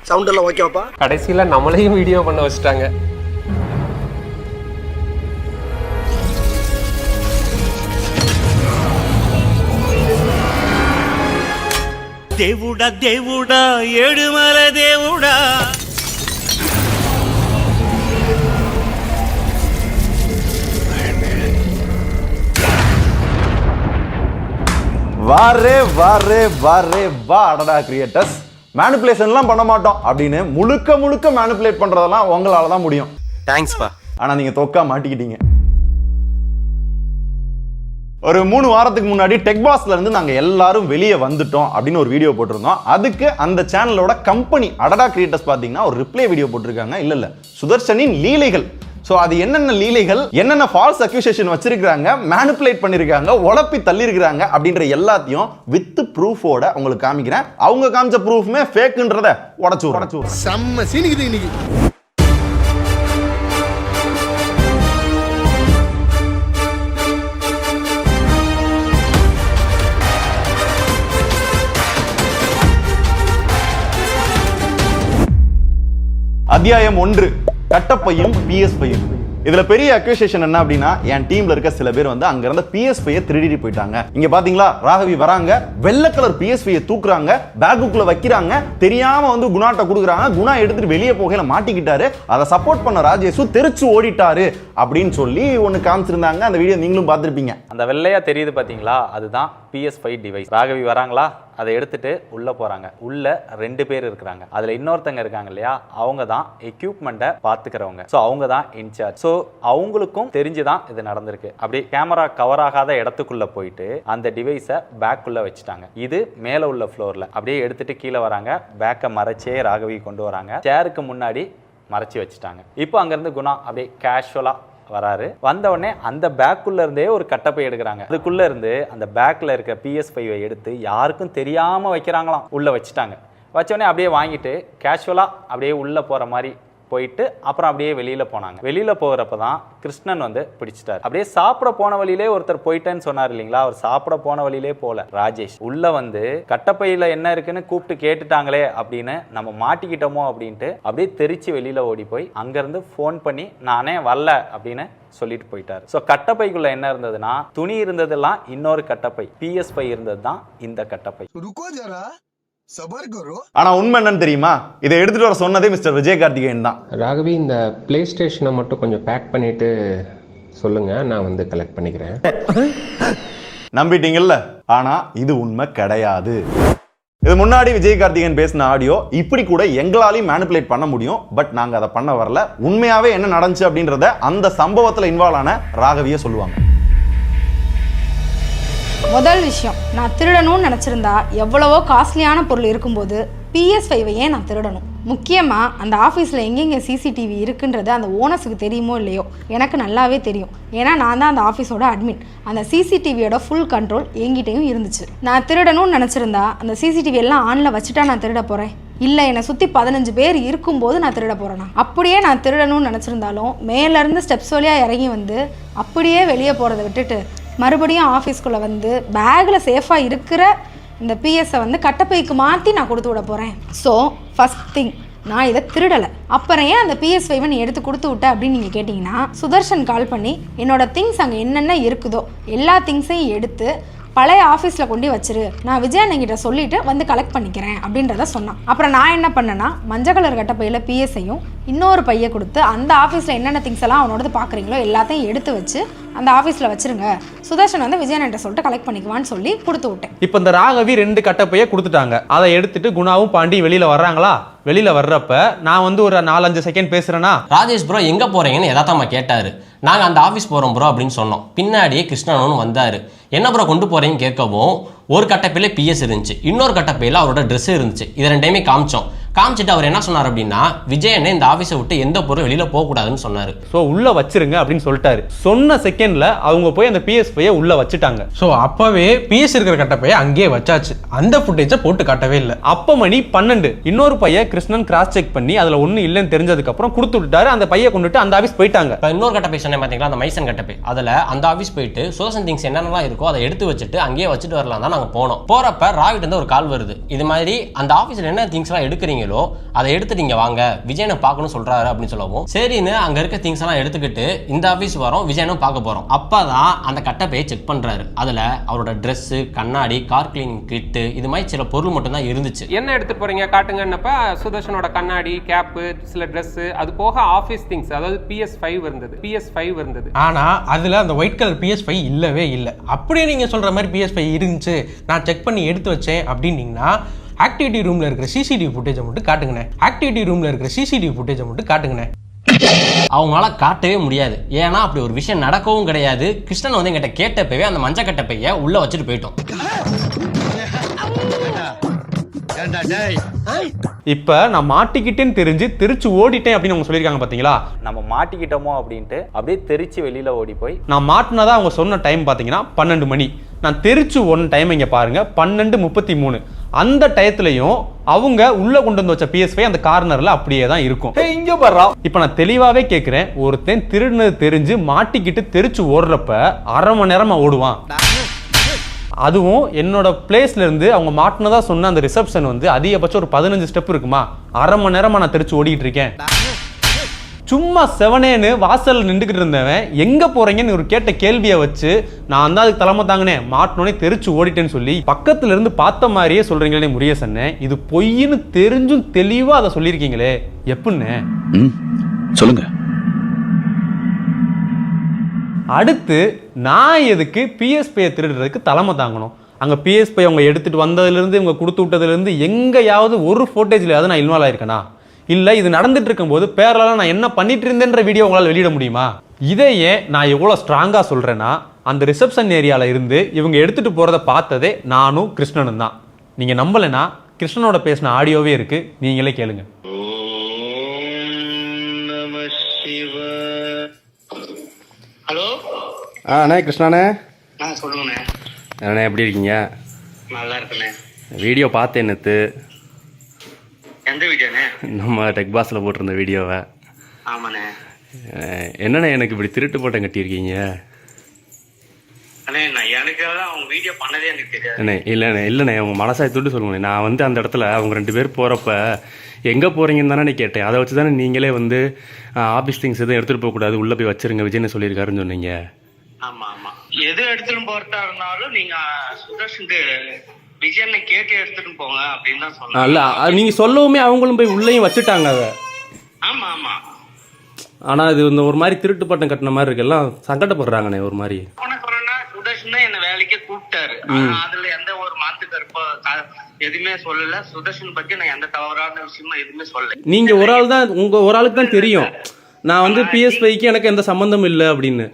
Sound எல்லாம் ஓகேவாப்பா? கடைசியில நம்மளையும் வீடியோ பண்ண வச்சுட்டாங்க. దేవుడా దేవుడా ఏడుమల దేవుడా வாரே வாரே வாரே வா அடடா கிரியேட்டர்ஸ். மேனிபுலேஷன்லாம் பண்ண மாட்டோம் அப்படின்னு முழுக்க முழுக்க மேனிபுலேட் பண்றதெல்லாம் உங்களால தான் முடியும். தேங்க்ஸ்ப்பா. ஆனா நீங்க தொக்கா மாட்டிக்கிட்டீங்க. ஒரு 3 வாரத்துக்கு முன்னாடி டெக் பாஸ்ல இருந்து நாங்க எல்லாரும் வெளியே வந்துட்டோம் அப்படின்னு ஒரு வீடியோ போட்டிருந்தோம். அதுக்கு அந்த சேனலோட கம்பெனி அடடா கிரியேட்டர்ஸ் பாத்தீங்கன்னா ஒரு ரிப்ளை வீடியோ போட்டிருக்காங்க. இல்ல சுதர்ஷனின் லீலைகள். சோ அது என்னென்ன லீலைகள், என்னென்ன ஃபால்ஸ் அக்யூசேஷன் வச்சிருக்காங்க, மேனிபுலேட் பண்ணிருக்காங்க, உளப்பி தள்ளி இருக்காங்க அப்படின்ற எல்லாத்தையும் வித் ப்ரூஃபோட உங்களுக்கு காமிக்கிறேன். அவங்க காமிச்ச ப்ரூஃப்மே ஃபேக்ன்றத உடைச்சு செம்ம சீனிக்குது இன்னைக்கு. அத்தியாயம் 1 கட்டப்பையும் PS5. இதுல பெரிய அக்யூசேஷன் என்ன அப்படின்னா, என் டீம்ல இருக்க சில பேர் வந்து அங்க இருந்த PS5 திருடிட்டு போயிட்டாங்க. இங்க பாத்தீங்களா ராகவி வராங்க, வெள்ளை கலர் PS5 தூக்குறாங்க, பேக்குக்குள்ள வைக்கிறாங்க, தெரியாம வந்து குணாட்ட கொடுக்குறாங்க, குணா எடுத்துட்டு வெளியே போகையில மாட்டிக்கிட்டாரு, அதை சப்போர்ட் பண்ண ராஜேஷு தெரிச்சு ஓடிட்டாரு அப்படின்னு சொல்லி ஒன்னு காமிச்சிருந்தாங்க. அந்த வீடியோ நீங்களும் பார்த்திருப்பீங்க. அந்த வெள்ளையா தெரியுது பாத்தீங்களா, அதுதான் PS5 டிவைஸ். ராகவி வராங்களா, அதை எடுத்துட்டு உள்ள போறாங்க. உள்ள 2 பேர் இருக்கிறாங்க. அதுல இன்னொருத்தங்க இருக்காங்க இல்லையா, அவங்க தான் எக்யூப்மெண்ட்டை பாத்துக்கிறவங்க. ஸோ அவங்க தான் இன்சார்ஜ். ஸோ அவங்களுக்கும் தெரிஞ்சுதான் இது நடந்திருக்கு. அப்படியே கேமரா கவர் ஆகாத இடத்துக்குள்ள போயிட்டு அந்த டிவைஸை பேக்குள்ள வச்சுட்டாங்க. இது மேல உள்ள ஃப்ளோர்ல அப்படியே எடுத்துட்டு கீழே வராங்க. பேக்கை மறைச்சே ராகவி கொண்டு வராங்க. சேருக்கு முன்னாடி மறைச்சி வச்சுட்டாங்க. இப்போ அங்கிருந்து குணா அப்படியே கேஷுவலா வராரு. வந்த உடனே அந்த பேக்குள்ள இருந்தே ஒரு கட்டப்பை எடுக்கிறாங்க. அதுக்குள்ள இருந்து அந்த பேக்ல இருக்க PS5 எடுத்து யாருக்கும் தெரியாம வைக்கிறாங்களாம். உள்ள வச்சுட்டாங்க. வச்ச உடனே அப்படியே வாங்கிட்டு கேஷுவலா அப்படியே உள்ள போற மாதிரி போயிட்டு அப்புறம் அப்படியே வெளியில போனாங்க. வெளியில போகிறப்பதான் கிருஷ்ணன் வந்து பிடிச்சிட்டாரு. அப்படியே சாப்பிட போன வழியிலே ஒருத்தர் போயிட்டேன்னு சொன்னார் இல்லைங்களா, அவர் சாப்பிட போன வழியிலே போல. ராஜேஷ் உள்ள வந்து கட்டப்பையில என்ன இருக்குன்னு கூப்பிட்டு கேட்டுட்டாங்களே அப்படின்னு நம்ம மாட்டிக்கிட்டோமோ அப்படின்ட்டு அப்படியே தெரிச்சு வெளியில ஓடி போய் அங்கிருந்து போன் பண்ணி நானே வரல அப்படின்னு சொல்லிட்டு போயிட்டாரு. ஸோ கட்டப்பைக்குள்ள என்ன இருந்ததுன்னா, துணி இருந்ததெல்லாம் இன்னொரு கட்டப்பை, PS5 இருந்தது தான் இந்த கட்டப்பை. ஆனா உண்மை என்னன்னு தெரியுமா, இதை எடுத்துட்டு வர சொன்னதே மிஸ்டர் விஜய் கார்த்திகேயன் தான். ராகவி இந்த பிளே ஸ்டேஷனை மட்டும் கொஞ்சம் பேக் பண்ணிட்டு சொல்லுங்க, நான் வந்து கலெக்ட் பண்ணிக்கிறேன். நம்பிட்டீங்கல்ல? ஆனா இது உண்மை கிடையாது. இது முன்னாடி விஜய் கார்த்திகேயன் பேசின ஆடியோ. இப்படி கூட எங்களாலையும் மேனிபுலேட் பண்ண முடியும், பட் நாங்க அதை பண்ண வரல. உண்மையாவே என்ன நடந்துச்சு அப்படின்றத அந்த சம்பவத்துல இன்வால்வ் ஆன ராகவியே சொல்லுவாங்க. முதல் விஷயம், நான் திருடணும்னு நினச்சிருந்தா எவ்வளவோ காஸ்ட்லியான பொருள் இருக்கும்போது PS5 ஏன் நான் திருடணும்? முக்கியமாக அந்த ஆஃபீஸில் எங்கெங்கே CCTV இருக்குன்றது அந்த ஓனர்ஸுக்கு தெரியுமோ இல்லையோ, எனக்கு நல்லாவே தெரியும். ஏன்னா நான் தான் அந்த ஆஃபீஸோட அட்மின். அந்த CCTVயோட ஃபுல் கண்ட்ரோல் என்கிட்டையும் இருந்துச்சு. நான் திருடணும்னு நினச்சிருந்தா அந்த CCTV எல்லாம் ஆனில் வச்சுட்டா நான் திருட போகிறேன்? இல்லை, என்னை சுற்றி 15 பேர் இருக்கும்போது நான் திருட போகிறேன்னா? அப்படியே நான் திருடணும்னு நினச்சிருந்தாலும் மேலேருந்து ஸ்டெப்ஸ் வழியாக இறங்கி வந்து அப்படியே வெளியே போகிறத விட்டுட்டு மறுபடியும் ஆஃபீஸ்க்குள்ளே வந்து பேக்கில் சேஃபாக இருக்கிற இந்த PS வந்து கட்டப்பைக்கு மாற்றி நான் கொடுத்து விட போகிறேன். ஸோ ஃபஸ்ட் திங், நான் இதை திருடலை. அப்புறம் ஏன் அந்த PS5 நீ எடுத்து கொடுத்து விட்ட அப்படின்னு நீங்கள் கேட்டிங்கன்னா, சுதர்ஷன் கால் பண்ணி என்னோட திங்ஸ் அங்கே என்னென்ன இருக்குதோ எல்லா திங்ஸையும் எடுத்து பழைய ஆஃபீஸில் கொண்டு வச்சிரு, நான் விஜயண்ணங்கிட்ட சொல்லிவிட்டு வந்து கலெக்ட் பண்ணிக்கிறேன் அப்படின்றத சொன்னான். அப்புறம் நான் என்ன பண்ணேன்னா, மஞ்சள் கலர் கட்டப்பையில் PS-ஐயும் இன்னொரு பையை கொடுத்து அந்த ஆஃபீஸில் என்னென்ன திங்ஸ் எல்லாம் அவனோடது பார்க்குறீங்களோ எல்லாத்தையும் எடுத்து வச்சு அந்த ஆஃபீஸில் வச்சிருங்க, சுதர்ஷன் வந்து விஜயண்ணன்ட்ட சொல்லிட்டு கலெக்ட் பண்ணிக்குவான்னு சொல்லி கொடுத்து விட்டேன். இப்போ இந்த ராகவி 2 கட்டப்பையை கொடுத்துட்டாங்க. அதை எடுத்துட்டு குணாவும் பாண்டி வெளியில வர்றாங்களா? வெளியில வர்றப்ப நான் வந்து ஒரு 4-5 செகண்ட் பேசுறேன்னா, ராஜேஷ் ப்ரோ எங்க போறீங்கன்னு எதாத்தமா கேட்டாரு. நாங்கள் அந்த ஆஃபீஸ் போகிறோம் ப்ரோ அப்படின்னு சொன்னோம். பின்னாடியே கிருஷ்ணனும் வந்தார். என்ன ப்ரோ கொண்டு போகிறீங்கன்னு கேட்கவும், ஒரு கட்டப்பையில் PS இருந்துச்சு, இன்னொரு கட்டப்பையில் அவரோட ட்ரெஸ் இருந்துச்சு. இது 2மே காமிச்சோம். காமிச்சிட்டு அவர் என்ன சொன்னார் அப்படின்னா, விஜயனை இந்த ஆஃபீஸை விட்டு எந்த பொருள் வெளியில போகக்கூடாதுன்னு சொன்னார். ஸோ உள்ள வச்சிருங்க அப்படின்னு சொல்லிட்டாரு. சொன்ன செகண்ட்ல அவங்க போய் அந்த PS5 உள்ள வச்சுட்டாங்க. ஸோ அப்பவே PS இருக்கிற கட்டப்பையை அங்கேயே வச்சாச்சு. அந்த ஃபுட்டேஜை போட்டு காட்டவே இல்லை. அப்ப மணி 12. இன்னொரு பையன் கிருஷ்ணன் கிராஸ் செக் பண்ணி அதுல ஒண்ணு இல்லைன்னு தெரிஞ்சதுக்கு அப்புறம் கொடுத்து விட்டாரு. அந்த பையை கொண்டுட்டு அந்த ஆஃபீஸ் போயிட்டாங்க. இப்போ இன்னொரு கட்டப்பை சொன்னேன் பாத்தீங்களா, அந்த மைசன் கட்டப்பை. அதுல அந்த ஆஃபீஸ் போயிட்டு சோசன் திங்ஸ் என்னென்னலாம் இருக்கோ அதை எடுத்து வச்சுட்டு அங்கேயே வச்சுட்டு வரலாம் தான் நாங்க போனோம். போறப்ப ராவிட் வந்து ஒரு கால் வருது. இது மாதிரி அந்த ஆஃபீஸ்ல என்ன திங்ஸ் எல்லாம் எடுக்கிறீங்களோ அதை எடுத்துட்டு இங்க வாங்க, விஜயனை பார்க்கணும் சொல்றாரு அப்படின்னு சொல்லவும், சரின்னு அங்க இருக்க திங்ஸ் எல்லாம் எடுத்துக்கிட்டு இந்த ஆஃபீஸ் வரோம், விஜயனும் பார்க்க போறோம். அப்பதான் அந்த கட்டப்பையை செக் பண்றாரு. அதுல அவரோட ட்ரெஸ், கண்ணாடி, கார் கிளீனிங் கிட்டு, இது மாதிரி சில பொருள் மட்டும் தான் இருந்துச்சு. என்ன எடுத்துட்டு போறீங்க காட்டுங்கன்னப்ப சுதர்ஷனோட கண்ணாடி, கேப்பு, சில ட்ரெஸ், அது போக ஆஃபீஸ் திங்ஸ், அதாவது PS5 இருந்தது. ஆனா அதுல அந்த ஒயிட் கலர் PS5 இல்லவே இல்லை. அப்படியே நீங்க சொல்ற மாதிரி PS5 இருந்துச்சு, நான் செக் பண்ணி எடுத்து வச்சேன் அப்படின்னீங்கன்னா ஆக்டிவிட்டி ரூம்ல இருக்கிற CCTV ஃபுட்டேஜை மட்டும் காட்டுங்கண்ணே. அவங்களால காட்டவே முடியாது. ஏன்னா அப்படி ஒரு விஷயம் நடக்கவும் கிடையாது. கிருஷ்ணன் வந்து எங்கிட்ட கேட்டப்பவே அந்த மஞ்சள் கட்டப்பைய உள்ள வச்சுட்டு போயிட்டோம். இப்ப நான் மாட்டிக்கிட்டேன்னு தெரிஞ்சு திருச்சி ஓடிட்டேன் அப்படின்னு அவங்க சொல்லியிருக்காங்க பாத்தீங்களா. நம்ம மாட்டிக்கிட்டோமோ அப்படின்ட்டு அப்படியே தெரிச்சு வெளியில ஓடி போய் நான் மாட்டினதா அவங்க சொன்ன டைம் பாத்தீங்கன்னா 12 மணி. நான் தெரிச்சு ஒன் டைம் இங்க பாருங்க 12:33. அந்த டயத்துலயும் அவங்க உள்ள கொண்டு வந்து வச்ச PS5 அந்த கார்னர்ல அப்படியே தான் இருக்கும். இங்க பாரு. இப்ப நான் தெளிவாவே கேக்குறேன், ஒருத்தன் திருடுனது தெரிஞ்சு மாட்டிக்கிட்டு தெரிச்சு ஓடுறப்ப அரை மணி நேரமா ஓடுவான். அதுவும் என்னோட பிளேஸ்ல இருந்து அவங்க மாட்டினதா சொன்ன அந்த ரிசப்ஷன் வந்து அதிகபட்சம் ஒரு 15 ஸ்டெப் இருக்குமா. அரை மணி நேரமா நான் தெரிச்சு ஓடிட்டு இருக்கேன். சும்மா செவனேன்னு வாசல் நின்றுக்கிட்டு இருந்தவன் எங்க போறீங்கன்னு ஒரு கேட்ட கேள்வியை வச்சு நான் தான் அதுக்கு தலைமை தாங்கினேன், மாட்டினோடனே தெரிச்சு ஓடிட்டேன்னு சொல்லி பக்கத்துல இருந்து பார்த்த மாதிரியே சொல்றீங்களே முருகேசன். இது பொய்ன்னு தெரிஞ்சும் தெளிவா அதை சொல்லியிருக்கீங்களே, எப்படின்னு சொல்லுங்க. அடுத்து நான் எதுக்கு PS5 திருடுறதுக்கு தலைமை தாங்கணும்? அங்கே PS5 அவங்க எடுத்துட்டு வந்ததுலேருந்து இவங்க கொடுத்து விட்டதுலேருந்து எங்கேயாவது ஒரு ஃபோட்டேஜ்லையாவது நான் இன்வால்வ் ஆயிருக்கேனா? இல்லை இது நடந்துட்டு இருக்கும்போது பேரலாம் நான் என்ன பண்ணிட்டு இருந்தேன்ற வீடியோ உங்களால் வெளியிட முடியுமா? இதையே நான் எவ்வளோ ஸ்ட்ராங்காக சொல்கிறேன்னா, அந்த ரிசப்ஷன் ஏரியாவில் இருந்து இவங்க எடுத்துகிட்டு போகிறத பார்த்ததே நானும் கிருஷ்ணனும் தான். நீங்கள் நம்பலைன்னா கிருஷ்ணனோட பேசின ஆடியோவே இருக்குது, நீங்களே கேளுங்க. ஹலோ அண்ணே கிருஷ்ணாண்ணே. சொல்லுங்கண்ணே. அண்ணே எப்படி இருக்கீங்க? நல்லா இருக்குண்ணே. வீடியோ பார்த்தேன் நேற்று. எந்த வீடியோண்ணே? நம்ம டெக் பாஸில் போட்டிருந்த வீடியோவை. ஆமாண்ணே. என்னண்ணே எனக்கு இப்படி திருட்டு போட்டம் கட்டியிருக்கீங்க? அண்ணே நான் எனக்கு அவங்க வீடியோ பண்ணதே எனக்கு தெரியாது. அண்ணே இல்லைண்ணே உங்கள் மனசாய் தொட்டு சொல்லுங்கண்ணே. நான் வந்து அந்த இடத்துல அவங்க 2 பேர் போகிறப்ப எங்கே போகிறீங்கன்னு தானே கேட்டேன். அதை வச்சு தானே நீங்களே வந்து ஆஃபீஸ் திங்ஸ் எதுவும் எடுத்துகிட்டு போகக்கூடாது, உள்ளே போய் வச்சிருங்க விஜய்னு சொல்லியிருக்காருன்னு சொன்னீங்க. ஆமா ஆமா. எது எடுத்துட்டு போறதா இருந்தாலும் நீங்க சுதர்ஷனுக்கு விஜயனை கேட்டு எடுத்துட்டு போங்க அப்படின்னு தான் சொன்னாங்க. இல்லை நீங்கள் சொல்லவுமே அவங்களும் போய் உள்ளேயும் வச்சுட்டாங்க அதை. ஆமா ஆமா. ஆனால் இது இந்த ஒரு மாதிரி திருட்டு பட்டம் கட்டின மாதிரி இருக்கு, எல்லாம் சங்கடப்படுறாங்கண்ணே ஒரு மாதிரி. சுதர்ஷன் தான் என்ன வேலைக்கே கூப்பிட்டாரு. அதுல எந்த ஒரு மாத்து கருப்போ எதுவுமே சொல்லல. சுதர்ஷன் பத்தி நான் எந்த தவறான விஷயமா எதுவுமே சொல்லல. நீங்க ஒரு ஆள் தான், உங்க ஒரு ஆளுக்கு தான் தெரியும் நான் வந்து PS5க்கு எனக்கு எந்த சம்பந்தம் இல்லை அப்படின்னு.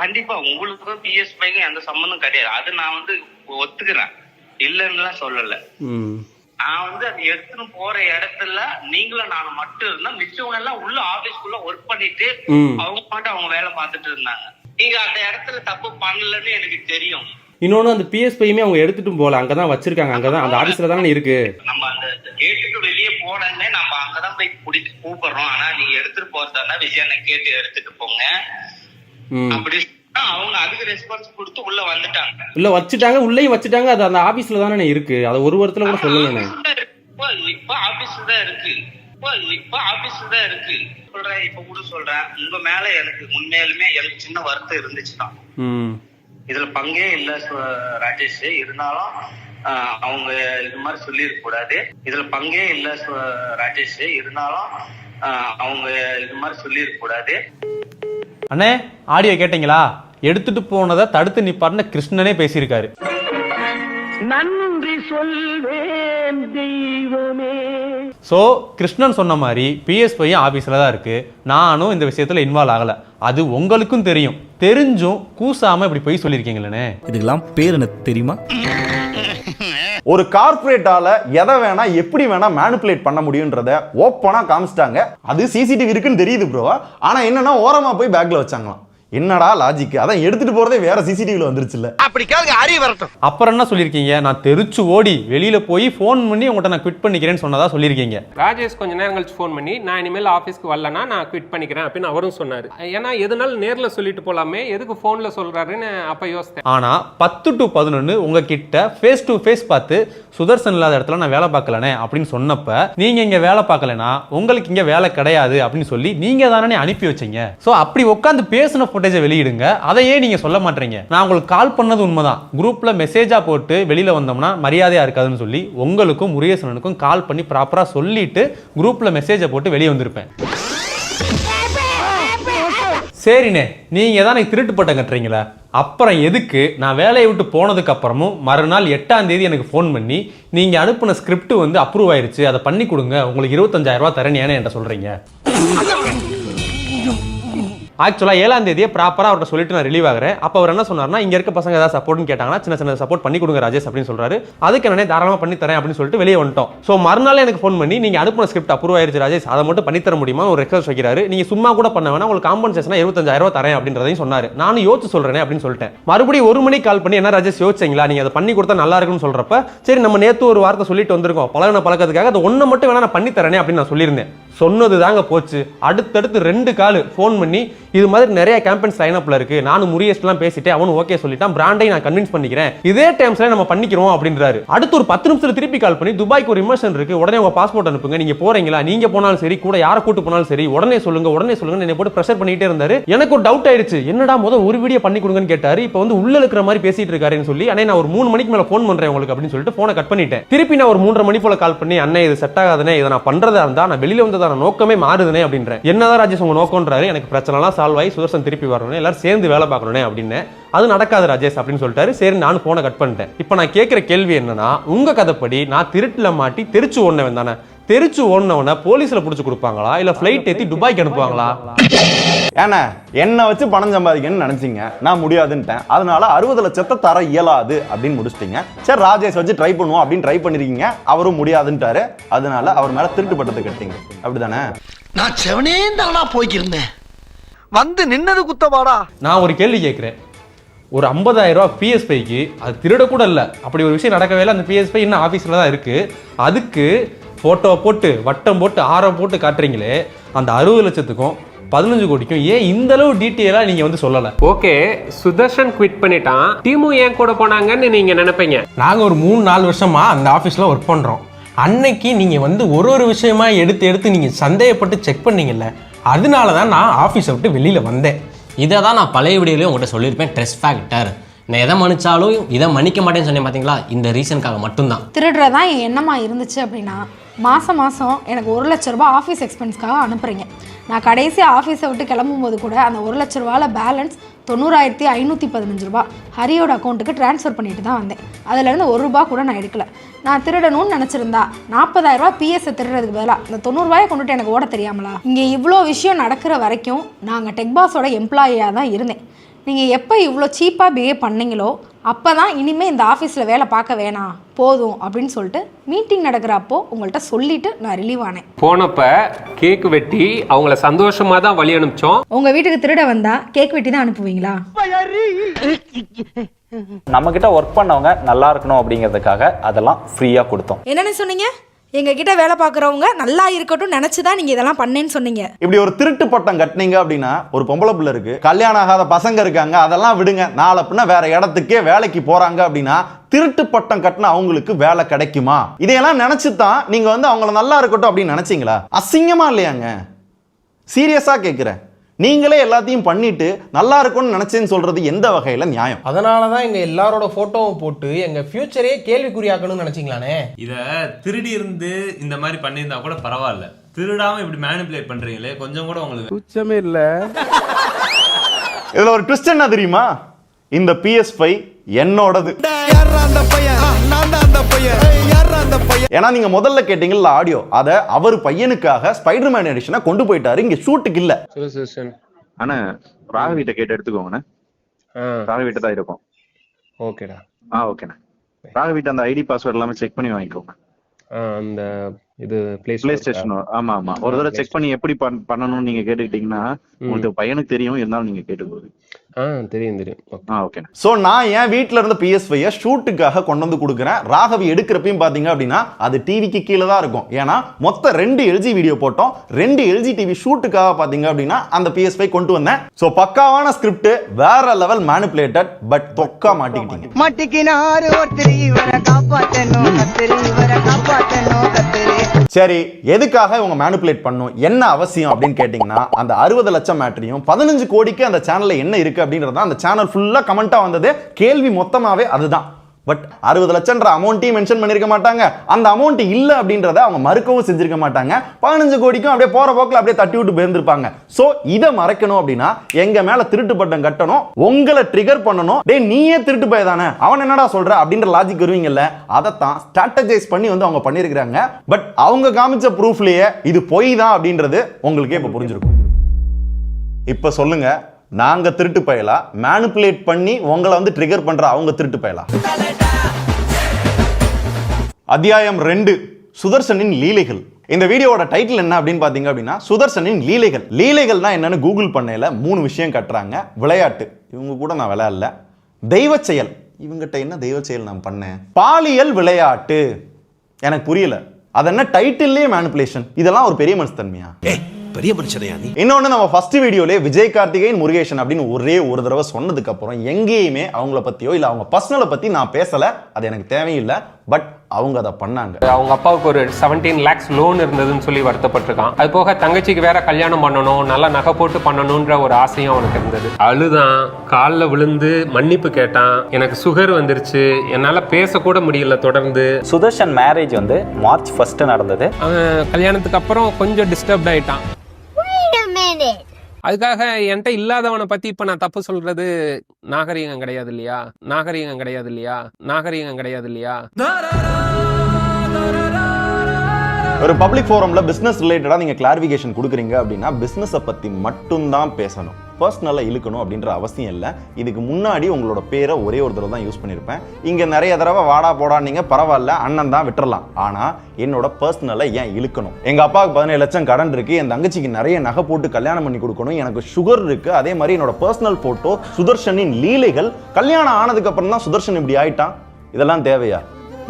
கண்டிப்பா உங்களுக்கும் PS5க்கும் எந்த சம்பந்தம் கிடையாது. அது நான் வந்து ஒத்துக்கிறேன், இல்லைன்னுலாம் சொல்லல. நான் வந்து அது எடுத்துன்னு போற இடத்துல நீங்களும் நானும் மட்டும் இருந்தா, மிச்சவங்க எல்லாம் உள்ள ஆபீஸ்க்குள்ள ஒர்க் பண்ணிட்டு அவங்க மட்டும் அவங்க வேலை பார்த்துட்டு இருந்தாங்க. நீங்க அந்த இடத்துல தப்பு பண்ணலன்னு எனக்கு தெரியும். இன்னொன்னு அந்த PS5மே அவங்க எடுத்துட்டும் போல, அங்கதான் வச்சிருக்காங்க, அங்கதான் அந்த ஆபீஸ்ல தானே இருக்கு. நம்ம அந்த கேட்டுக்கு வெளியே போனே நம்ம அங்கதான் போய் குடிச்சு கூப்பிடுறோம். ஆனா நீங்க எடுத்துட்டு போறதா விஜயனை கேட்டு எடுத்துட்டு போங்க அப்படி அவங்க அதுக்கு ரெஸ்பான்ஸ் கொடுத்து உள்ள வந்துட்டாங்க. உள்ள வச்சுட்டாங்க, உள்ளேயும் வச்சுட்டாங்க. அது அந்த ஆபீஸ்ல தானே இருக்கு. அதை ஒரு வாரத்துல கூட சொல்லல. இப்ப ஆபீஸ்ல தான் இருக்கு. இப்ப ஆபீஸ்ல தான் இருக்கு சொல்றேன். இப்ப கூட சொல்றேன், உங்க மேல எனக்கு உண்மையிலுமே எனக்கு சின்ன வருத்தம் இருந்துச்சுதான். இதுல பங்கே இல்ல ராஜேஷ். இருந்தாலும் அவங்க இது மாதிரி சொல்லிருக்க கூடாது. இதுல பங்கே இல்ல ராஜேஷ். இருந்தாலும் அவங்க இது மாதிரி சொல்லிருக்க கூடாது. அண்ணே ஆடியோ கேட்டீங்களா? எடுத்துட்டு போனதை தடுத்து நிப்பாருன்னு கிருஷ்ணனே பேசியிருக்காரு. நன்றி சொல்வேன் தெய்வமே. ஸோ கிருஷ்ணன் சொன்ன மாதிரி PS5 ஆஃபீஸில் தான் இருக்கு. நானும் இந்த விஷயத்தில் இன்வால்வ் ஆகலை. அது உங்களுக்கும் தெரியும். தெரிஞ்சும் கூசாம இப்படி போய் சொல்லியிருக்கீங்களே. இதுக்கெல்லாம் பேர் என்ன தெரியுமா? ஒரு கார்ப்பரேட்டால எதை வேணா எப்படி வேணா மேனிபுலேட் பண்ண முடியும்ன்றத ஓப்பனா காமிச்சிட்டாங்க. அது சிசிடிவி இருக்குன்னு தெரியுது ப்ரோ. ஆனா என்னன்னா ஓரமா போய் பேக்ல வச்சாங்களாம். என்னடா லாஜிக்? அதான் எடுத்துட்டு போறதே வேற சிசிடிவில வந்துருச்சுல்ல. அப்படி கேளுங்க, அறிய வரட்டும். அப்புறம் என்ன சொல்லியிருக்கீங்க? நான் தெரிச்சு ஓடி வெளியில போய் ஃபோன் பண்ணி உங்கள்கிட்ட நான் குவிட் பண்ணிக்கிறேன்னு சொன்னதா சொல்லியிருக்கீங்க. ராஜேஷ் கொஞ்ச நேரம் கழிச்சு ஃபோன் பண்ணி நான் இனிமேல் ஆஃபீஸ்க்கு வரலன்னா நான் குவிட் பண்ணிக்கிறேன் அப்படின்னு அவரும் சொன்னார். ஏன்னா எதுனாலும் நேரில் சொல்லிட்டு போலாமே, எதுக்கு ஃபோனில் சொல்றாருன்னு அப்போ யோசித்தேன். ஆனா 10 to 11 உங்ககிட்ட ஃபேஸ் டு ஃபேஸ் பார்த்து சுதர்சன் இல்லாத இடத்துல நான் வேலை பார்க்கலனே அப்படின்னு சொன்னப்ப நீங்க இங்க வேலை பார்க்கலனா உங்களுக்கு இங்க வேலை கிடையாது அப்படின்னு சொல்லி நீங்க தானே அனுப்பி வச்சீங்க. சோ அப்படி உட்காந்து பேசின ஃபுட்டேஜை வெளியிடுங்க, அதையே நீங்க சொல்ல மாட்டீங்க. நான் உங்களுக்கு கால் பண்ணது உண்மைதான், குரூப்ல மெசேஜா போட்டு வெளியில வந்தோம்னா மரியாதையா இருக்காதுன்னு சொல்லி உங்களுக்கும் முருகேசனுக்கும் கால் பண்ணி ப்ராப்பரா சொல்லிட்டு குரூப்ல மெசேஜை போட்டு வெளியே வந்திருப்பேன். சரிண்ணே, நீங்க தான் எனக்கு திருட்டு பட்டம் கட்டுறீங்களா? அப்புறம் எதுக்கு நான் வேலையை விட்டு போனதுக்கு அப்புறமும் மறுநாள் 8ஆம் தேதி எனக்கு ஃபோன் பண்ணி நீங்க அனுப்பின ஸ்கிரிப்ட் வந்து அப்ரூவ் ஆயிருச்சு, அதை பண்ணி கொடுங்க, உங்களுக்கு 25,000 ரூபாய் தரேன்னு என்கிட்ட சொல்றீங்க? ஆக்சுவலாக 7ஆம் தேதியே ப்ராப்பராக அவர்கிட்ட சொல்லிட்டு நான் ரிலீவ் ஆகிறேன். அப்போ அவர் என்ன சொன்னார்னா, இங்கே இருக்க பசங்க ஏதாவது சப்போர்ட்னு கேட்டாங்கன்னா சின்ன சின்ன சப்போர்ட் பண்ணி கொடுங்க ராஜேஷ் அப்படின்னு சொல்றாரு. அதுக்கு என்னன்னே தாராளமாக பண்ணி தரேன் அப்படின்னு சொல்லிட்டு வெளியே வந்துட்டோம். ஸோ மறுநாள் எனக்கு ஃபோன் பண்ணி நீங்கள் அனுப்பின ஸ்கிரிப்ட் அப்ரூவ் ஆயிருச்சு ராஜேஷ், அதை மட்டும் பண்ணி தர முடியுமா ஒரு ரெக்வஸ்ட் வைக்கிறாரு. நீங்கள் சும்மா கூட பண்ண வேணா, உங்களுக்கு காம்பன்சேஷனாக 25,000 ரூபாய் தரேன் அப்படின்றதையும் சொன்னார். நானும் யோசிச்சு சொல்றேன் அப்படின்னு சொல்லிட்டேன். மறுபடியும் 1 மணிக்கு கால் பண்ணி என்ன ராஜேஷ் யோசிச்சிங்களா, நீங்கள் அதை பண்ணி கொடுத்தா நல்லா இருக்குன்னு சொல்றப்ப சரி நம்ம நேற்று ஒரு வார்த்தை சொல்லிட்டு வந்திருக்கோம், பழக்கத்துக்காக அதை ஒன்று மட்டும் வேணா நான் பண்ணி தரேனே அப்படின்னு நான் சொல்லியிருந்தேன். சொன்னது தாங்க போச்சு. அடுத்தடுத்து 2 கால் ஃபோன் பண்ணி இது மாதிரி நிறைய கேம்பெயின் சைன் அப்ல இருக்கு, நானும் முருகேஷ்லாம் பேசிட்டு அவனும் ஓகே சொல்லிட்டான், பிராண்டை நான் கன்வின்ஸ் பண்ணிக்கிறேன், இதே டைம்ஸ்ல நம்ம பண்ணிக்கிறோம் அப்படின்றாரு. அடுத்து ஒரு 10 நிமிஷத்துல திருப்பி கால் பண்ணி துபாய்க்கு ஒரு இமர்ஷன் இருக்கு, உடனே உங்க பாஸ்போர்ட் அனுப்புங்க, நீங்க போறீங்களா, நீங்க போனாலும் சரி கூட யாரை கூட்டு போனாலும் சரி உடனே சொல்லுங்க என்னை போட்டு பிரஷர் பண்ணிட்டே இருந்தாரு. எனக்கு ஒரு டவுட் ஆயிடுச்சு, என்னடா முதல் ஒரு வீடியோ பண்ணி கொடுங்கன்னு கேட்டாரு, இப்போ வந்து உள்ள இருக்கிற மாதிரி பேசிட்டு இருக்காருன்னு சொல்லி அண்ணே நான் ஒரு 3 மணிக்கு மேல ஃபோன் பண்றேன் உங்களுக்கு அப்படின்னு சொல்லிட்டு போனை கட் பண்ணிட்டேன். திருப்பி நான் ஒரு 3:30 மணி போல கால் பண்ணி அண்ணே இது செட் ஆகாதுனே, இதை நான் பண்றதா இருந்தா நான் வெளியில வந்ததான நோக்கமே மாறுதுனே அப்படின்றேன். என்னதான் ராஜேஷ் உங்க நோக்கம்ன்றாரு. எனக்கு பிரச்சனை எல்லாம் சால்வ் ஆகி சுதர்சன் திருப்பி வரணும், எல்லாரும் சேர்ந்து வேலை பார்க்கணும்னே அப்படின்னு. அது நடக்காது ராஜேஷ் அப்படின்னு சொல்லிட்டாரு. சரி நானும் போனை கட் பண்ணிட்டேன். இப்போ நான் கேட்கிற கேள்வி என்னன்னா, உங்க கதைப்படி நான் திருட்டுல மாட்டி தெரிச்சு ஓடுனவன் தானே, தெரிச்சு ஓடுனவன போலீஸ்ல புடிச்சு கொடுப்பாங்களா இல்ல ஃபிளைட் ஏத்தி துபாய்க்கு அனுப்புவாங்களா? ஏன்னா என்ன வச்சு பணம் சம்பாதிக்கணும்னு நினைச்சீங்க, நான் முடியாதுன்ட்டேன், அதனால 60 லட்சத்தை தர இயலாது அப்படின்னு முடிச்சிட்டீங்க. சரி ராஜேஷ் வச்சு ட்ரை பண்ணுவோம் அப்படின்னு ட்ரை பண்ணிருக்கீங்க, அவரும் முடியாதுன்ட்டாரு, அதனால அவர் மேல திருட்டு பட்டத்தை கட்டிங்க, அப்படிதானே? நான் செவனே தானா போய்க்கிருந்தேன், வந்து நின்னது குத்தவாடா. நான் ஒரு கேள்வி கேட்கிறேன், ஒரு 50,000 ரூபாய் PS5க்கு அது திருட கூட இல்லை, அப்படி ஒரு விஷயம் நடக்கவே இல்லை, அந்த PS5 இன்னும் ஆஃபீஸில் தான் இருக்கு, அதுக்கு ஃபோட்டோ போட்டு வட்டம் போட்டு ஆரம் போட்டு காட்டுறீங்களே, அந்த 60 லட்சத்துக்கும் 15 கோடிக்கும் ஏன் இந்த அளவு டீட்டெயிலாக நீங்கள் வந்து சொல்லலை? ஓகே, சுதர்ஷன் குவிட் பண்ணிட்டான், டீமும் ஏன் கூட போனாங்கன்னு நீங்கள் நினைப்பீங்க. நாங்கள் ஒரு 3-4 வருஷமா அந்த ஆஃபீஸில் ஒர்க் பண்ணுறோம். அன்னைக்கு நீங்கள் வந்து ஒரு விஷயமா எடுத்து நீங்கள் சந்தேகப்பட்டு செக் பண்ணீங்கல்ல, அதனால தான் நான் ஆஃபீஸை விட்டு வெளியில் வந்தேன். இதை தான் நான் பழைய வீடியோலையும் உங்கள்கிட்ட சொல்லியிருப்பேன், ட்ரெஸ் ஃபேக்டர். நான் எதை மன்னிச்சாலும் இதை மன்னிக்க மாட்டேன்னு சொன்னேன் பார்த்தீங்களா, இந்த ரீசனுக்காக மட்டும்தான். திருடுறதான் என் எண்ணமா இருந்துச்சு அப்படின்னா மாதம் எனக்கு 1 லட்ச ரூபாய் ஆஃபீஸ் எக்ஸ்பென்ஸ்க்காக அனுப்புறீங்க. நான் கடைசி ஆஃபீஸை விட்டு கிளம்பும்போது கூட அந்த 1 லட்ச ரூபாயில் பேலன்ஸ் 90,515 ரூபாய் ஹரியோட அக்கௌண்ட்டுக்கு ட்ரான்ஸ்ஃபர் பண்ணிட்டு தான் வந்தேன். அதுலேருந்து 1 ரூபா கூட நான் எடுக்கல. நான் திருடணும்னு நினச்சிருந்தா 40,000 ரூபாய் பிஎஸ்ஸை திருடுறதுக்கு பதிலாக இந்த 90 ரூபாயை கொண்டுட்டு எனக்கு ஓட தெரியாமலா? இங்கே இவ்வளோ விஷயம் நடக்கிற வரைக்கும் நாங்கள் டெக்பாஸோட எம்ப்ளாயியாக தான் இருந்தேன். நீங்கள் எப்போ இவ்வளோ சீப்பாக பிஹேவ் பண்ணீங்களோ அப்போ தான் இனிமேல் இந்த ஆஃபீஸில் வேலை பார்க்க வேணாம் போதும் அப்படின்னு சொல்லிட்டு மீட்டிங் நடக்கிறப்போ உங்கள்கிட்ட சொல்லிட்டு நான் ரிலீவ் ஆனேன். போனப்ப கேக் வெட்டி அவங்கள சந்தோஷமாக தான் வழி அனுப்பிச்சோம். உங்கள் வீட்டுக்கு திருட வந்தால் கேக் வெட்டி தான் அனுப்புவீங்களா? நம்ம கிட்ட ஒர்க் பண்ணவங்க நல்லா இருக்கணும் அப்படிங்கிறதுக்காக அதெல்லாம் ஃப்ரீயாக கொடுத்தோம். என்னென்னு சொன்னீங்க? எங்ககிட்ட வேலை பார்க்குறவங்க நல்லா இருக்கட்டும் நினச்சி தான் நீங்கள் இதெல்லாம் பண்ணேன்னு சொன்னீங்க. இப்படி ஒரு திருட்டு பட்டம் கட்டினீங்க அப்படின்னா, ஒரு பொம்பளை பிள்ளை இருக்கு, கல்யாணம் ஆகாத பசங்க இருக்காங்க, அதெல்லாம் விடுங்க, நாளை பின்ன வேற இடத்துக்கே வேலைக்கு போறாங்க அப்படின்னா திருட்டு பட்டம் கட்டின அவங்களுக்கு வேலை கிடைக்குமா? இதையெல்லாம் நினைச்சுதான் நீங்க வந்து அவங்கள நல்லா இருக்கட்டும் அப்படின்னு நினைச்சீங்களா? அசிங்கமா இல்லையாங்க? சீரியஸா கேட்கிறேன். நீங்களே எல்லாத்தையும் பண்ணிட்டு நல்லா இருக்கும்னு நினைச்சேன்னு சொல்றது எந்த வகையில நியாயம்? அதனால தான் எங்க எல்லாரோட போட்டோவும் போட்டு எங்க ஃபியூச்சரே கேள்விக்குறியாக்கணும்னு நினைச்சீங்களானே. இத திருடி இருந்து இந்த மாதிரி பண்ணியிருந்தா கூட பரவாயில்ல, திருடாம இப்படி மேனிபுலேட் பண்றீங்களே கொஞ்சம் கூட உங்களுக்கு துச்சமே இல்ல. இதுல ஒரு ட்விஸ்ட் என்ன தெரியுமா? இந்த PS5 என்னோடது. ஏன்னா நீங்க முதல்ல கேட்டீங்கல்ல ஆடியோ, அத அவர் பையனுக்காக ஸ்பைடர்மேன் எடிஷனை கொண்டு போயிட்டாரு, இங்க ஷூட்டுக்கு இல்ல. அண்ணா ராகவிட்ட கேட்டு எடுத்துக்கோங்கண்ணா, ராகவிட்ட தான் இருக்கும். ஓகேடா. ஓகேண்ணா. ராகவிட்ட அந்த ஐடி பாஸ்வேர்ட் எல்லாமே செக் பண்ணி வாங்கிக்கோங்க. அந்த இது பிளே ஸ்டேஷன். ஆமா ஆமா, ஒரு தடவை செக் பண்ணி எப்படி பண்ணணும்னு நீங்க கேட்டுக்கிட்டீங்கன்னா உங்களுக்கு பையனுக்கு தெரியும், இருந்தாலும் நீங்க கேட்டுக்கோங்க. தெரியும். ஓகே. ஸோ நான் என் வீட்டில் இருந்த PS5 ஷூட்டுக்காக கொண்டு வந்து கொடுக்குறேன். ராகவி எடுக்கிறப்பையும் பார்த்தீங்க அப்படின்னா அது டிவிக்கு கீழே தான் இருக்கும். ஏன்னா மொத்தம் 2 LG வீடியோ போட்டோம். 2 LG டிவி ஷூட்டுக்காக பார்த்தீங்க அப்படின்னா அந்த PS5 கொண்டு வந்தேன். ஸோ பக்காவான ஸ்கிரிப்ட், வேற லெவல் மேனிபுலேட்டட், பட் தொக்கா மாட்டிக்கிட்டீங்க. மாட்டிக்கினாரு ஒருத்தர் இவரை காப்பாத்தணும் கத்திரி, இவரை காப்பாத்தணும் கத்திரி. சரி, எதுக்காக இவங்க மேனிபுலேட் பண்ணும், என்ன அவசியம் அப்படின்னு கேட்டிங்கன்னா அந்த 60 லட்சம் மேட்டரியும் 15 கோடிக்கு அந்த சேனல்ல என்ன இருக்கு அப்படின்றது அந்த சேனல் ஃபுல்லா கமெண்டா வந்தது. கேள்வி மொத்தமாவே அதுதான். பட் 60 லட்சம்ன்ற அமௌண்ட்டையும் மென்ஷன் பண்ணிருக்க மாட்டாங்க. அந்த அமௌண்ட் இல்ல அப்படின்றத அவங்க மறுக்கவும் செஞ்சிருக்க மாட்டாங்க. 15 கோடிக்கும் அப்படியே போற போக்கில் அப்படியே தட்டி விட்டு போயிருந்திருப்பாங்க. சோ இதை மறைக்கணும் அப்படின்னா எங்க மேல திருட்டு பட்டம் கட்டணும், உங்களை ட்ரிகர் பண்ணணும். டேய் நீயே திருட்டு போய் தானே, அவன் என்னடா சொல்ற அப்படின்ற லாஜிக் வருவீங்கல்ல, அதைத்தான் ஸ்ட்ராட்டஜைஸ் பண்ணி வந்து அவங்க பண்ணிருக்காங்க. பட் அவங்க காமிச்ச ப்ரூஃப்லயே இது பொய் தான் அப்படின்றது உங்களுக்கே இப்ப புரிஞ்சிருக்கும். இப்ப சொல்லுங்க, நாங்க திருட்டு பயலா, மேனிபுலேட் பண்ணி உங்களை வந்து ட்ரிகர் பண்ற அவங்க திருட்டு பயலா? அத்தியாயம் 2, சுதர்சனின் லீலைகள். இந்த வீடியோவோட டைட்டில் என்ன அப்படின்னு பாத்தீங்க அப்படின்னா சுதர்சனின் லீலைகள். லீலைகள்னா என்னன்னு கூகுள் பண்ணையில 3 விஷயம் கட்டுறாங்க. விளையாட்டு, இவங்க கூட நான் விளையாடல. தெய்வ செயல், இவங்கிட்ட என்ன தெய்வ செயல் நான் பண்ணேன். பாலியல் விளையாட்டு, எனக்கு புரியல. அது என்ன டைட்டில்லே மேனிபுலேஷன். இதெல்லாம் ஒரு பெரிய மனுஷத்தன்மையா? பெரிய மனுஷனையா நீ? இன்னொன்னு, நம்ம ஃபர்ஸ்ட் வீடியோல விஜய் கார்த்திகேயன் முருகேஷன் அப்படின்னு ஒரே ஒரு தடவை சொன்னதுக்கு அப்புறம் எங்கேயுமே அவங்கள பத்தியோ இல்ல அவங்க பர்சனலை பத்தி நான் பேசல. அது எனக்கு தேவையில்லை. பட் அவங்க அதை பண்ணாங்க. அவங்க அப்பாவுக்கு ஒரு 17 lakhs லோன் இருந்ததுன்னு சொல்லி வருத்தப்பட்டிருக்கான். அது போக தங்கச்சிக்கு வேற கல்யாணம் பண்ணணும், நல்லா நகை போட்டு பண்ணணும்ன்ற ஒரு ஆசையும் அவனுக்கு இருந்தது. அழுதான், காலில் விழுந்து மன்னிப்பு கேட்டான். எனக்கு சுகர் வந்துருச்சு, என்னால பேசக்கூட முடியல தொடர்ந்து. சுதர்ஷன் மேரேஜ் வந்து March 1 நடந்தது. அவன் கல்யாணத்துக்கு அப்புறம் கொஞ்சம் டிஸ்டர்ப்ட் ஆயிட்டான். அதுக்காக என்கிட்ட இல்லாதவனை பத்தி இப்ப நான் தப்பு சொல்றது நாகரீகம் கிடையாது இல்லையா? நாகரீகம் கிடையாது இல்லையா? நாகரீகம் கிடையாது இல்லையா? ஒரு பப்ளிக் ஃபோரம்ல பிசினஸ் ரிலேட்டடா நீங்க கிளாரிஃபிகேஷன் கொடுக்குறீங்க அப்படின்னா பிசினஸை பத்தி மட்டும்தான் பேசணும், பர்சனலா இழுக்கணும் அப்படின்ற அவசியம் இல்லை. இதுக்கு முன்னாடி உங்களோட பேரை ஒரே ஒரு தடவை தான் யூஸ் பண்ணியிருப்பேன். இங்க நிறைய தடவை வாடா போடா நீங்க பரவாயில்ல, அண்ணன் தான் விட்டுறலாம். ஆனா என்னோட பர்சனலை ஏன் இழுக்கணும்? எங்க அப்பாவுக்கு 17 லட்சம் கடன் இருக்கு, என் தங்கச்சிக்கு நிறைய நகை போட்டு கல்யாணம் பண்ணி கொடுக்கணும், எனக்கு சுகர் இருக்கு. அதே மாதிரி என்னோட பர்சனல் போட்டோ சுதர்ஷனின் லீலைகள். கல்யாணம் ஆனதுக்கு அப்புறம் தான் சுதர்ஷன் இப்படி ஆயிட்டான். இதெல்லாம் தேவையா?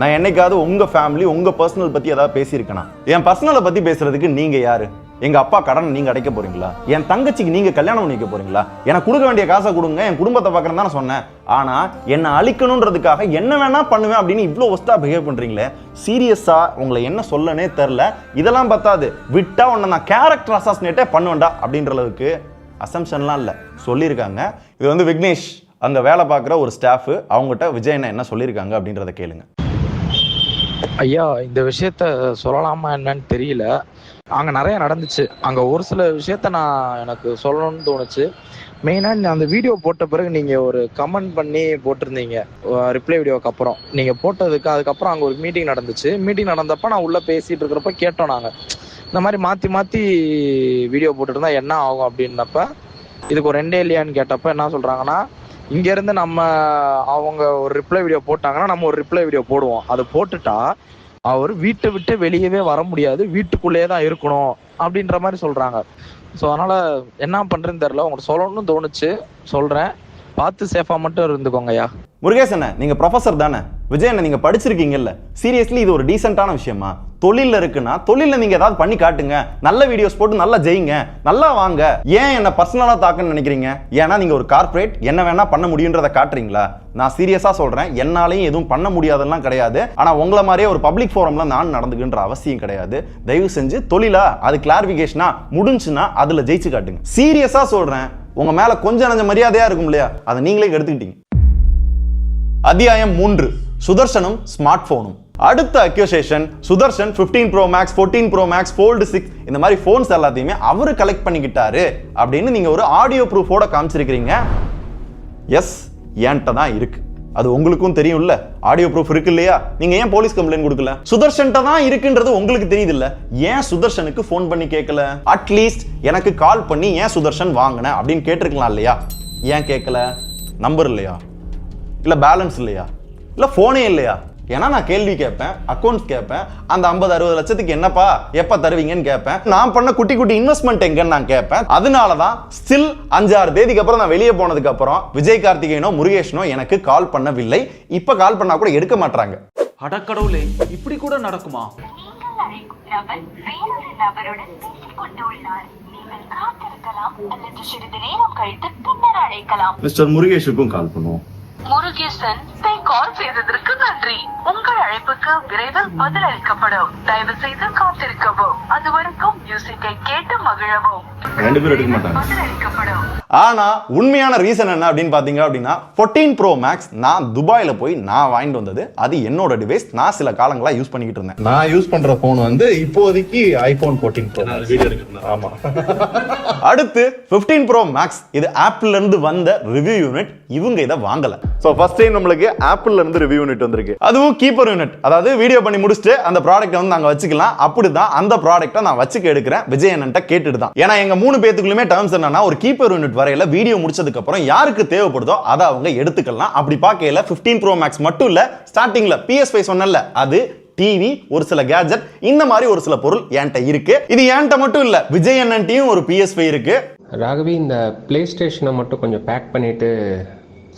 நான் என்னைக்காவது உங்க ஃபேமிலி உங்க பர்சனல் பத்தி ஏதாவது பேசியிருக்கேனா? என் பர்சனலை பத்தி பேசுறதுக்கு நீங்க யாரு? எங்க அப்பா கடன் நீங்க அடைக்க போறீங்களா? என் தங்கச்சிக்கு நீங்க கல்யாணம் பண்ணிக்க போறீங்களா? எனக்கு கொடுக்க வேண்டிய காசை கொடுங்க, என் குடும்பத்தை பார்க்கறேன் தான் சொன்னேன். ஆனா என்ன அழிக்கணும்ன்றதுக்காக என்ன வேணா பண்ணுவேன் அப்படின்னு இவ்வளோ ஒஸ்டா பிஹேவ் பண்றீங்களே. சீரியஸா உங்களை என்ன சொல்லனே தெரில. இதெல்லாம் பத்தாது, விட்டா உன்னை நான் கேரக்டர் அசாசினேட்டே பண்ணுவேன்டா அப்படின்ற அளவுக்கு அசம்ஷன்லாம் இல்லை சொல்லியிருக்காங்க. இது வந்து விக்னேஷ் அங்க வேலை பார்க்குற ஒரு ஸ்டாஃப், அவங்ககிட்ட விஜய் என்ன சொல்லியிருக்காங்க அப்படின்றத கேளுங்க. ஐயா, இந்த விஷயத்த சொல்லலாமா என்னன்னு தெரியல. அங்கே நிறைய நடந்துச்சு. அங்கே ஒரு சில விஷயத்த எனக்கு சொல்லணும்னு தோணுச்சு. மெயினாக அந்த வீடியோ போட்ட பிறகு நீங்கள் ஒரு கமெண்ட் பண்ணி போட்டிருந்தீங்க ரிப்ளை வீடியோக்கு அப்புறம். நீங்கள் போட்டதுக்கு அதுக்கப்புறம் அங்கே ஒரு மீட்டிங் நடந்துச்சு. மீட்டிங் நடந்தப்போ நான் உள்ளே பேசிகிட்டு இருக்கிறப்ப கேட்டோம் நாங்கள், இந்த மாதிரி மாற்றி மாற்றி வீடியோ போட்டுட்டு இருந்தால் என்ன ஆகும் அப்படின்னப்ப இதுக்கு ஒரு ரெண்டே இல்லையான்னு கேட்டப்ப என்ன சொல்கிறாங்கன்னா, இங்கேருந்து நம்ம அவங்க ஒரு ரிப்ளை வீடியோ போட்டாங்கன்னா நம்ம ஒரு ரிப்ளை வீடியோ போடுவோம். அதை போட்டுட்டா அவர் வீட்டை விட்டு வெளியவே வர முடியாது, வீட்டுக்குள்ளேயே தான் இருக்கணும் அப்படின்ற மாதிரி சொல்கிறாங்க. ஸோ அதனால் என்ன பண்ணுறதுன்னு தெரில. உங்களுக்கு சொல்லணும்னு தோணுச்சு, சொல்கிறேன். பார்த்து சேஃபாக மட்டும் இருந்துக்கோங்க ஐயா. முருகேசன், நீங்க ப்ரொஃபசர் தானே? விஜய் நீங்க படிச்சிருக்கீங்கல்ல, சீரியஸ்லி இது ஒரு டீசென்டான விஷயமா? தொழில இருக்குன்னா தொழில நீங்க ஏதாவது பண்ணி காட்டுங்க, நல்ல வீடியோஸ் போட்டு நல்லா ஜெயிங்க, நல்லா வாங்க. ஏன் என்ன பர்சனலா தாக்கன்னு நினைக்கிறீங்க? ஏன்னா நீங்க ஒரு கார்ப்பரேட், என்ன வேணா பண்ண முடியுன்றத காட்டுறீங்களா? நான் சீரியஸா சொல்றேன், என்னாலையும் எதுவும் பண்ண முடியாதெல்லாம் கிடையாது. ஆனா உங்களை மாதிரியே ஒரு பப்ளிக் ஃபோரம்ல நான் நடந்துக்கின்ற அவசியம் கிடையாது. தயவு செஞ்சு தொழிலா அது கிளாரிபிகேஷனா முடிஞ்சுன்னா அதுல ஜெயிச்சு காட்டுங்க. சீரியஸா சொல்றேன், உங்க மேல கொஞ்சம் நஞ்ச மரியாதையா இருக்கும் இல்லையா, அதை நீங்களே எடுத்துக்கிட்டீங்க. அத்தியாயம் 3, சுதர்ஷனும் ஸ்மார்ட் போனும். அடுத்த accusation, Sudarshan 15 Pro Max, 14 Pro Max, Fold 6 இந்த மாதிரி போன்ஸ் எல்லாத்தையுமே அவரு கலெக்ட் பண்ணிக்கிட்டாரு அப்படின்னு நீங்க ஒரு ஆடியோ ப்ரூஃபோட காமிச்சிருக்கீங்க. எஸ், என்கிட்ட தான் இருக்கு. அது உங்களுக்கும் தெரியும்ல, ஆடியோ ப்ரூஃப் இருக்கு இல்லையா? நீங்க ஏன் போலீஸ் கம்ப்ளைண்ட் கொடுக்கல? சுதர்ஷன்ட்ட தான் இருக்குன்றது உங்களுக்கு தெரியுது இல்ல, ஏன் சுதர்ஷனுக்கு போன் பண்ணி கேட்கல? அட்லீஸ்ட் எனக்கு கால் பண்ணி ஏன் சுதர்ஷன் வாங்கின அப்படின்னு கேட்டிருக்கலாம் இல்லையா? ஏன் கேட்கல? நம்பர் இல்லையா? இல்ல பேலன்ஸ் இல்லையா? இல்லை ஃபோனே இல்லையா? ஏன்னா நான் கேள்வி கேட்பேன், அக்கௌண்ட்ஸ் கேட்பேன், அந்த 50-60 லட்சத்துக்கு என்னப்பா எப்போ தருவீங்கன்னு கேட்பேன், நான் பண்ண குட்டி குட்டி இன்வெஸ்ட்மெண்ட் எங்கன்னு நான் கேட்பேன். அதனால தான் ஸ்டில் 5-6 தேதிக்கு அப்புறம் நான் வெளியே போனதுக்கு அப்புறம் விஜய் கார்த்திகேயனோ முருகேஷனோ எனக்கு கால் பண்ணவில்லை. இப்போ கால் பண்ணா கூட எடுக்க மாட்டாங்க. அடக்கடவுளே, இப்படி கூட நடக்குமா? மிஸ்டர் முருகேஷுக்கும் கால் பண்ணுவோம். முருகேசன் கால் செய்ததற்கு நன்றி. உங்கள் அழைப்புக்கு விரைவில் பதில் அளிக்கப்படும். தயவு செய்து காத்திருக்கவும். அதுவரைக்கும் மியூசிக்கை கேட்டு மகிழவும். 2 பேரும் எடுக்க மாட்டாங்க. ஆனா உண்மையான ரீசன் என்ன அப்படின்னு பாத்தீங்க அப்படின்னா 14 Pro Max நான் துபாயில போய் நான் வாங்கிட்டு வந்தது. அது என்னோட டிவைஸ். நான் சில காலங்களா யூஸ் பண்ணிக்கிட்டு இருந்தேன். நான் யூஸ் பண்ற போன் வந்து இப்போதைக்கு iPhone 14 Pro Max. வீடியோ எடுக்கணும். ஆமா. அடுத்து 15 Pro Max. இது ஆப்பிள்ல இருந்து வந்த ரிவ்யூ யூனிட். இவங்க இதை வாங்கல. சோ ஃபர்ஸ்ட் டைம் நம்மளுக்கு ஆப்பிள்ல இருந்து ரிவ்யூ யூனிட் வந்திருக்கு. அதுவும் கீப்பர் யூனிட். அதாவது வீடியோ பண்ணி முடிச்சுட்டு அந்த ப்ராடக்ட்டை வந்து நாங்க வச்சுக்கலாம். அப்படிதான் அந்த ப்ராடக்ட்டை நான் வச்சுக்க எடுக்கிறேன். விஜய் அண்ணன்ட்ட கேட்டுட்டு தான். ஏன்னா எங்க 3 பேத்துக்குள்ளேயுமே டர்ம்ஸ் என்னன்னா, ஒரு கீப்பர் யூனிட் வரையில வீடியோ முடிச்சதுக்கு அப்புறம் யாருக்கு தேவைப்படுதோ அதை அவங்க எடுத்துக்கலாம். அப்படி பார்க்கையில 15 Pro Max மட்டும் இல்ல, ஸ்டார்டிங்ல PS5 சொன்னல, அது டிவி, ஒரு சில கேஜெட், இந்த மாதிரி ஒரு சில பொருள் என்கிட்ட இருக்கு. இது என்கிட்ட மட்டும் இல்ல, விஜய் அண்ணன்ட்டையும் ஒரு PS5 இருக்கு. ராகவி, இந்த பிளே ஸ்டேஷனை மட்டும் கொஞ்சம் பேக் பண்ணிட்டு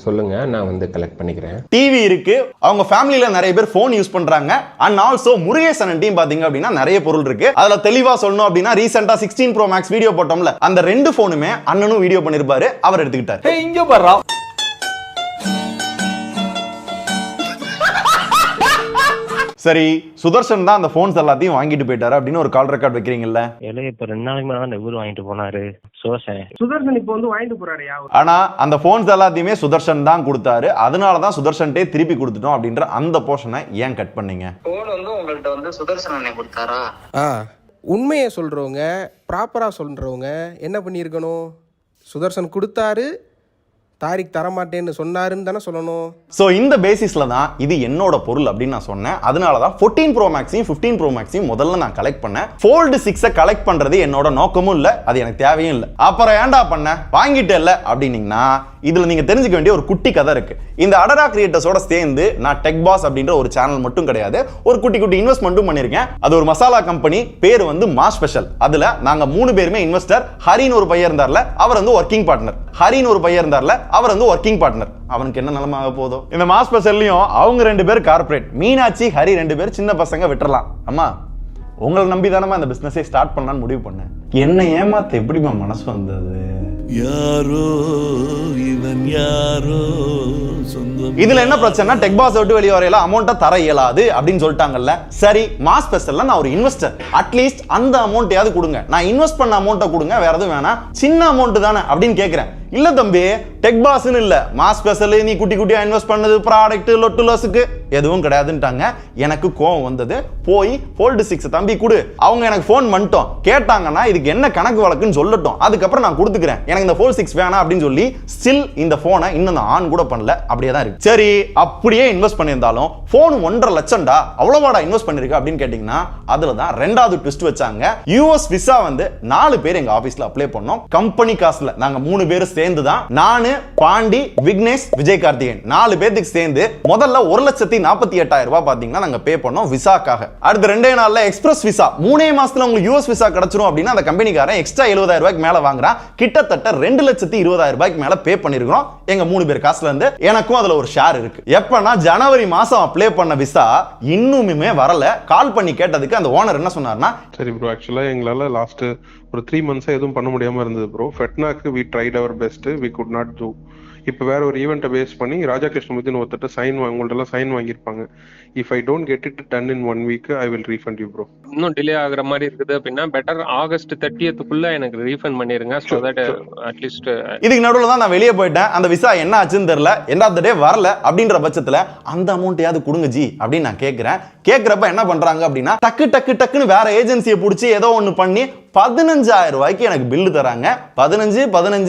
சொல்லுங்க, நான் வந்து கலெக்ட் பண்ணிக்கிறேன். டிவி இருக்கு, அவங்க ஃபேமிலில நிறைய பேர் போன் யூஸ் பண்றாங்க. அண்ட் ஆல்சோ முருகேசன் டீம் பாத்தீங்க அப்படின்னா நிறைய பொருள் இருக்கு. அதுல தெளிவா சொல்லணும் அப்படின்னா ரீசெண்டா 16 Pro Max வீடியோ போட்டோம்ல, அந்த 2 போனுமே அண்ணனும் வீடியோ பண்ணிருப்பாரு, அவர் எடுத்துக்கிட்டாரு. இங்க பாரா. சரி, சுதர்ஷன் தான் அந்த போன்ஸ் எல்லாத்தையும் வாங்கிட்டு போயிட்டாரு அப்படின்னு ஒரு கால் ரெக்கார்ட் வைக்கிறீங்கல்ல. இப்ப 2 நாளைக்கு மேல தான் இவரு வாங்கிட்டு போனாரு. சுதர்ஷன் இப்போ வந்து வாங்கிட்டு போறாருயா. ஆனா அந்த போன்ஸ் எல்லாத்தையுமே சுதர்ஷன் தான் கொடுத்தாரு. அதனால தான் சுதர்ஷன்ட்டே திருப்பி கொடுத்துட்டோம் அப்படின்ற அந்த போர்ஷனை ஏன் கட் பண்ணீங்க? போன் வந்து உங்கள்ட்ட வந்து சுதர்ஷன் அண்ணே கொடுத்தாரா? உண்மையை சொல்றவங்க, ப்ராப்பரா சொல்றவங்க என்ன பண்ணியிருக்கணும்? சுதர்ஷன் கொடுத்தாரு, தாரிக் தரமாட்டேன்னு சொன்னாருன்னு தானே சொல்லணும். ஸோ இந்த பேசிஸ்ல தான் இது என்னோட பொருள் அப்படின்னு நான் சொன்னேன். அதனால தான் 14 Pro Maxையும் 15 Pro Maxையும் முதல்ல நான் கலெக்ட் பண்ணேன். Fold 6 கலெக்ட் பண்றது என்னோட நோக்கமும் இல்லை, அது எனக்கு தேவையும் இல்லை. அப்புறம் ஏன்டா பண்ண, வாங்கிட்டே இல்லை அப்படின்னீங்கன்னா இதுல நீங்க தெரிஞ்சுக்க வேண்டிய ஒரு குட்டி கதை இருக்கு. இந்த அடடா கிரியேட்டர்ஸோட சேர்ந்து நான் டெக் பாஸ் அப்படின்ற ஒரு சேனல் மட்டும் கிடையாது, ஒரு குட்டி குட்டி இன்வெஸ்ட்மெண்ட்டும் பண்ணியிருக்கேன். அது ஒரு மசாலா கம்பெனி, பேர் வந்து மாஸ் ஸ்பெஷல். அதுல நாங்க 3 பேருமே இன்வெஸ்டர். ஹரின்னு ஒரு பையன் இருந்தார்ல, அவர் வந்து ஒர்க்கிங் பார்ட்னர். ஹரின்னு ஒரு பையன் இருந்தார்ல, அவர் வந்து ஒர்க்கிங் பார்ட்னர். அவனுக்கு என்ன நிலைமை ஆக போதும். இந்த மாஸ் ஸ்பெஷல்லையும் அவங்க 2 பேர் கார்பரேட். மீனாட்சி, ஹரி 2 பேர் சின்ன பசங்க, விட்டுறலாம். அம்மா உங்களை நம்பி தானமா இந்த பிசினஸே ஸ்டார்ட் பண்ணலான்னு முடிவு பண்ணேன். என்ன ஏமாத்த எப்படிமா மனசு வந்தது? யாரோ இவன் யாரோ சொந்தம். இதுல என்ன பிரச்சனை, டெக் பாஸ் விட்டு வெளியே வரையில அமௌண்ட்டை தர இயலாது அப்படின்னு சொல்லிட்டாங்கல்ல. சரி, மாஸ் ஸ்பெஷல்ல நான் ஒரு இன்வெஸ்டர், அட்லீஸ்ட் அந்த அமௌண்ட்டையாவது கொடுங்க. நான் இன்வெஸ்ட் பண்ண அமௌண்ட்டை கொடுங்க, வேற எதுவும் வேணாம், சின்ன அமௌண்ட் தானே அப்படின்னு கேட்கிறேன். இல்ல தம்பி, டெக் பாஸ்ன்னு இல்ல, மாஸ் ஸ்பெஷல், நீ குட்டி குட்டியா இன்வெஸ்ட் பண்ணது ப்ராடக்ட் லொட்டு லோஸுக்கு எதுவும் கிடையாதுன்ட்டாங்க. எனக்கு கோவம் வந்தது. போய் Fold 6 தம்பி கொடு. அவங்க எனக்கு ஃபோன் பண்ணிட்டோம், கேட்டாங்கன்னா இதுக்கு என்ன கணக்கு வழக்குன்னு சொல்லட்டும், அதுக்கப்புறம் நான் கொடுத்துக்கிறேன். எனக்கு இந்த Fold 6 வேணாம் அப்படின்னு சொல்லி ஸ்டில் இந்த போனை இன்னும் நான் ஆன் கூட பண்ணல, அப்படியே தான் இருக்கு. சரி, அப்படியே இன்வெஸ்ட் பண்ணியிருந்தாலும் போன் 1.5 லட்சம்டா, அவ்வளவாடா இன்வெஸ்ட் பண்ணிருக்க அப்படின்னு கேட்டீங்கன்னா அதுல தான் 2வது ட்விஸ்ட் வச்சாங்க. US விசா வந்து 4 பேர் எங்க ஆபீஸ்ல அப்ளை பண்ணோம். கம்பெனி காசுல நாங்க 3 பேர் சேர்ந்து தான், நானு, பாண்டி, விக்னேஷ், விஜய் கார்த்திகேயன் 4 பேருக்கு சேர்ந்து முதல்ல 1,48,000 ரூபாய் பாத்தீங்கன்னா நாங்க பே பண்ணோம் விசாக்காக. அடுத்து 2 நாள்ல எக்ஸ்பிரஸ் விசா 3 மாசத்துல உங்களுக்கு US விசா கிடைச்சிரும் அப்படின்னா அந்த கம்பெனிக்காரன் எக்ஸ்ட்ரா 70,000 ரூபாய்க்கு மேல வாங்குறான். கிட்டத்தட்ட 2,20,000 ரூபாய்க்கு மேல பே பண்ணிருக்கோம் எங்க 3 பேர் காசுல இருந்து. எனக்கும் அதுல ஒரு ஷேர் இருக்கு. எப்பனா ஜனவரி மாசம் அப்ளை பண்ண விசா இன்னுமே வரல. கால் பண்ணி கேட்டதுக்கு அந்த ஓனர் என்ன சொன்னார்னா, சரி ப்ரோ, ஆக்சுவலா எங்களால லாஸ்ட் ஒரு 3 months எதுவும் பண்ண முடியாம இருந்தது ப்ரோ. ஃபெட்னாக்கு we tried our best, we could not do. இப்போ வேற ஒரு ஈவெண்ட்டை பேஸ் பண்ணி ராஜா கிருஷ்ணமூர்த்தின்னு ஒருத்தட்ட உங்கள்ட்ட எல்லாம் சைன் வாங்கியிருப்பாங்க. If I don't get it done in 1 week I will refund you bro. இன்னும் டிலே ஆகுற மாதிரி இருக்குது அப்படின்னா பெட்டர் ஆகஸ்ட் 30th எனக்கு ரீஃபண்ட் பண்ணிருங்க. சோ தட் அட்லீஸ்ட் இதுக்கு நடுவுல தான் நான் வெளியே போயிட்டேன். அந்த விசா என்ன ஆச்சுன்னு தெரியல, எண்ட் ஆஃப் தி டே வரல. அப்படின்ற பட்சத்துல அந்த அமௌண்ட்டையாவது கொடுங்க ஜி அப்படின்னு நான் கேட்கிறேன். கேட்கிறப்ப என்ன பண்றாங்க அப்படின்னா டக்குன்னு வேற ஏஜென்சியை பிடிச்சி ஏதோ ஒன்று பண்ணி 15,000 ரூபாய்க்கு எனக்கு பில்லு தராங்க. 15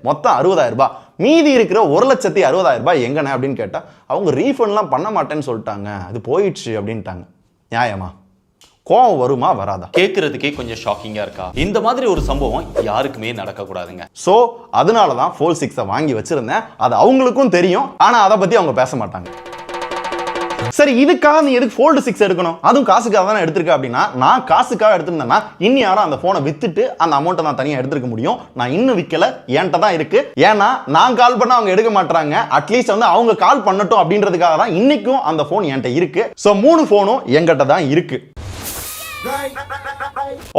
மொத்தம் 60,000 ரூபாய். மீதி இருக்கிற 1,60,000 ரூபாய் எங்கண்ணே அப்படின்னு கேட்டா அவங்க ரீஃபண்ட்லாம் பண்ண மாட்டேன்னு சொல்லிட்டாங்க, அது போயிடுச்சு அப்படின்ட்டாங்க. நியாயமா? கோவம் வருமா வராதா? கேட்கறதுக்கே கொஞ்சம் ஷாக்கிங்கா இருக்கா? இந்த மாதிரி ஒரு சம்பவம் யாருக்குமே நடக்க கூடாதுங்க. சோ அதனால தான் Fold 6 வாங்கி வச்சிருந்தேன். அது அவங்களுக்கும் தெரியும், ஆனா அதை பத்தி அவங்க பேச மாட்டாங்க. சரி, இதுக்காக நீ எதுக்கு Fold 6 எடுக்கணும்? அதுவும் காசுக்காக தானே எடுத்திருக்க அப்படின்னா, நான் காசுக்காக எடுத்திருந்தேன்னா இன்னும் யாரும் அந்த போனை வித்துட்டு அந்த அமௌண்ட்டை நான் தனியாக எடுத்துருக்க முடியும். நான் இன்னும் விற்கல, என்கிட்ட தான் இருக்கு. ஏன்னா நான் கால் பண்ணா அவங்க எடுக்க மாட்டாங்க. அட்லீஸ்ட் வந்து அவங்க கால் பண்ணட்டும் அப்படின்றதுக்காக தான் இன்னைக்கும் அந்த போன் என்கிட்ட இருக்கு. ஸோ 3 போனும் என்கிட்ட தான் இருக்கு.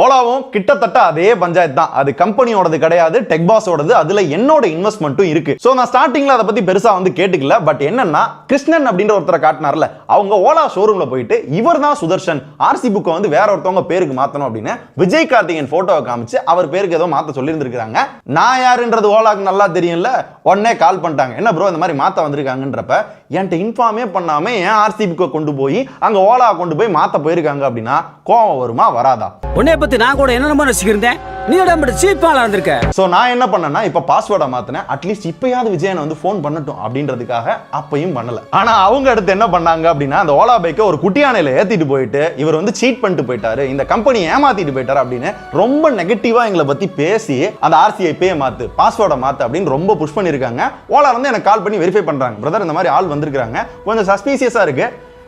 ஓலாவும் கிட்டத்தட்ட அதே பஞ்சாயத்து தான். அது கம்பெனியோடது கிடையாது, டெக்பாஸோடது. அதுல என்னோட இன்வெஸ்ட்மெண்ட்டும் இருக்கு. சோ நான் ஸ்டார்டிங்ல அதை பத்தி பெருசா வந்து கேட்டுக்கல. பட் என்னன்னா, கிருஷ்ணன் அப்படின்ற ஒருத்தரை காட்டினார்ல, அவங்க ஓலா ஷோரூம்ல போயிட்டு இவர் தான் சுதர்ஷன், ஆர்சி புக்கை வந்து வேற ஒருத்தவங்க பேருக்கு மாத்தணும் அப்படின்னு விஜய் கார்த்திகேயன் போட்டோவை காமிச்சு அவர் பேருக்கு ஏதோ மாத்த சொல்லி இருந்திருக்காங்க. நான் யாருன்றது ஓலாக்கு நல்லா தெரியும்ல. உடனே கால் பண்ணிட்டாங்க, என்ன ப்ரோ இந்த மாதிரி மாத்த வந்திருக்காங்கன்றப்ப என்கிட்ட இன்ஃபார்மே பண்ணாம ஏன் ஆர்சி புக்கை கொண்டு போய் அங்க ஓலா கொண்டு போய் மாத்த போயிருக்காங்க அப்படின்னா கோவம் வருமா வராதா? உன்னை பத்தி நான் கூட என்ன ரசிக்கிறேன், நீ சீப்பால இருந்திருக்க. சோ நான் என்ன பண்ணேன்னா, இப்ப பாஸ்வேர்டை மாத்தினேன். அட்லீஸ்ட் இப்பயாவது விஜயன் வந்து போன் பண்ணட்டும் அப்படின்றதுக்காக. அப்பயும் பண்ணல. ஆனா அவங்க அடுத்து என்ன பண்ணாங்க அப்படின்னா, அந்த ஓலா பைக்கை ஒரு குட்டியானையில ஏத்திட்டு போயிட்டு இவர் வந்து சீட் பண்ணிட்டு போயிட்டாரு, இந்த கம்பெனி ஏமாத்திட்டு போயிட்டாரு அப்படின்னு ரொம்ப நெகட்டிவா எங்களை பத்தி பேசி அந்த ஆர்சிஐ பே மாத்து, பாஸ்வேர்டை மாத்து அப்படின்னு ரொம்ப புஷ் பண்ணிருக்காங்க. ஓலா வந்து எனக்கு கால் பண்ணி வெரிஃபை பண்றாங்க, பிரதர் இந்த மாதிரி ஆள் வந்திருக்காங்க, கொஞ்சம் சஸ்பீசியஸா இருக்கு,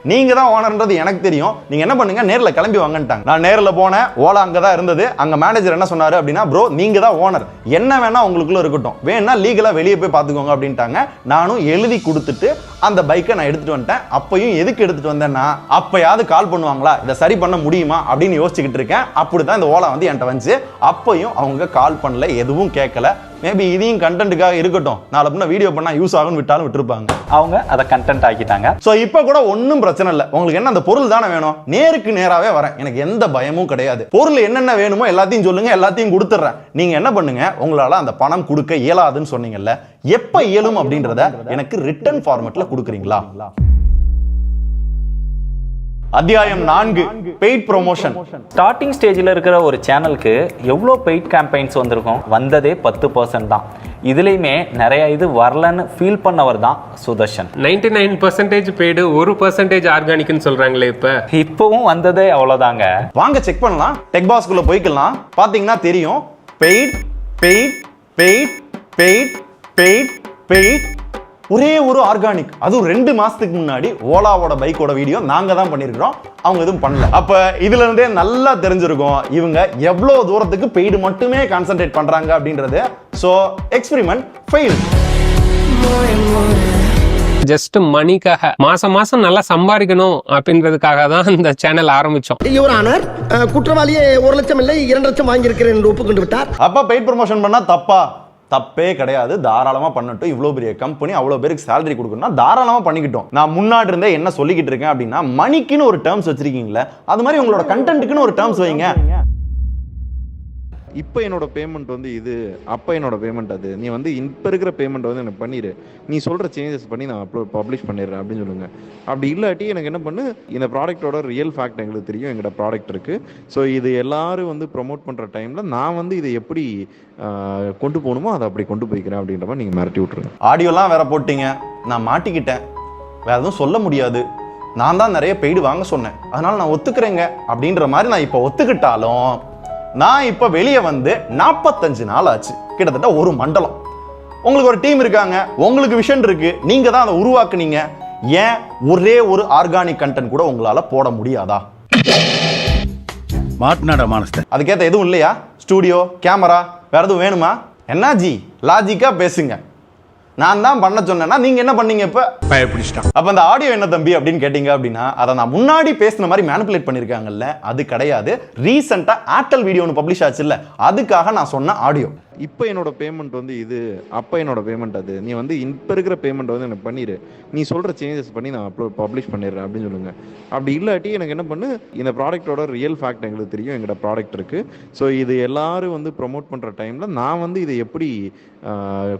நீங்க தான் ஓனர்ன்றது எனக்கு தெரியும், நீங்க என்ன பண்ணுங்க நேர்ல கிளம்பி வாங்கன்ட்டாங்க. நான் நேர்ல போனேன், ஓலா அங்க தான் இருந்தது. அங்க மேனேஜர் என்ன சொன்னாரு அப்படின்னா, ப்ரோ நீங்க தான் ஓனர், என்ன வேணா உங்களுக்குள்ள இருக்கட்டும், வேணா லீகலா வெளியே போய் பாத்துக்கோங்க அப்படின்ட்டாங்க. நானும் எழுதி கொடுத்துட்டு அந்த பைக்கை நான் எடுத்துட்டு வந்துட்டேன். அப்பயும் எதுக்கு எடுத்துட்டு வந்தேன்னா, அப்பயாவது கால் பண்ணுவாங்களா, இதை சரி பண்ண முடியுமா அப்படின்னு யோசிச்சுக்கிட்டு இருக்கேன். அப்படிதான் இந்த ஓலா வந்து என்கிட்ட வந்துச்சு. அப்பயும் அவங்க கால் பண்ணல, எதுவும் கேட்கல. மேபி இதையும் கண்டென்ட்டுக்காக இருக்கட்டும், நாளை பின்ன வீடியோ பண்ணா யூஸ் ஆகும்னு விட்டாலும் விட்டுருப்பாங்க. அவங்க அதை கண்டென்ட் ஆக்கிட்டாங்க. ஸோ இப்போ கூட ஒன்றும் பிரச்சனை இல்லை. உங்களுக்கு என்ன அந்த பொருள் தானே வேணும், நேருக்கு நேராகவே வரேன், எனக்கு எந்த பயமும் கிடையாது. பொருள் என்னென்ன வேணுமோ எல்லாத்தையும் சொல்லுங்க, எல்லாத்தையும் கொடுத்துட்றேன். நீங்க என்ன பண்ணுங்க, உங்களால அந்த பணம் கொடுக்க இயலாதுன்னு சொன்னீங்கல்ல, எப்ப இயலும் அப்படின்றத எனக்கு ரிட்டன் ஃபார்மேட்ல கொடுக்குறீங்களா? அத்தியாயம் 4 பெய்ட் ப்ரொமோஷன். ஸ்டார்டிங் ஸ்டேஜில் இருக்கிற ஒரு சேனலுக்கு எவ்வளோ பெய்ட் கேம்பெயின்ஸ் வந்திருக்கும்? வந்ததே 10% தான். இதுலேயுமே நிறைய இது வரலன்னு ஃபீல் பண்ணவர் தான் சுதர்ஷன். 99% பெய்டு, 1% ஆர்கானிக்னு சொல்றாங்களே. இப்போவும் வந்ததே அவ்வளோதாங்க. வாங்க செக் பண்ணலாம், டெக்பாஸ்குள்ள போய்க்கலாம். பார்த்தீங்கன்னா தெரியும், paid paid paid paid paid paid, ஒரே ஒரு ஆர்கானிக். அதுவும் 2 மாசத்துக்கு முன்னாடி ஓலாவோட பைக்கோட வீடியோ நாங்க தான் பண்ணிருக்கிறோம், அவங்க எதுவும் பண்ணல. அப்ப இதுல இருந்தே நல்லா தெரிஞ்சிருக்கும் இவங்க எவ்வளவு தூரத்துக்கு பெய்டு மட்டுமே கான்சென்ட்ரேட் பண்றாங்க அப்படின்றது. So experiment fail. ஜஸ்ட் மணிக்காக, மாசம் மாசம் நல்லா சம்பாதிக்கணும் அப்படின்றதுக்காக தான் இந்த சேனல் ஆரம்பிச்சோம். யுவர் ஆனர், குற்றவாளியே 1 லட்சம் இல்லை 2 லட்சம் வாங்கியிருக்கிறேன் என்று ஒப்புக்கொண்டு விட்டார். அப்ப பெய்ட் ப்ரொமோஷன் பண்ணா தப்பா? தப்பே கிடையாது, தாராளமா பண்ணட்டும். இவ்வளவு பெரிய கம்பெனி அவ்வளவு பேருக்கு சேலரி கொடுக்கணும்னா தாராளமா பண்ணிக்கிட்டோம். நான் முன்னாடி இருந்தே என்ன சொல்லிக்கிட்டு இருக்கேன் அப்படின்னா, மணிக்குன்னு ஒரு டேர்ம்ஸ் வச்சிருக்கீங்களா, அது மாதிரி உங்களோட கண்டென்ட்டுக்குன்னு ஒரு டேர்ம்ஸ் வைங்க. இப்போ என்னோட பேமெண்ட் வந்து இது, அப்போ என்னோட பேமெண்ட் அது, நீ வந்து இப்போ இருக்கிற பேமெண்ட் வந்து எனக்கு பண்ணிடு, நீ சொல்கிற சேஞ்சஸ் பண்ணி நான் பப்ளிஷ் பண்ணிடுறேன் அப்படின்னு சொல்லுங்கள். அப்படி இல்லாட்டி எனக்கு என்ன பண்ணு, இந்த ப்ராடக்ட்டோட ரியல் ஃபேக்ட் எங்களுக்கு தெரியும், எங்களோட ப்ராடக்ட் இருக்குது. ஸோ இது எல்லாரும் வந்து ப்ரொமோட் பண்ணுற டைமில் நான் வந்து இதை எப்படி கொண்டு போகணுமோ அதை அப்படி கொண்டு போய்க்கிறேன் அப்படின்ற மாதிரி நீங்கள் மிரட்டி விட்ருங்க. ஆடியோலாம் வேற போட்டீங்க, நான் மாட்டிக்கிட்டேன், வேற எதுவும் சொல்ல முடியாது, நான் தான் நிறைய பெய்டு வாங்க சொன்னேன், அதனால நான் ஒத்துக்கிறேங்க அப்படின்ற மாதிரி நான் இப்போ ஒத்துக்கிட்டாலும், நான் இப்ப வெளியே வந்து 45 நாள் ஆச்சு, கிட்டத்தட்ட ஒரு மண்டலம். உங்களுக்கு ஒரு டீம் இருக்காங்க, உங்களுக்கு விஷன் இருக்கு, நீங்க தான் அதை உருவாக்குனீங்க. ஏன் ஒரே ஒரு ஆர்கானிக் கண்டென்ட் கூட உங்களால போட முடியாதா? மாட்னாடா மானஸ்த. அதுக்கேற்ற எதுவும் இல்லையா? ஸ்டூடியோ, கேமரா, வேற எதுவும் வேணுமா? என்ன ஜி லாஜிக்கா பேசுங்க. நான் தான் பண்ண சொன்னேன்னா நீங்க என்ன பண்ணீங்க? இப்ப பயப்பிடிச்சிட்டான். அப்ப அந்த ஆடியோ என்ன தம்பி அப்படின்னு கேட்டீங்க அப்படின்னா, அதை நான் முன்னாடி பேசின மாதிரி மேனிபுலேட் பண்ணிருக்காங்கல்ல, அது கிடையாது. ரீசெண்டா ஏர்டெல் வீடியோ ஒன்று பப்ளிஷ் ஆச்சு இல்ல, அதுக்காக நான் சொன்ன ஆடியோ. இப்போ என்னோட பேமெண்ட் வந்து இது, அப்போ என்னோட பேமெண்ட் அது, நீ வந்து இப்போ இருக்கிற பேமெண்ட் வந்து எனக்கு பண்ணிடு, நீ சொல்கிற சேஞ்சஸ் பண்ணி நான் பப்ளிஷ் பண்ணிடுறேன் அப்படின்னு சொல்லுங்கள். அப்படி இல்லாட்டி எனக்கு என்ன பண்ணு, இந்த ப்ராடக்ட்டோட ரியல் ஃபேக்ட் எங்களுக்கு தெரியும், எங்களோட ப்ராடக்ட் இருக்குது. ஸோ இது எல்லாரும் வந்து ப்ரொமோட் பண்ணுற டைமில் நான் வந்து இதை எப்படி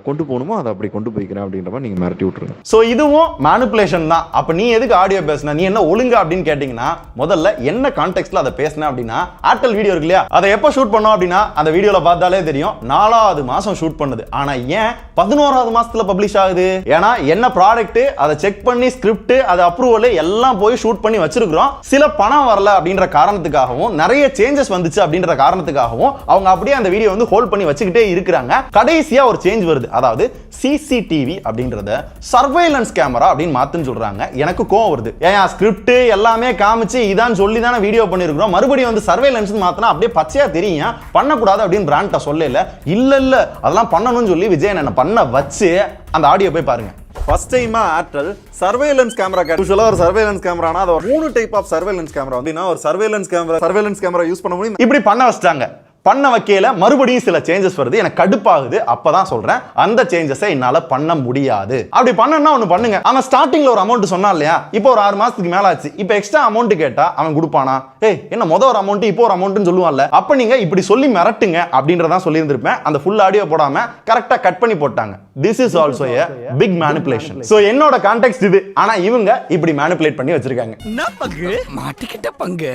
கொண்டு போகணுமோ அதை அப்படி கொண்டு போய்க்கிறேன் அப்படின்ற மாதிரி நீங்கள் மிரட்டி விட்ருங்க. ஸோ இதுவும் மேனிபுலேஷன் தான். அப்போ நீ எதுக்கு ஆடியோ பேசுன, நீ என்ன ஒழுங்கா அப்படின்னு கேட்டிங்கன்னா, முதல்ல என்ன கான்டெக்ட்ல அதை பேசினேன் அப்படின்னா, ஏர்டெல் வீடியோ இருக்கு இல்லையா, அதை எப்போ ஷூட் பண்ணோம் அப்படின்னா அந்த வீடியோவில் பார்த்தாலே தெரியும். 4 4வது மாசம் ஷூட் பண்ணுது. ஆனா ஏன் 11வது மாசத்துல பப்ளிஷ் ஆகுது? ஏன்னா என்ன ப்ராடக்ட், அதை செக் பண்ணி ஸ்கிரிப்ட், அது அப்ரூவல் எல்லாம் போய் ஷூட் பண்ணி வச்சிருக்கிறோம். சில பணம் வரல அப்படின்ற காரணத்துக்காகவும் நிறைய சேஞ்சஸ் வந்துச்சு அப்படின்ற காரணத்துக்காகவும் அவங்க அப்படியே அந்த வீடியோ வந்து ஹோல்ட் பண்ணி வச்சுக்கிட்டே இருக்கிறாங்க. கடைசியா ஒரு சேஞ்ச் வருது. அதாவது சிசிடிவி அப்படின்றத சர்வேலன்ஸ் கேமரா அப்படின்னு மாத்துன்னு சொல்றாங்க. எனக்கு கோவம் வருது. ஏன் ஸ்கிரிப்ட் எல்லாமே காமிச்சு இதான் சொல்லி தானே வீடியோ பண்ணிருக்கிறோம், மறுபடியும் வந்து சர்வேலன்ஸ் மாத்தினா அப்படியே பச்சையா தெரியும், பண்ணக்கூடாது அப்படின்னு பிராண்ட சொல்லல. இல்ல அதெல்லாம் பண்ணணும்னு சொல்லி விஜயன் என்ன பண்ண வச்சு அந்த ஆடியோ போய் பாருங்க. ஃபர்ஸ்ட் டைமா ஏர்டெல் சர்வேலன்ஸ் கேமரா, யூசுவலா ஒரு சர்வேலன்ஸ் கேமரானா அது 3 டைப் ஆஃப் சர்வேலன்ஸ் கேமரா வந்து ஒரு சர்வேலன்ஸ் கேமரா யூஸ் பண்ண முடியும். இப்படி பண்ண வச்சிட்டாங்க. பண்ண வைக்கல மறுபடியும் சில சேஞ்சஸ் வருது. எனக்கு கடுப்பாகுது. அப்பதான் சொல்றேன் அந்த சேஞ்சஸை என்னால பண்ண முடியாது. அப்படி பண்ணனா ஒன்னு பண்ணுங்க. அவன் ஸ்டார்டிங்ல ஒரு அமௌண்ட் சொன்னா இல்லையா, இப்போ ஒரு 6 மாசத்துக்கு மேல ஆச்சு, இப்போ எக்ஸ்ட்ரா அமௌண்ட் கேட்டா அவன் கொடுப்பானா? என்ன மொதல் ஒரு அமௌண்ட் இப்போ ஒரு அமௌண்ட்னு சொல்லுவான்ல, அப்ப நீங்க இப்படி சொல்லி மிரட்டுங்க அப்படின்றதான் சொல்லி இருந்திருப்பேன். அந்த ஃபுல் ஆடியோ போடாம கரெக்டா கட் பண்ணி போட்டாங்க. This is also a big manipulation. So என்னோட கான்டெக்ஸ்ட் இது. ஆனா இவங்க இப்படி மேனிபுலேட் பண்ணி வச்சிருக்காங்க. என்ன பங்கு மாட்டிக்கிட்ட பங்கு.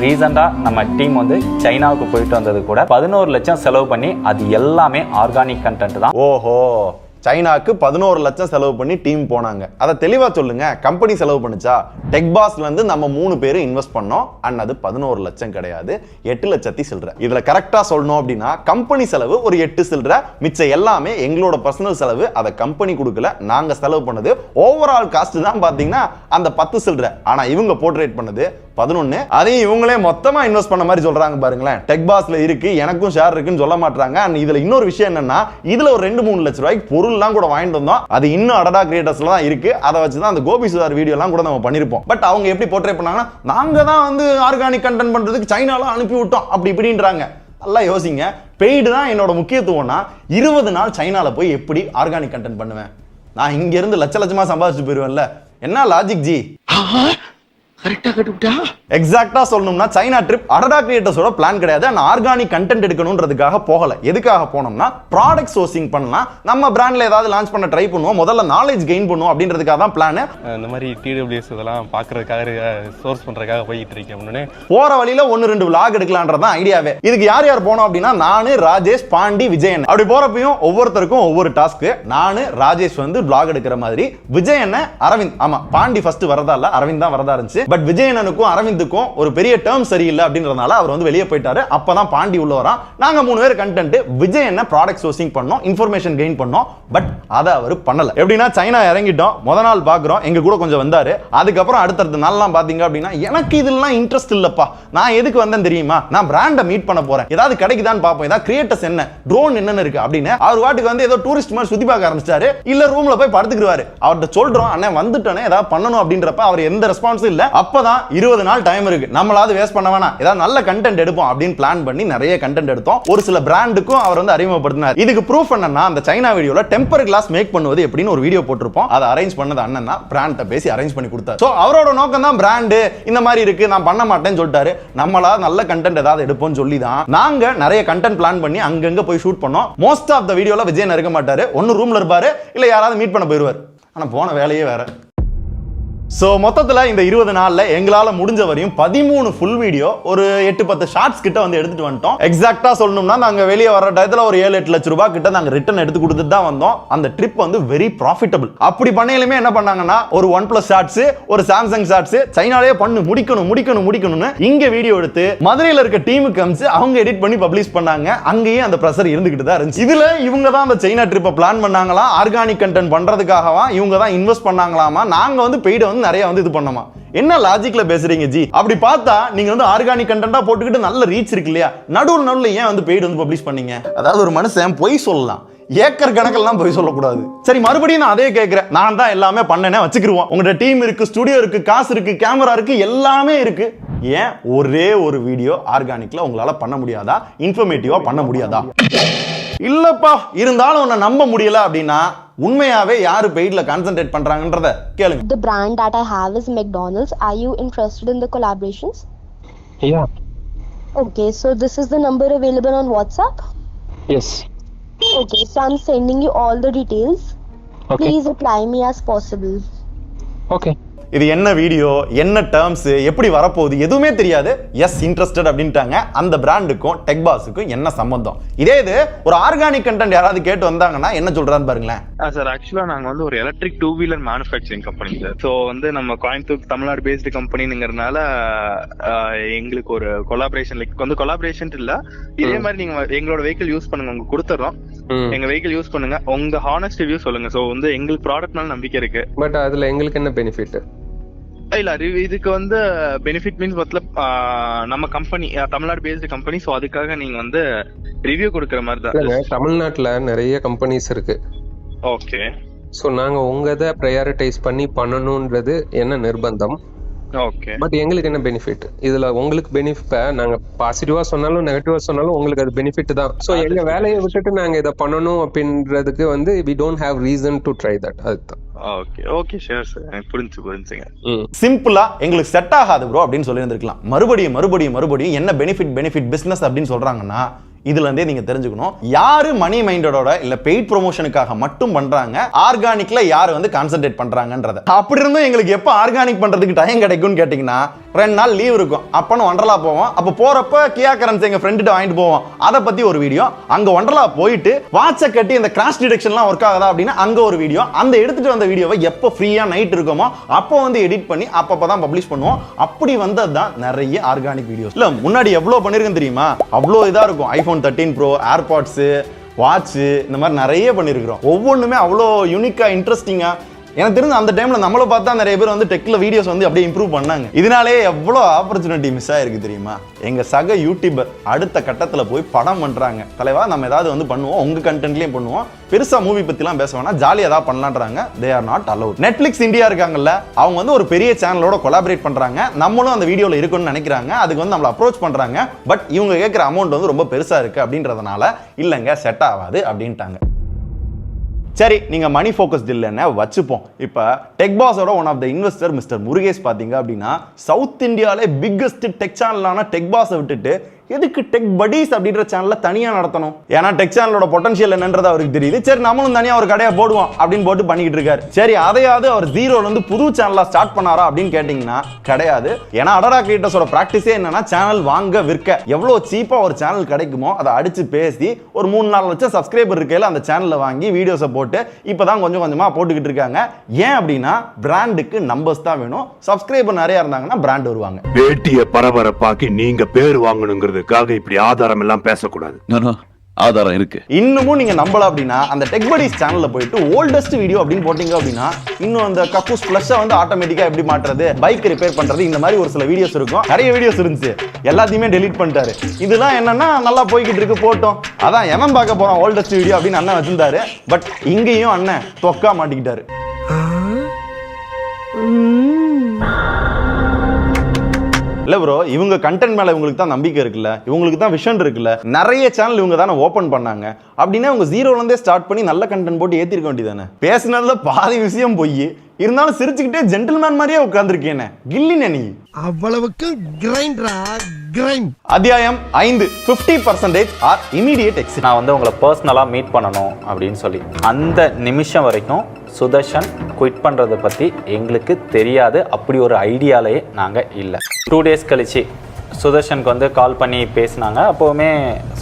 ரீசெண்டா நம்ம டீம் வந்து சைனாவுக்கு போயிட்டு வந்தது கூட 11 லட்சம் செலவு பண்ணி அது எல்லாமே ஆர்கானிக் கண்டென்ட் தான். ஓஹோ, சைனாக்கு 11 லட்சம் செலவு பண்ணி டீம் போனாங்க. அதை தெளிவா சொல்லுங்க. கம்பெனி செலவு பண்ணுச்சா? டெக்பாஸ்ல இருந்து நம்ம 3 பேர் இன்வெஸ்ட் பண்ணோம். அண்ட் அது 11 லட்சம் கிடையாது, 8 லட்சத்தி சில்லற. இதுல கரெக்டா சொல்லணும் அப்படின்னா கம்பெனி செலவு ஒரு 8 சில்லற, மிச்சம் எல்லாமே எங்களோட பர்சனல் செலவு. அதை கம்பெனி கொடுக்கல, நாங்க செலவு பண்ணது. ஓவரால் காஸ்ட் தான் பாத்தீங்கன்னா அந்த 10 சில்லற. ஆனா இவங்க போர்ட்ரேட் பண்ணது 11. அதையும் இவங்களே மொத்தமா இன்வெஸ்ட் பண்ண மாதிரி சொல்றாங்க பாருங்களேன். டெக்பாஸ்ல இருக்கு, எனக்கும் ஷேர் இருக்குன்னு சொல்ல மாட்டாங்க. இதுல இன்னொரு விஷயம் என்னன்னா, இதுல ஒரு 2-3 லட்சம் ரூபாய்க்கு பொருள்லாம் கூட வாங்கிட்டு வந்தோம். அது இன்னும் அடடா கிரியேட்டர்ஸ்ல தான் இருக்கு. அதை வச்சுதான் அந்த கோபி சுதார் வீடியோ எல்லாம் கூட நம்ம பண்ணிருப்போம். பட் அவங்க எப்படி போர்ட்ரேட் பண்ணாங்கன்னா, நாங்க தான் வந்து ஆர்கானிக் கண்டென்ட் பண்றதுக்கு சைனால அனுப்பி விட்டோம் அப்படி இப்படின்றாங்க. நல்லா யோசிங்க. பெய்டு தான் என்னோட முக்கியத்துவம்னா 20 நாள் சைனால போய் எப்படி ஆர்கானிக் கண்டென்ட் பண்ணுவேன்? நான் இங்க இருந்து லட்சமா சம்பாதிச்சு போயிருவேன்ல. என்ன லாஜிக் ஜி? எக்ஸாக்ட்டா சொல்லணும்னா சைனா ட்ரிப் அடடா கிரியேட்டர்ஸோட பிளான் கிடையாது. நான் ஆர்கானிக் கண்டென்ட் எடுக்கணும்ன்றதுக்காக போகல. எதுக்காக போனோம்னா ப்ராடக்ட் சோர்சிங் பண்ணலாம், நம்ம பிராண்ட்ல ஏதாவது லான்ச் பண்ண ட்ரை பண்ணுவோம், முதல்ல நாலேஜ் கெயின் பண்ணுவோம் அப்படின்றதுக்காக தான் பிளான். இந்த மாதிரி டிடபிள்யூஎஸ் இதெல்லாம் பார்க்கறதுக்காக சோர்ஸ் பண்றதுக்காக போயிட்டு இருக்கேன். போற வழியில 1-2 vlog எடுக்கலாம்ன்றதான் ஐடியாவே. இதுக்கு யார் யார் போனோம் அப்படின்னா, நானு, ராஜேஷ், பாண்டி, விஜயன். அப்படி போறப்பையும் ஒவ்வொருத்தருக்கும் ஒவ்வொரு டாஸ்க். நானு ராஜேஷ் வந்து vlog எடுக்கிற மாதிரி, விஜயன் அரவிந்த். ஆமா, பாண்டி ஃபர்ஸ்ட் வரதா இல்ல, அரவிந்த் தான் வரதா இருந்துச்சு. பட் விஜயனுக்கும் அரவிந்துக்கும் ஒரு பெரிய டேர்ம் சரியில்லை அப்படின்றதுனால அவர் வந்து வெளியே போயிட்டாரு. அப்பதான் பாண்டி உள்ள வரான். நாங்க 3 பேர் கண்டென்ட். விஜயனை ப்ராடக்ட் சோர்சிங் பண்ணோம், இன்ஃபர்மேஷன் கெயின் பண்ணோம். பட் அதை அவர் பண்ணல. எப்படின்னா சைனா இறங்கிட்டோம், முத நாள் பாக்குறோம், எங்க கூட கொஞ்சம் வந்தாரு. அதுக்கப்புறம் அடுத்தடுத்த நாள்லாம் பாத்தீங்க அப்படின்னா, எனக்கு இதெல்லாம் இன்ட்ரெஸ்ட் இல்லப்பா, நான் எதுக்கு வந்தேன் தெரியுமா, நான் பிராண்டை மீட் பண்ண போறேன், ஏதாவது கிடைக்குதான்னு பாப்போம், ஏதாவது கிரியேட்டர்ஸ் என்ன, ட்ரோன் என்னன்னு இருக்கு அப்படின்னு அவர் வாட்டுக்கு வந்து ஏதோ டூரிஸ்ட் மாதிரி சுத்தி பார்க்க ஆரம்பிச்சாரு. இல்ல ரூம்ல போய் படுத்துக்குவாரு. அவர்கிட்ட சொல்றோம், அண்ணே வந்துட்டோன்னே ஏதாவது பண்ணணும் அப்படின்றப்ப அவர் எந்த ரெஸ்பான்ஸும் இல்ல. அப்பதான் 20 நாள் டைம் இருக்கு, நம்மளாவது வேஸ்ட் பண்ண வேணாம், ஏதாவது நல்ல கண்டென்ட் எடுப்போம் அப்படின்னு பிளான் பண்ணி நிறைய கண்டென்ட் எடுத்தோம். ஒரு சில பிராண்டுக்கும் அவர் வந்து அறிமுகப்படுத்தினார். இதுக்கு ப்ரூஃப் என்னன்னா, அந்த சைனா வீடியோல டெம்பர் கிளாஸ் மேக் பண்ணுவது எப்படின்னு ஒரு வீடியோ போட்டிருப்போம். அதை அரேஞ்ச் பண்ணது அண்ணன் தான். பிராண்ட பேசி அரேஞ்ச் பண்ணி கொடுத்தாரு. சோ அவரோட நோக்கம் தான் பிராண்ட் இந்த மாதிரி இருக்கு, நான் பண்ண மாட்டேன்னு சொல்லிட்டாரு. நம்மளா நல்ல கண்டென்ட் ஏதாவது எடுப்போம்னு சொல்லி தான் நாங்க நிறைய கண்டென்ட் பிளான் பண்ணி அங்கங்க போய் ஷூட் பண்ணோம். மோஸ்ட் ஆஃப் த வீடியோல விஜயன் இருக்க மாட்டாரு, ஒன்னு ரூம்ல இருப்பாரு, இல்ல யாராவது மீட் பண்ண போயிருவாரு. ஆனா போன வேலையே வேற. சோ மொத்தத்துல இந்த 20 நாள்ல எங்களால முடிஞ்ச வரையும் 13 ஃபுல் வீடியோ, ஒரு 8-10 ஷார்ட்ஸ் கிட்ட வந்து எடுத்துட்டு வந்துட்டோம். எக்ஸாக்ட்டா சொல்லணும்னா நாங்க வெளியே வர டயத்துல ஒரு 7-8 லட்சம் ரூபாய் கிட்ட நாங்க ரிட்டர்ன் எடுத்து கொடுத்துட்டு தான் வந்தோம். அந்த ட்ரிப் வந்து வெரி ப்ராஃபிட்டபிள். அப்படி பண்ணையிலுமே என்ன பண்ணாங்கன்னா, ஒரு OnePlus ஷார்ட்ஸ், ஒரு சாம்சங் ஷார்ட்ஸ், சைனாலே பண்ணு முடிக்கணும்னு இங்க வீடியோ எடுத்து மதுரையில இருக்க டீமுக்கு அனுப்பிச்சு அவங்க எடிட் பண்ணி பப்ளிஷ் பண்ணாங்க. அங்கேயே அந்த பிரஷர் இருந்துகிட்டு தான் இருந்துச்சு. இதுல இவங்க தான் அந்த சைனா ட்ரிப்பை பிளான் பண்ணாங்களா, ஆர்கானிக் கண்டென்ட் பண்றதுக்காகவா இவங்க தான் இன்வெஸ்ட் பண்ணாங்களாமா, நாங்க வந்து பெய்டு வந்து நிறைய வந்து இது பண்ணோமா. என்ன லாஜிக்ல பேசுறீங்க ஜி? அப்படி பார்த்தா நீங்க வந்து ஆர்கானிக் கண்டென்ட்டா போட்டுக்கிட்டு நல்ல ரீச் இருக்கு இல்லையா, நடுவுல ஏன் வந்து பெய்டு வந்து பப்ளிஷ் பண்ணீங்க? அதாவது ஒரு மனுஷன் பொய் சொல்லலாம், ஏக்கர் கணக்கெல்லாம் போய் சொல்லக்கூடாது. சரி, மறுபடியும் நான் அதே கேட்கிறேன். நான் தான் எல்லாமே பண்ணேனே வச்சுக்கிருவோம். உங்கள்ட்ட டீம் இருக்கு, ஸ்டுடியோ இருக்கு, காசு இருக்கு, கேமரா இருக்கு, எல்லாமே இருக்கு. ஏன் ஒரே ஒரு வீடியோ ஆர்கானிக்ல உங்களால பண்ண முடியாதா? இன்ஃபர்மேட்டிவா பண்ண முடியாதா? இல்லப்பா, இருந்தாலும் உன்னை நம்ப முடியல அப்படின்னா உண்மையாவே யாரு பெய்ட்ல கான்சென்ட்ரேட் பண்றாங்கன்றத கேளுங்க. The brand that I have is McDonald's. Are you interested in the collaborations? Yeah. Okay, so this is the number available on WhatsApp? Yes. Okay, so I'm sending you all the details. Okay. Please reply me as possible. Okay. இது என்ன video, என்ன terms, எப்படி வரப்போகுது எதுவுமே தெரியாது. S interested அப்படின்ட்டாங்க. அந்த பிராண்டுக்கும் tech பாஸுக்கும் என்ன சம்பந்தம்? இதே இது ஒரு ஆர்கானிக் கண்டென்ட் யாராவது கேட்டு வந்தாங்கன்னா என்ன சொல்றான்னு பாருங்களேன். சார் ஆக்சுவலா நாங்க வந்து ஒரு எலக்ட்ரிக் 2-வீலர் மேனுஃபேக்சரிங் கம்பெனி சார். ஸோ வந்து நம்ம கோயம்புத்தூர் தமிழ்நாடு பேஸ்டு கம்பெனிங்கிறதுனால எங்களுக்கு ஒரு கொலாபரேஷன் லைக் வந்து கொலாபரேஷன் இல்ல, இதே மாதிரி நீங்க எங்களோட வெஹிக்கிள் யூஸ் பண்ணுங்க, உங்களுக்கு கொடுத்துறோம், எங்க வெஹிக்கிள் யூஸ் பண்ணுங்க, உங்க ஹானஸ்ட் ரிவ்யூ சொல்லுங்க. ஸோ வந்து எங்களுக்கு ப்ராடக்ட்னால நம்பிக்கை இருக்கு. பட் அதுல எங்களுக்கு என்ன பெனிஃபிட்? இல்ல இதுக்கு வந்து பெனிஃபிட் மீன்ஸ் மொத்தம் நம்ம company Tamil Nadu based company, so அதுக்காக நீங்க வந்து ரிவ்யூ கொடுக்குற மாதிரி தான். தமிழ்நாட்டுல நிறைய கம்பெனிஸ் இருக்கு. ஓகே. ஸோ நாங்க உங்க இதை ப்ரையாரிட்டைஸ் பண்ணி பண்ணணும்ன்றது என்ன நிர்பந்தம். ஓகே. பட் எங்களுக்கு என்ன பெனிஃபிட் இதுல? உங்களுக்கு பெனிஃபிட் நாங்க பாசிட்டிவா சொன்னாலும் நெகட்டிவா சொன்னாலும் உங்களுக்கு அது பெனிஃபிட் தான். ஸோ எங்க வேலையை விட்டுட்டு நாங்க இதை பண்ணணும் அப்படின்றதுக்கு வந்து we don't have reason to try that. அதுதான். ஓகே ஓகே ஷூர் சார், எனக்கு புரிஞ்சுங்க. சிம்பிளா எங்களுக்கு செட் ஆகாது ப்ரோ அப்படின்னு சொல்லி இருந்திருக்கலாம். மறுபடியும் என்ன பெனிஃபிட் பிசினஸ் அப்படின்னு சொல்றாங்கன்னா இதுல இருந்தே நீங்க தெரிஞ்சுக்கணும் யாரு மணி மைண்டடோட இல்ல பெய்ட் ப்ரொமோஷனுக்காக மட்டும் பண்றாங்க, ஆர்கானிக்ல யாரு வந்து கான்சென்ட்ரேட் பண்றாங்கன்றத. அப்படி இருந்தும் எங்களுக்கு எப்ப ஆர்கானிக் பண்றதுக்கு டைம் கிடைக்கும்னு கேட்டீங்கன்னா 2 நாள் லீவ் இருக்கும். அப்பன்னு ஒண்டர்லா போவோம். அப்ப போறப்ப கியா கரன்ஸ் எங்க ஃப்ரெண்ட்டு வாங்கிட்டு போவோம். அதை பத்தி ஒரு வீடியோ, அங்க ஒண்டர்லா போயிட்டு வாட்சை கட்டி இந்த கிராஷ் டிடெக்ஷன்லாம் ஒர்க் ஆகுதா அப்படின்னா அங்க ஒரு வீடியோ, அந்த எடுத்துட்டு வந்த வீடியோவை எப்போ ஃப்ரீயா நைட் இருக்குமோ அப்போ வந்து எடிட் பண்ணி அப்பப்பதான் பப்ளிஷ் பண்ணுவோம். அப்படி வந்தது தான் நிறைய ஆர்கானிக் வீடியோஸ். இல்ல முன்னாடி எவ்வளவு பண்ணிருக்கேன் தெரியுமா? அவ்வளோ இதா இருக்கும். iPhone 13 Pro, ஏர்பாட்ஸ், வாட்ச், இந்த மாதிரி நிறைய பண்ணிருக்கிறோம். ஒவ்வொன்றுமே அவ்வளோ யூனிக்கா இன்ட்ரெஸ்டிங்கா. எனக்கு தெரிஞ்ச அந்த டைம்ல நம்மள பார்த்தா நிறைய பேர் வந்து டெக்ல வீடியோஸ் வந்து அப்படியே இம்ப்ரூவ் பண்ணாங்க. இதனாலே எவ்வளோ ஆப்பர்ச்சுனிட்டி மிஸ் ஆயிருக்கு தெரியுமா? எங்க சக யூடியூபர் அடுத்த கட்டத்தில் போய் படம் பண்றாங்க. தலைவா நம்ம ஏதாவது வந்து பண்ணுவோம், உங்க கண்டென்ட்லயும் பண்ணுவோம், பெருசா மூவி பத்திலாம் பேச வேணா, ஜாலியா ஏதாவது பண்ணலான்றாங்க. They are not allowed. Netflix India இருக்காங்கல்ல, அவங்க வந்து ஒரு பெரிய சேனலோட கொலாபரேட் பண்றாங்க. நம்மளும் அந்த வீடியோல இருக்குன்னு நினைக்கிறாங்க. அதுக்கு வந்து நம்மள அப்ரோச் பண்றாங்க. பட் இவங்க கேட்கிற அமௌண்ட் வந்து ரொம்ப பெருசா இருக்கு அப்படின்றதுனால இல்லைங்க செட் ஆகாது அப்படின்ட்டாங்க. சரி, நீங்க மணி ஃபோக்கஸ்ட் இல்லைன்னு வச்சுப்போம். இப்போ டெக் பாஸோட one of the investor mister Murugesh பார்த்தீங்க அப்படின்னா சவுத் இந்தியாவிலே பிக்கஸ்ட் டெக் சேனலான டெக் பாஸை விட்டுட்டு எதுக்கு டெக் படீஸ் அப்படின்ற சேனல்ல தனியா நடத்தணும்? ஏன்னா டெக் சேனலோட பொட்டன்ஷியல் என்னன்றது அவருக்கு தெரியுது. சரி நம்மளும் தனியா ஒரு கடையை போடுவோம் அப்படின்னு போட்டு பண்ணிக்கிட்டு இருக்காரு. சரி அதையாவது அவர் ஜீரோல இருந்து புது சேனலா ஸ்டார்ட் பண்ணாரா அப்படின்னு கேட்டீங்கன்னா கிடையாது. ஏன்னா அடடா கிரியேட்டர்ஸோட பிராக்டிஸே என்னன்னா சேனல் வாங்க விற்க எவ்வளவு சீப்பா ஒரு சேனல் கிடைக்குமோ அதை அடிச்சு பேசி ஒரு 3-4 லட்சம் சப்ஸ்கிரைபர் இருக்கையில அந்த சேனல்ல வாங்கி வீடியோஸை போட்டு இப்பதான் கொஞ்சம் கொஞ்சமா போட்டுக்கிட்டு இருக்காங்க. ஏன் அப்படின்னா பிராண்டுக்கு நம்பர்ஸ் தான் வேணும். சப்ஸ்கிரைபர் நிறைய இருந்தாங்கன்னா பிராண்ட் வருவாங்க. பேட்டிய பரபரப்பாக்கி நீங்க பேர் வாங்கணுங்கிறது இப்படி ஆதாரம் எல்லாம் பேசக்கூடாது. ஆதாரம் இருக்கு. இன்னமும் நீங்க நம்பல அப்படின்னா அந்த டெக் படீஸ் சேனல்ல போயிட்டு ஓல்டஸ்ட் வீடியோ அப்படின்னு போட்டீங்க அப்படின்னா இன்னும் அந்த கக்கூஸ் ஃபிளஷ் வந்து ஆட்டோமேட்டிக்கா எப்படி மாற்றுறது, பைக் ரிப்பேர் பண்றது, இந்த மாதிரி ஒரு சில வீடியோஸ் இருக்கும். நிறைய வீடியோஸ் இருந்துச்சு, எல்லாத்தையுமே டெலீட் பண்ணிட்டாரு. இதெல்லாம் என்னன்னா நல்லா போய்கிட்டு இருக்கு போட்டோம். அதான் எவன் பார்க்க போறான் ஓல்டஸ்ட் வீடியோ அப்படின்னு அண்ணன் வச்சிருந்தாரு. பட் இங்கேயும் அண்ணன் தொக்கா மாட்டிக்கிட்டாரு. இல்ல ப்ரோ, இவங்க கண்டென்ட் மேல இவங்களுக்கு தான் நம்பிக்கை இருக்குல்ல, இவங்களுக்கு தான் விஷன் இருக்குல்ல, நிறைய சேனல் இவங்க தானே ஓபன் பண்ணாங்க. அப்படின்னா இவங்க ஜீரோல இருந்தே ஸ்டார்ட் பண்ணி நல்ல கண்டென்ட் போட்டு ஏத்திருக்க வேண்டியதானே. பேசினதுல பாதி விஷயம் போய் இருந்தாலும் சிரிச்சுக்கிட்டே ஜென்டில்மேன் மாதிரியே உட்கார்ந்துருக்கேனே, கில்லினே நீ. அவ்வளவுக்கு கிரைண்டரா கிரைண்ட். அத்தியாயம் 5 50% ஆர் இமிடியேட் எக்ஸிட். நான் வந்து உங்களை பர்சனலா மீட் பண்ணணும் அப்படின்னு சொல்லி அந்த நிமிஷம் வரைக்கும் சுதர்ஷன் குவிட் பண்றதை பத்தி எங்களுக்கு தெரியாது. அப்படி ஒரு ஐடியாலே நாங்க இல்லை. 2 days கழிச்சு சுதர்ஷனுக்கு வந்து கால் பண்ணி பேசினாங்க. அப்போவுமே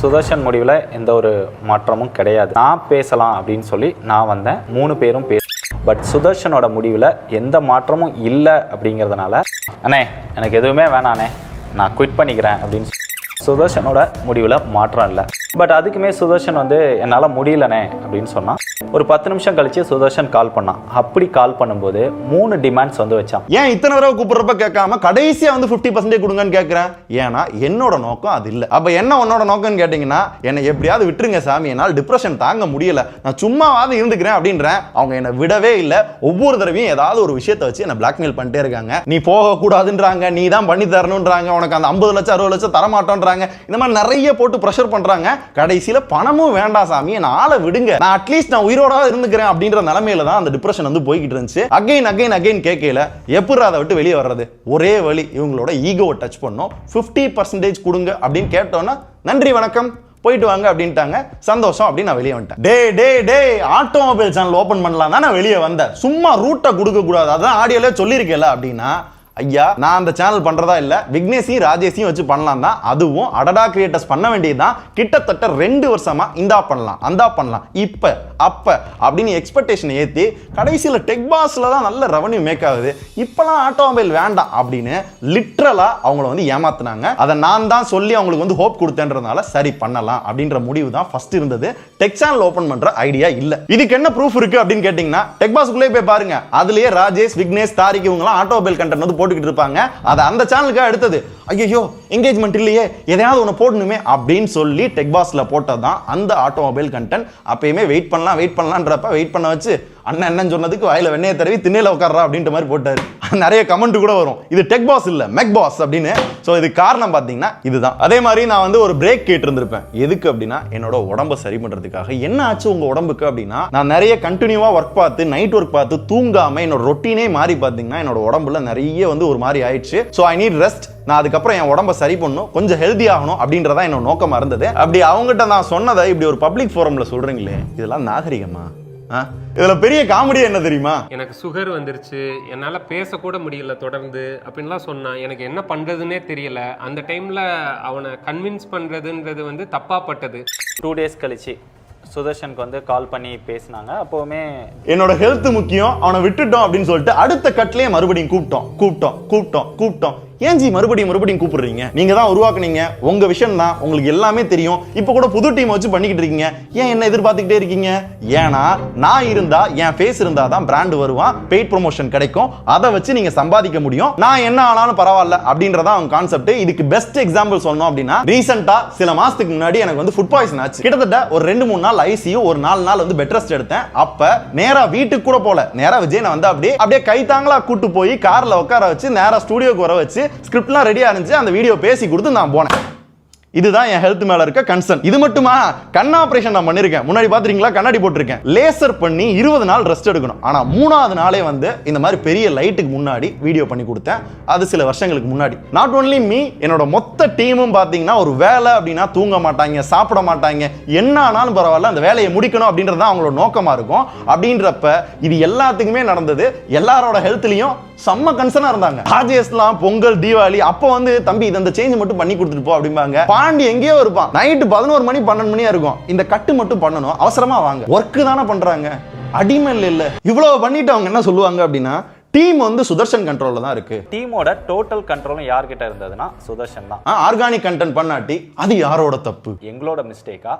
சுதர்ஷன் முடிவில் எந்த ஒரு மாற்றமும் கிடையாது. நான் பேசலாம் அப்படின்னு சொல்லி நான் வந்தேன். 3 பேரும் பட் சுதர்ஷனோட முடிவில் எந்த மாற்றமும் இல்லை அப்படிங்கிறதுனால அண்ணே எனக்கு எதுவுமே வேணாண்ணே நான் குவிட் பண்ணிக்கிறேன் அப்படின்னு சுதர்ஷனோட முடிவில் மாற்றம் இல்லை. பட் அதுக்குமே சுதர்ஷன் வந்து என்னால் முடியலண்ணே அப்படின்னு சொன்னான். ஒரு 10 நிமிஷம் கழிச்சு சுதர்ஷன் கால் பண்ணான். அப்படி கால் பண்ணும்போது 3 டிமாண்ட்ஸ் வந்து வச்சான். ஏன் இத்தனை தடவை கூப்பிடுறப்ப கேட்காம கடைசியா வந்து 50% கொடுங்கன்னு கேட்கிறேன்? ஏன்னா என்னோட நோக்கம் அது இல்லை. அப்ப என்ன உன்னோட நோக்கம்னு கேட்டீங்கன்னா என்னை எப்படியாவது விட்டுருங்க சாமி, என்னால் டிப்ரெஷன் தாங்க முடியல, நான் சும்மாவாவது இருந்துக்கிறேன் அப்படின்றேன். அவங்க என்னை விடவே இல்லை. ஒவ்வொரு தடவையும் ஏதாவது ஒரு விஷயத்தை வச்சு என்னை பிளாக்மெயில் பண்ணிட்டே இருக்காங்க. நீ போக கூடாதுன்றாங்க, நீ தான் பண்ணி தரணுன்றாங்க, உனக்கு அந்த 50 லட்சம் 60 லட்சம் தரமாட்டோன்றாங்க. இந்த மாதிரி நிறைய போட்டு ப்ரெஷர் பண்றாங்க. கடைசியில பணமும் வேண்டாம் சாமி, என்ன ஆளை விடுங்க, நான் அட்லீஸ்ட் நான் உயிரோட இருந்துக்கிறேன் அப்படின்ற நிலைமையில தான் அந்த டிப்ரெஷன் வந்து போய்கிட்டு இருந்துச்சு. அகைன் கேட்கல எப்படி அதை விட்டு வெளியே வர்றது? ஒரே வழி இவங்களோட ஈகோவை டச் பண்ணோம். 50% கொடுங்க அப்படின்னு கேட்டோன்னா நன்றி வணக்கம் போயிட்டு வாங்க அப்படின்ட்டாங்க. சந்தோஷம் அப்படின்னு நான் வெளியே வந்துட்டேன். டே ஆட்டோமொபைல் சேனல் ஓபன் பண்ணலாம் தான் நான் வெளியே வந்தேன். சும்மா ரூட்டை கொடுக்க கூடாது, அதான் ஆடியோல சொல்லியிருக்கேன்ல அப்படின்னா, ஐயா நான் அந்த சேனல் பண்றதா இல்ல, விக்னேஷையும் ராஜேஷையும் வச்சு பண்ணலாம் தான். அதுவும் அடடா கிரியேட்டர்ஸ் பண்ண வேண்டியதுதான். கிட்டத்தட்ட 2 வருஷமா இந்தா பண்ணலாம் அந்தா பண்ணலாம் இப்ப அப்ப அப்படின்னு எக்ஸ்பெக்டேஷன் ஏத்தி கடைசியில டெக் பாஸ்ல தான் நல்ல ரெவன்யூ மேக் ஆகுது, இப்பெல்லாம் ஆட்டோமொபைல் வேண்டாம் அப்படின்னு லிட்ரலா அவங்கள வந்து ஏமாத்துனாங்க. அதை நான் தான் சொல்லி அவங்களுக்கு வந்து ஹோப் கொடுத்தேன்றதுனால சரி பண்ணலாம் அப்படின்ற முடிவு தான் ஃபர்ஸ்ட் இருந்தது. டெக் சேனல் ஓபன் பண்ற ஐடியா இல்ல. இதுக்கு என்ன ப்ரூஃப் இருக்கு அப்படின்னு கேட்டீங்கன்னா, டெக் பாஸ்க்குள்ளே போய் பாருங்க. அதுலயே ராஜேஷ், விக்னேஷ், தாரிக் இவங்க எல்லாம் ஆட்டோமொபைல் கண்டென்ட் வந்து போட்டுக்கிட்டு இருப்பாங்க. அது அந்த சேனலுக்கு அடுத்தது ஐயோ என்கேஜ்மெண்ட் இல்லையே, எதையாவது ஒன்று போடணுமே அப்படின்னு சொல்லி டெக் பாஸ்ல போட்டதான் அந்த ஆட்டோமொபைல் கண்டென்ட். அப்பயுமே வெயிட் பண்ணலாம்ன்றப்ப வெயிட் பண்ண வச்சு அண்ணன் என்ன சொன்னதுக்கு வாயில வெண்ணையை தடவி திண்ணையில உட்கார்றா அப்படின்ற மாதிரி போட்டாரு. நிறைய கமெண்ட் கூட வரும், இது டெக் பாஸ் இல்ல மெக் பாஸ் அப்படின்னு. சோ இது காரணம் பாத்தீங்கன்னா இதுதான். அதே மாதிரி நான் வந்து ஒரு பிரேக் கேட்டு இருந்திருப்பேன். எதுக்கு அப்படின்னா என்னோட உடம்ப சரி பண்றதுக்காக. என்ன ஆச்சு உங்க உடம்புக்கு அப்படின்னா, நான் நிறைய கண்டினியூவா ஒர்க் பார்த்து நைட் ஒர்க் பார்த்து தூங்காம என்னோட ரொட்டீனே மாறி பாத்தீங்கன்னா என்னோட உடம்புல நிறைய வந்து ஒரு மாதிரி ஆயிடுச்சு. So I need rest. நான் அதுக்கப்புறம் என் உடம்ப சரி பண்ணணும், கொஞ்சம் ஹெல்தி ஆகணும் அப்படின்றதா என்னோட நோக்கமா இருந்தது. அப்படி அவங்ககிட்ட நான் சொன்னதை இப்படி ஒரு பப்ளிக் ஃபோரம்ல சொல்றீங்களே, இதெல்லாம் நாகரிகமா? இதுல பெரிய காமெடி என்ன தெரியுமா, எனக்கு சுகர் வந்துருச்சு, என்னால பேசக்கூட முடியல தொடர்ந்து அப்படின்லாம் சொன்னான். எனக்கு என்ன பண்றதுன்னே தெரியல. அந்த டைம்ல அவனை கன்வின்ஸ் பண்றதுன்றது வந்து தப்பா பட்டது. 2 டேஸ் கழிச்சு சுதர்ஷனுக்கு வந்து கால் பண்ணி பேசினாங்க. அப்போவுமே என்னோட ஹெல்த் முக்கியம், அவனை விட்டுட்டோம் அப்படின்னு சொல்லிட்டு அடுத்த கட்லயே மறுபடியும் கூப்பிட்டோம். ஏன் ஜி மறுபடியும் கூப்பிடுறீங்க? நீங்க தான் உருவாக்குனீங்க, உங்க விஷயம் தான், உங்களுக்கு எல்லாமே தெரியும். இப்போ கூட புது டீம் வச்சு பண்ணிக்கிட்டு இருக்கீங்க, ஏன் என்ன எதிர்பார்த்துக்கிட்டே இருக்கீங்க? ஏன்னா நான் இருந்தா, என் ஃபேஸ் இருந்தா தான் பிராண்ட் வருவான், பெய்ட் ப்ரொமோஷன் கிடைக்கும், அதை வச்சு நீங்க சம்பாதிக்க முடியும். நான் என்ன ஆனாலும் பரவாயில்ல அப்படின்றதா அவங்க கான்செப்ட். இதுக்கு பெஸ்ட் எக்ஸாம்பிள் சொல்லணும் அப்படின்னா, ரீசெண்டா சில மாசத்துக்கு முன்னாடி எனக்கு வந்து ஃபுட் பாய்சன் ஆச்சு. கிட்டத்தட்ட ஒரு 2-3 நாள் ஐசியூ, ஒரு 4 நாள் வந்து பெட் ரெஸ்ட் எடுத்தேன். அப்ப நேரா வீட்டுக்கு கூட போல, நேரா விஜய் நான் வந்து அப்படியே கைத்தாங்களா கூட்டு போய் கார்ல உட்கார வச்சு நேரா ஸ்டுடியோக்கு வர வச்சு ஸ்கிரிப்ட்லாம் ரெடியா இருந்துச்சு, அந்த வீடியோ பேசி கொடுத்து நான் போனேன். இதுதான் என் ஹெல்த் மேல இருக்க கன்சர்ன். இது மட்டுமா, கண் ஆபரேஷன் நான் பண்ணிருக்கேன். முன்னாடி பாத்துறீங்களா, கண்ணாடி போட்டிருக்கேன். லேசர் பண்ணி 20 நாள் ரெஸ்ட் எடுக்கணும். ஆனா 3ஆவது நாளே வந்து இந்த மாதிரி பெரிய லைட்டுக்கு முன்னாடி வீடியோ பண்ணி கொடுத்தேன். அது சில வருஷங்களுக்கு முன்னாடி. நாட் ஒன்லி மீ, என்னோட மொத்த டீமும் பாத்தீங்கன்னா ஒரு வேலை அப்படின்னா தூங்க மாட்டாங்க, சாப்பிட மாட்டாங்க, என்ன ஆனாலும் பரவாயில்ல அந்த வேலையை முடிக்கணும் அப்படின்றது தான் அவங்களோட நோக்கமா இருக்கும். அப்படின்றப்ப இது எல்லாத்துக்குமே நடந்தது. எல்லாரோட ஹெல்த்லயும் செம்ம கன்சர்னா இருந்தாங்க. ராஜேஷ்லாம் பொங்கல், தீபாவளி அப்ப வந்து தம்பி இந்த சேஞ்ச் மட்டும் பண்ணி கொடுத்துட்டு போ அப்படிம்பாங்க. பாண்டி எங்கேயோ இருப்பான், நைட்டு 11 மணி 12 மணியா இருக்கும், இந்த கட்டு மட்டும் பண்ணணும், அவசரமா வாங்க, ஒர்க்கு தானே பண்றாங்க, அடிமை இல்ல. இவ்வளவு பண்ணிட்டு அவங்க என்ன சொல்லுவாங்க அப்படின்னா, டீம் வந்து சுதர்ஷன் கண்ட்ரோல்ல தான் இருக்கு. டீமோட டோட்டல் கண்ட்ரோலும் யார்கிட்ட இருந்ததுன்னா சுதர்ஷன் தான். ஆர்கானிக் கண்டென்ட் பண்ணாட்டி அது யாரோட தப்பு? எங்களோட மிஸ்டேக்கா,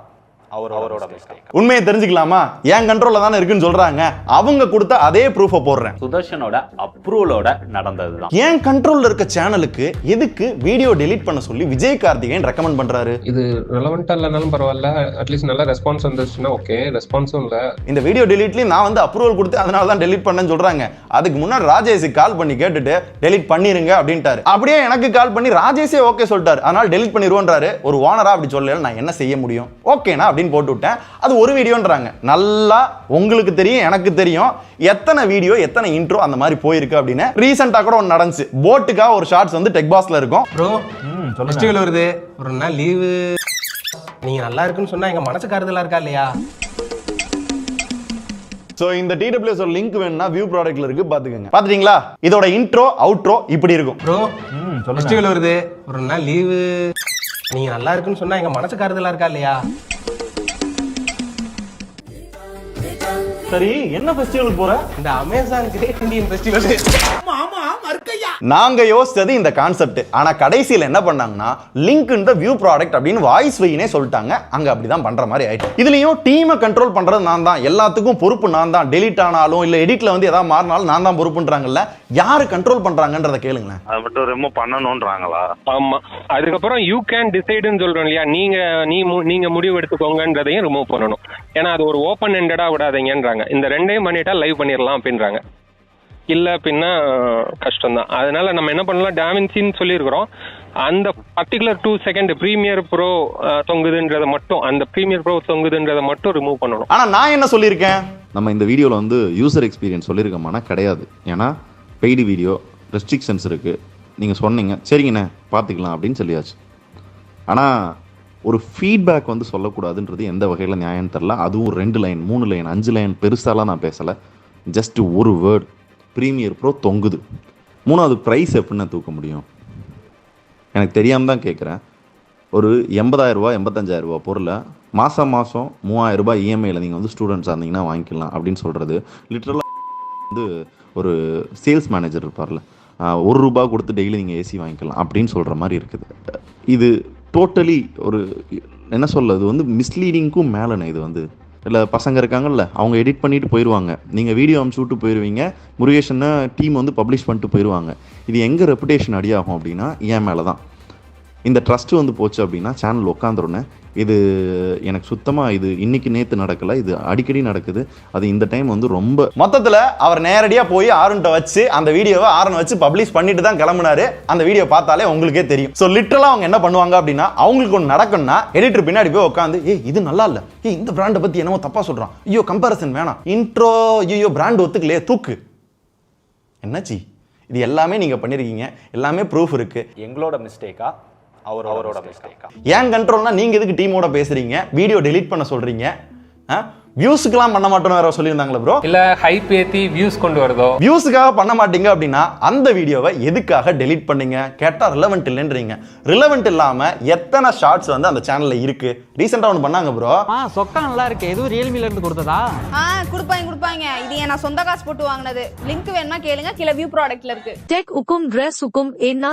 அவரோட மிஸ்டேக்? உண்மையை தெரிஞ்சுக்கலாமா? என் கண்ட்ரோல்ல தானே இருக்குன்னு சொல்றாங்க, அவங்க கொடுத்த அதே ப்ரூஃபை போடுறேன். சுதர்ஷனோட அப்ரூவலோட நடந்ததுதான். என் கண்ட்ரோல்ல இருக்க சேனலுக்கு எதுக்கு வீடியோ டெலீட் பண்ண சொல்லி விஜய் கார்த்திகேயன் ரெக்கமெண்ட் பண்றாரு? இது ரெலவெண்டா இல்லனாலும் பரவாயில்ல, அட்லீஸ்ட் நல்ல ரெஸ்பான்ஸ் வந்துச்சுன்னா ஓகே. ரெஸ்பான்ஸும் இல்ல. இந்த வீடியோ டெலீட்லயும் நான் வந்து அப்ரூவல் கொடுத்து அதனால தான் டெலீட் பண்ணேன்னு சொல்றாங்க. அதுக்கு முன்னாடி ராஜேஷுக்கு கால் பண்ணி கேட்டுட்டு டெலீட் பண்ணிருங்க அப்படின்ட்டாரு. அப்படியே எனக்கு கால் பண்ணி ராஜேஷே ஓகே சொல்லிட்டாரு, அதனால டெலீட் பண்ணிடுவோன்றாரு. ஒரு ஓனரா அப்படி சொல்லல, நான் என்ன செய்ய முடியும்? ஓகேனா அப்படின்னு போட்டு விட்டேன். அது ஒரு வீடியோன்றாங்க. நல்லா உங்களுக்கு தெரியும், எனக்கு தெரியும் எத்தனை வீடியோ எத்தனை இன்ட்ரோ அந்த மாதிரி போயிருக்கு அப்படின்னு. ரீசெண்டா கூட ஒன்று நடந்துச்சு. போட்டுக்காக ஒரு ஷார்ட்ஸ் வந்து டெக் பாஸ்ல இருக்கும். ப்ரோ ஃபெஸ்டிவல் வருது, ஒரு நாள் லீவு, நீங்க நல்லா இருக்குன்னு சொன்னா எங்க மனசு காரதெல்லாம் இருக்கா இல்லையா? சோ இந்த TWS ஒரு லிங்க் வேணும்னா வியூ ப்ராடக்ட்ல இருக்கு, பாத்துக்கங்க. பாத்துட்டீங்களா? இதோட இன்ட்ரோ அவுட்ரோ இப்படி இருக்கும். ப்ரோ ஃபெஸ்டிவல் வருது, ஒரு நாள் லீவு, நீங்க நல்லா இருக்குன்னு சொன்னா எங்க மனசு காரதெல்லாம் இருக்கா இல்லையா? சரி, என்ன ஃபெஸ்டிவலுக்கு போற? இந்த அமேசான் கிரேட் இந்தியன் ஃபெஸ்டிவல். நாங்க யோசிச்சது இந்த கான்செப்ட். ஆனா கடைசியில என்ன பண்ணாங்கன்னா, link in the view product அப்படின்னு வாய்ஸ் வைனே சொல்லிட்டாங்க. அங்க அப்படிதான் பண்ற மாதிரி ஆயிடுச்சு. இதுலயும் டீமை கண்ட்ரோல் பண்றது நான் தான், எல்லாத்துக்கும் பொறுப்பு நான் தான். டெலீட் ஆனாலும் இல்ல எடிட்ல வந்து ஏதாவது மாறினாலும் நான் தான் பொறுப்புன்றாங்கல்ல. யாரு கண்ட்ரோல் பண்றாங்கன்றத கேளுங்களேன். அதை மட்டும் ரிமூவ் பண்ணணும்ன்றாங்களா? ஆமா. அதுக்கப்புறம் யூ கேன் டிசைடுன்னு சொல்றோம் இல்லையா, நீங்க முடிவு எடுத்துக்கோங்கன்றதையும் ரிமூவ் பண்ணணும். ஏன்னா அது ஒரு ஓப்பன் எண்டடா விடாதீங்கன்றாங்க. இந்த ரெண்டையும் பண்ணிட்டா லைவ் பண்ணிடலாம் அப்படின்றாங்க. இல்ல பின்னா கஷ்டம் தான். அதனால நம்ம என்ன பண்ணலாம், டாவின்சின்னு சொல்லியிருக்கிறோம். அந்த பர்டிகுலர் 2 செகண்ட் பிரீமியர் ப்ரோ தொங்குதுன்றதை மட்டும், அந்த பிரீமியர் ப்ரோ தொங்குதுன்றதை மட்டும் ரிமூவ் பண்ணணும். ஆனா நான் என்ன சொல்லியிருக்கேன், நம்ம இந்த வீடியோல வந்து யூசர் எக்ஸ்பீரியன்ஸ் சொல்லியிருக்கோம்னா கிடையாது. ஏன்னா பெய்டு வீடியோ ரெஸ்ட்ரிக்ஷன்ஸ் இருக்கு. நீங்க சொன்னீங்க சரிங்கண்ணே பார்த்துக்கலாம் அப்படின்னு சொல்லியாச்சு. ஆனா ஒரு ஃபீட்பேக் வந்து சொல்லக்கூடாதுன்றது எந்த வகையில் நியாயம் தெரில. அதுவும் 2 லைன் 3 லைன் 5 லைன் பெருசாலாம் நான் பேசலை. ஜஸ்ட் ஒரு வேர்டு ப்ரீமியர் ப்ரோ தொங்குது. 3வது ப்ரைஸ் எப்படின்னு தூக்க முடியும்? எனக்கு தெரியாமல் தான் கேட்குறேன். ஒரு 80,000 ரூபா 85,000 ரூபா பொருளை மாதம் 3,000 ரூபாய் இஎம்ஐயில் நீங்கள் வந்து ஸ்டூடெண்ட்ஸாக இருந்தீங்கன்னா வாங்கிக்கலாம் அப்படின்னு சொல்கிறது லிட்ரலாக வந்து ஒரு சேல்ஸ் மேனேஜர் இருப்பார்ல, 1 ரூபா கொடுத்து டெய்லி நீங்கள் ஏசி வாங்கிக்கலாம் அப்படின்னு சொல்கிற மாதிரி இருக்குது. இது டோட்டலி ஒரு என்ன சொல்ல, இது வந்து மிஸ்லீடிங்க்கும் மேலேண்ணே. இது வந்து இல்லை பசங்க இருக்காங்கல்ல, அவங்க எடிட் பண்ணிட்டு போயிடுவாங்க, நீங்கள் வீடியோ அமுச்சு விட்டு போயிடுவீங்க, முருகேஷனை டீம் வந்து பப்ளிஷ் பண்ணிட்டு போயிடுவாங்க. இது எங்கே ரெப்புடேஷன் அடியாகும் அப்படின்னா என் மேலே தான். இந்த ட்ரஸ்ட்டு வந்து போச்சு அப்படின்னா சேனல் உட்காந்துருன்னு. இது எனக்கு சுத்தமாக இது இன்னைக்கு நேற்று நடக்கலை, இது அடிக்கடி நடக்குது. அது இந்த டைம் வந்து ரொம்ப மொத்தத்தில் அவர் நேரடியாக போய் ஆரன்ட்ட வச்சு அந்த வீடியோவை ஆரன் வச்சு பப்ளிஷ் பண்ணிட்டு தான் கிளம்புனாரு. அந்த வீடியோ பார்த்தாலே உங்களுக்கே தெரியும். ஸோ லிட்டரலாக அவங்க என்ன பண்ணுவாங்க அப்படின்னா, அவங்களுக்கு ஒன்று நடக்கும்னா எடிட்டர் பின்னாடி போய் உட்காந்து இது நல்லா இல்லை, இந்த பிராண்டை பற்றி என்னமோ தப்பாக சொல்கிறான், ஐயோ கம்பேரிசன் வேணாம், இன்ட்ரோ ஐயோ பிராண்ட் ஒத்துக்கலையே தூக்கு. என்னாச்சு? இது எல்லாமே நீங்கள் பண்ணியிருக்கீங்க, எல்லாமே ப்ரூஃப் இருக்குது. எங்களோட மிஸ்டேக்கா அவரோட மிஸ்டேக்கா? ஏன் கண்ட்ரோல்னா நீங்கள் எதுக்கு டீமோட பேசுறீங்க, வீடியோ டெலீட் பண்ண சொல்றீங்க? வியூஸுக்கெல்லாம் பண்ண மாட்டோம்னு வேற சொல்லியிருந்தாங்களே ப்ரோ. இல்ல ஹைப் ஏத்தி வியூஸ் கொண்டு வருதோ? வியூஸுக்காக பண்ண மாட்டீங்க அப்படின்னா அந்த வீடியோவை எதுக்காக டெலீட் பண்ணீங்க கேட்டா ரிலவெண்ட் இல்லைன்றீங்க. ரிலவெண்ட் இல்லாம எத்தனை ஷார்ட்ஸ் வந்து அந்த சேனல்ல இருக்கு? ரீசெண்டா ஒன்று பண்ணாங்க ப்ரோ. சொக்கா நல்லா இருக்கு, எதுவும் ரியல்மில இருந்து கொடுத்ததா? கொடுப்பாங்க. இது நான் சொந்த காசு போட்டு வாங்கினது. லிங்க் வேணுமா கேளுங்க, கீழ வியூ ப்ராடக்ட்ல இருக்கு. டெக் உக்கும் டிரஸ் உக்கும் என்ன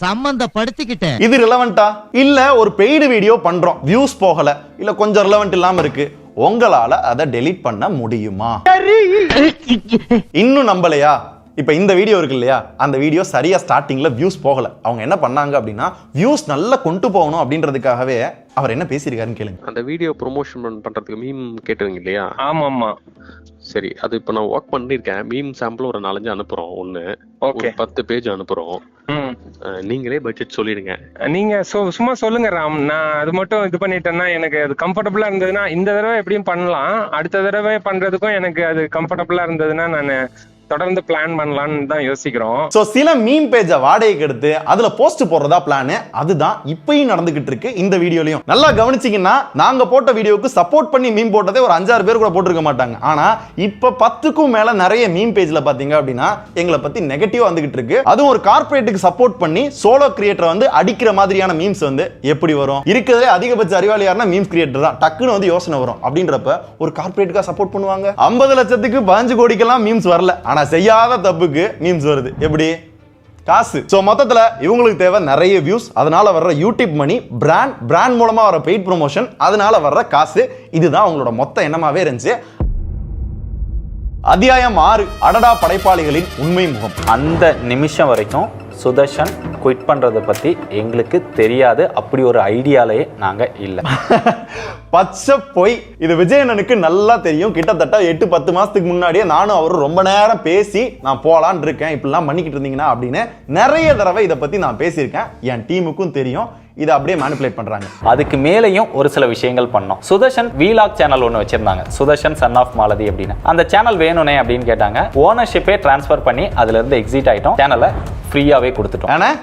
சம்பந்தப்படுத்திக்கிட்டேன். இது ரிலவெண்டா? இல்ல ஒரு பெய்டு வீடியோ பண்றோம், வியூஸ் போகல, இல்ல கொஞ்சம் ரிலவெண்ட் இல்லாம இருக்கு, உங்களால அதை டெலீட் பண்ண முடியுமா? இன்னும் நம்பலையா? இப்ப இந்த வீடியோ இருக்கு இல்லையா, அந்த வீடியோ சரியா ஸ்டார்டிங்ல வியூஸ் போகல. அவங்க என்ன பண்ணாங்க அப்படின்னா, வியூஸ் நல்லா கொண்டு போகணும் அப்படின்றதுக்காகவே அவர் என்ன பேசியிருக்காருன்னு கேளுங்க. அந்த வீடியோ ப்ரொமோஷன் பண்றதுக்கு மீம் கேட்டுவீங்க இல்லையா? ஆமா. சரி, அது இப்ப நான் ஒர்க் பண்ணிருக்கேன். மீம் சாம்பிள் ஒரு 4-5 அனுப்புறோம். ஒரு 10 பேஜ் அனுப்புறோம். நீங்களே பட்ஜெட் சொல்லிடுங்க. நீங்க சும்மா சொல்லுங்க ராம். நான் அது மட்டும் இது பண்ணிட்டேன்னா எனக்கு அது கம்ஃபர்டபுளா இருந்ததுன்னா இந்த தடவை எப்படியும் பண்ணலாம், அடுத்த தடவை பண்றதுக்கும் எனக்கு அது கம்ஃபர்டபுளா இருந்ததுன்னா நான் தொடர்ந்து பிளான் பண்ணலாம்னு தான் யோசிக்கிறோம். சோ சில மீம் பேஜை வாடகைக்கு எடுத்து அதுல போஸ்ட் போடுறதா பிளான். அதுதான் இப்பயும் நடந்துகிட்டு இருக்கு இந்த வீடியோலயும். நல்லா கவனிச்சீங்கன்னா நாங்க போட்ட வீடியோக்கு சப்போர்ட் பண்ணி மீம் போட்டதே ஒரு 5-6 பேர் கூட போட்டிருக்க மாட்டாங்க. ஆனா இப்ப 10க்கும் மேல நிறைய மீம் பேஜ்ல பாத்தீங்க அப்படின்னா எங்களை பத்தி நெகட்டிவா வந்துகிட்டு இருக்கு. அதுவும் ஒரு கார்ப்பரேட்டுக்கு சப்போர்ட் பண்ணி சோலோ கிரியேட்டர் வந்து அடிக்கிற மாதிரியான மீம்ஸ் வந்து எப்படி வரும்? இருக்கிறதே அதிகபட்ச அறிவாளி யாருன்னா மீம்ஸ் கிரியேட்டர் தான். டக்குன்னு வந்து யோசனை வரும். அப்படின்றப்ப ஒரு கார்ப்பரேட்டுக்கா சப்போர்ட் பண்ணுவாங்க. 50 லட்சத்துக்கு 15 கோடிக்கெல்லாம் மீம்ஸ் வரல, ஆனா செய்யாத தப்புக்கு மீம்ஸ் வருது. எப்படி? காசு. சோ மொத்தத்துல இவங்களுக்கு தேவை நிறைய வியூஸ், அதனால வர்ற யூடியூப் மணி, பிராண்ட் மூலமா வர பெய்ட் ப்ரொமோஷன், அதனால வர்ற காசு. இதுதான் அவங்களோட மொத்த எண்ணமாவே இருந்துச்சு. அத்தியாயம் 6, அடடா படைப்பாளிகளின் உண்மை முகம். அந்த நிமிஷம் வரைக்கும் சுதர்ஷன் குவிட் பண்றதை பத்தி எங்களுக்கு தெரியாது. அப்படி ஒரு ஐடியாலே நாங்க இல்ல. பச்சை போய் இது விஜயண்ணனுக்கு நல்லா தெரியும். கிட்டத்தட்ட 8-10 மாசத்துக்கு முன்னாடியே நானும் அவரும் ரொம்ப நேரம் பேசி நான் போலான் இருக்கேன், இப்படிலாம் பண்ணிக்கிட்டு இருந்தீங்கன்னா அப்படின்னு நிறைய தடவை இதை பத்தி நான் பேசியிருக்கேன். என் டீமுக்கும் தெரியும். இதை அப்படியே மேனிபுலேட் பண்றாங்க. அதுக்கு மேலேயும் ஒரு சில விஷயங்கள் பண்ணோம். சுதர்ஷன் வீலாக் சேனல் ஒன்று வச்சிருந்தாங்க, சுதர்ஷன் சன் ஆஃப் மாலதி அப்படின்னு. அந்த சேனல் வேணும்னே அப்படின்னு கேட்டாங்க. ஓனர்ஷிப்பே டிரான்ஸ்ஃபர் பண்ணி அதுல இருந்து எக்ஸிட் ஆயிட்டோம். சேனலை ஃப்ரீயாவே கொடுத்துட்டோம்.